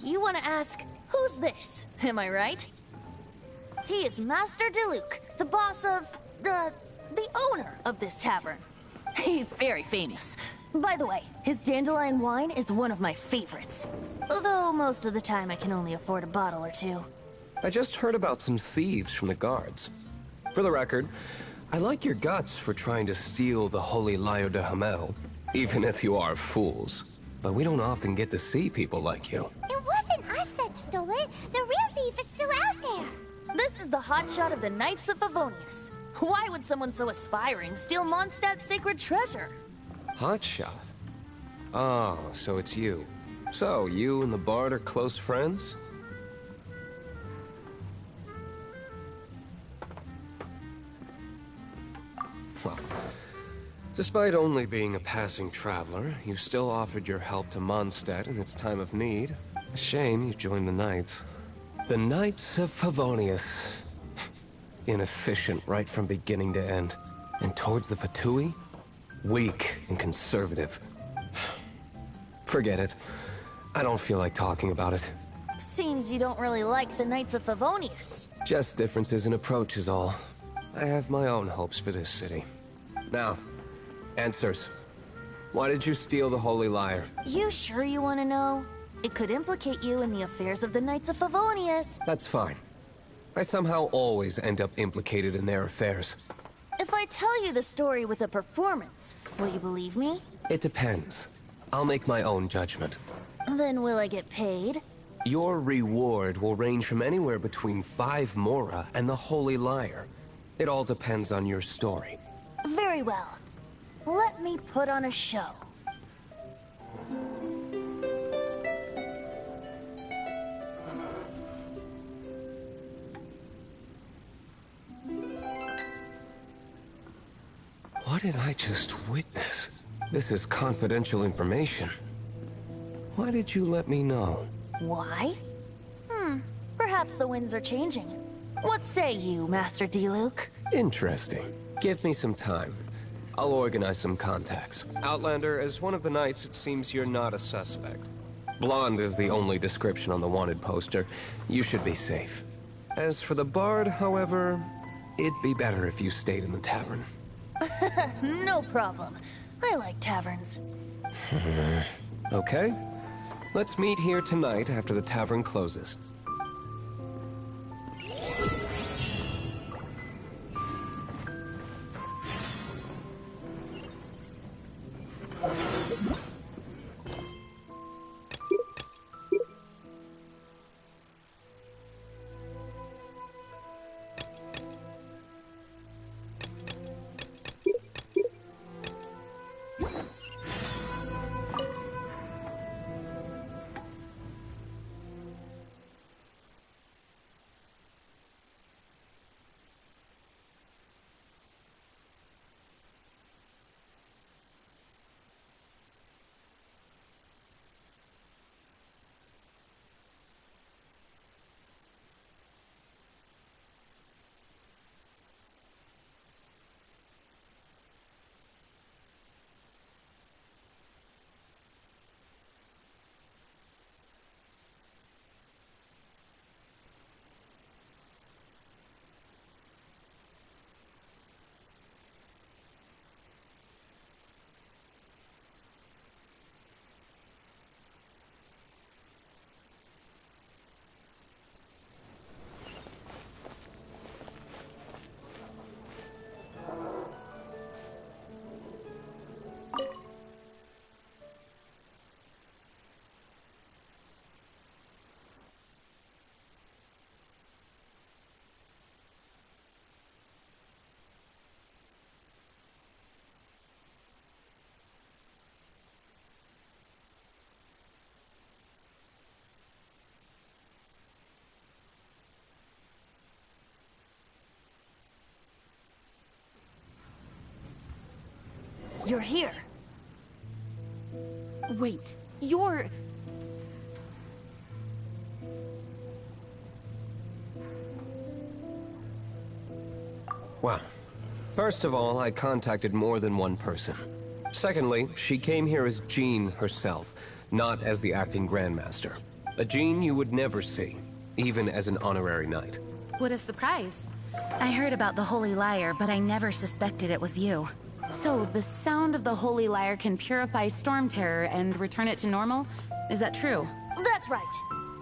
You want to ask, who's this? Am I right? He is Master Diluc, the boss of... the owner of this tavern. He's very famous. By the way, his dandelion wine is one of my favorites. Although most of the time I can only afford a bottle or two. I just heard about some thieves from the guards. For the record, I like your guts for trying to steal the Holy Lyre de Hamel, even if you are fools. But we don't often get to see people like you. It wasn't us that stole it. The real thief is still out there. is the hotshot of the Knights of Favonius. Why would someone so aspiring steal Mondstadt's sacred treasure? Hotshot? Oh, so it's you. So, you and the Bard are close friends? Well, despite only being a passing traveler, you still offered your help to Mondstadt in its time of need. A shame you joined the Knights. The Knights of Favonius. Inefficient right from beginning to end. And towards the Fatui? Weak and conservative. Forget it. I don't feel like talking about it. Seems you don't really like the Knights of Favonius. Just differences in approach is all. I have my own hopes for this city. Now, answers. Why did you steal the Holy Lyre? You sure you want to know? It could implicate you in the affairs of the Knights of Favonius. That's fine. I somehow always end up implicated in their affairs. If I tell you the story with a performance, will you believe me? It depends. I'll make my own judgment. Then will I get paid? Your reward will range from anywhere between 5 Mora and the Holy Lyre. It all depends on your story. Very well. Let me put on a show. What did I just witness? This is confidential information. Why did you let me know? Why? Perhaps the winds are changing. What say you, Master D-Luke? Interesting. Give me some time. I'll organize some contacts. Outlander, as one of the Knights, it seems you're not a suspect. Blonde is the only description on the wanted poster. You should be safe. As for the Bard, however, it'd be better if you stayed in the tavern. No problem. I like taverns. Okay. Let's meet here tonight after the tavern closes. You're here. Wait, you're... Well, first of all, I contacted more than one person. Secondly, she came here as Dzień herself, not as the acting Grandmaster. A Dzień you would never see, even as an honorary knight. What a surprise. I heard about the Holy Lyre, but I never suspected it was you. So, the sound of the Holy Lyre can purify Storm Terror and return it to normal? Is that true? That's right.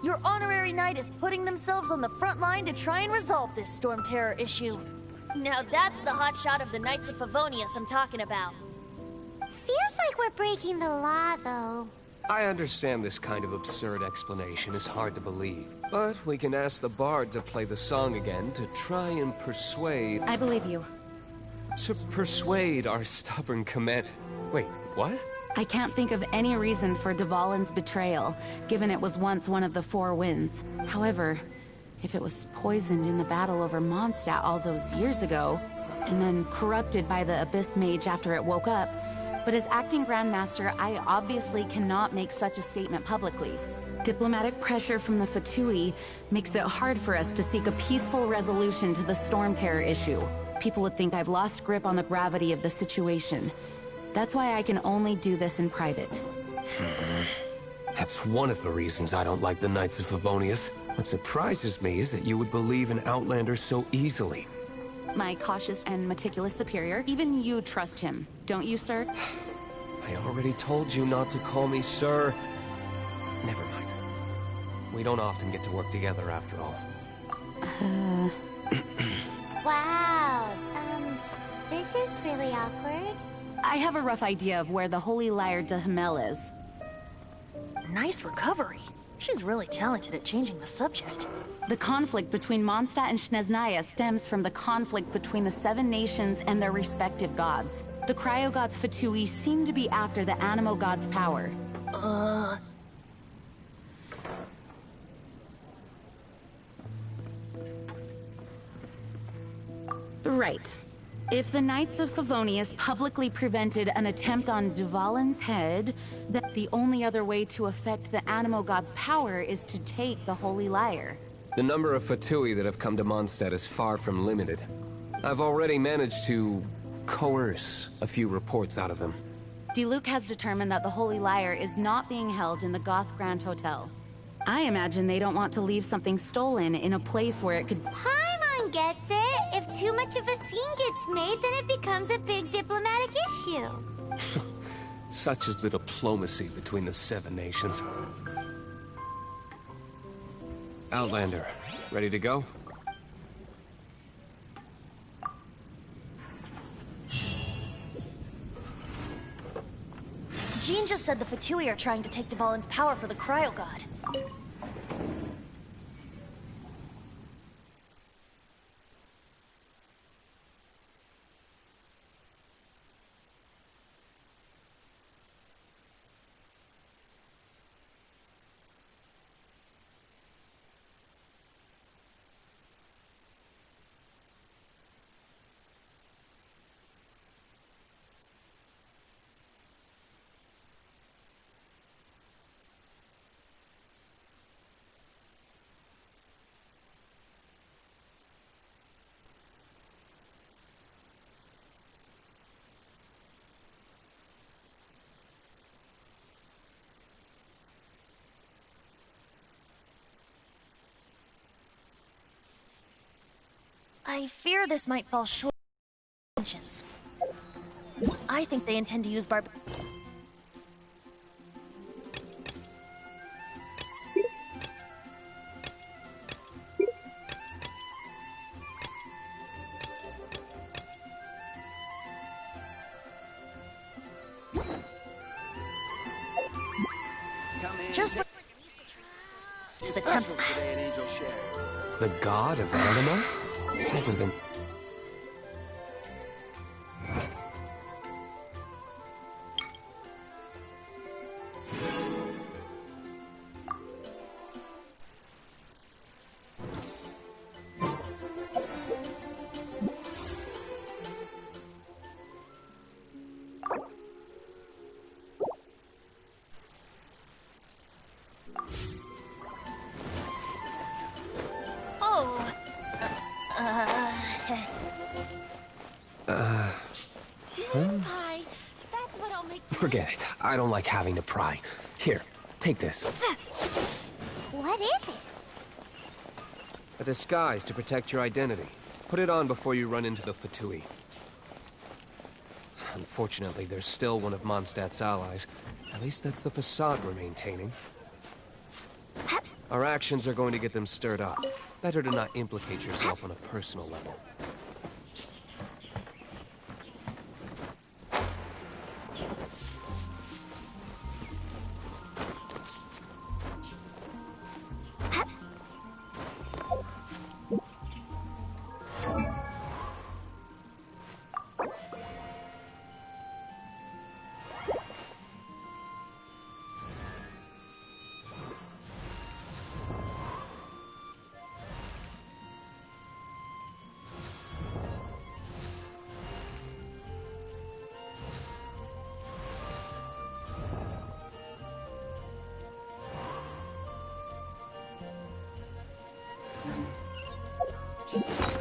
Your honorary knight is putting themselves on the front line to try and resolve this Storm Terror issue. Now that's the hotshot of the Knights of Favonius I'm talking about. Feels like we're breaking the law, though. I understand this kind of absurd explanation is hard to believe, but we can ask the bard to play the song again to try and persuade... I believe you. To persuade our stubborn command... Wait, what? I can't think of any reason for Dvalin's betrayal, given it was once one of the Four Winds. However, if it was poisoned in the battle over Mondstadt all those years ago, and then corrupted by the Abyss Mage after it woke up, but as acting Grandmaster, I obviously cannot make such a statement publicly. Diplomatic pressure from the Fatui makes it hard for us to seek a peaceful resolution to the Storm Terror issue. People would think I've lost grip on the gravity of the situation. That's why I can only do this in private. That's one of the reasons I don't like the Knights of Favonius. What surprises me is that you would believe in Outlander so easily. My cautious and meticulous superior, even you trust him, don't you, sir? I already told you not to call me sir. Never mind. We don't often get to work together after all. Wow, this is really awkward. I have a rough idea of where the Holy Lyre de Himmel is. Nice recovery. She's really talented at changing the subject. The conflict between Mondstadt and Snezhnaya stems from the conflict between the Seven Nations and their respective gods. The Cryogods Fatui seem to be after the Animo God's power. Right. If the Knights of Favonius publicly prevented an attempt on Dvalin's head, then the only other way to affect the Animo God's power is to take the Holy Lyre. The number of Fatui that have come to Mondstadt is far from limited. I've already managed to coerce a few reports out of them. Diluc has determined that the Holy Lyre is not being held in the Goth Grand Hotel. I imagine they don't want to leave something stolen in a place where it could... Paimon gets it. If too much of a scene gets made, then it becomes a big diplomatic issue. Such is the diplomacy between the Seven Nations. Outlander, ready to go? Jean just said the Fatui are trying to take Dvalin's power for the Cryo-God. I fear this might fall short of intentions. I think they intend to use just like to the temple. The god of Animo? Hasn't been... Forget it. I don't like having to pry. Here, take this. What is it? A disguise to protect your identity. Put it on before you run into the Fatui. Unfortunately, there's still one of Mondstadt's allies. At least that's the facade we're maintaining. Our actions are going to get them stirred up. Better to not implicate yourself on a personal level. you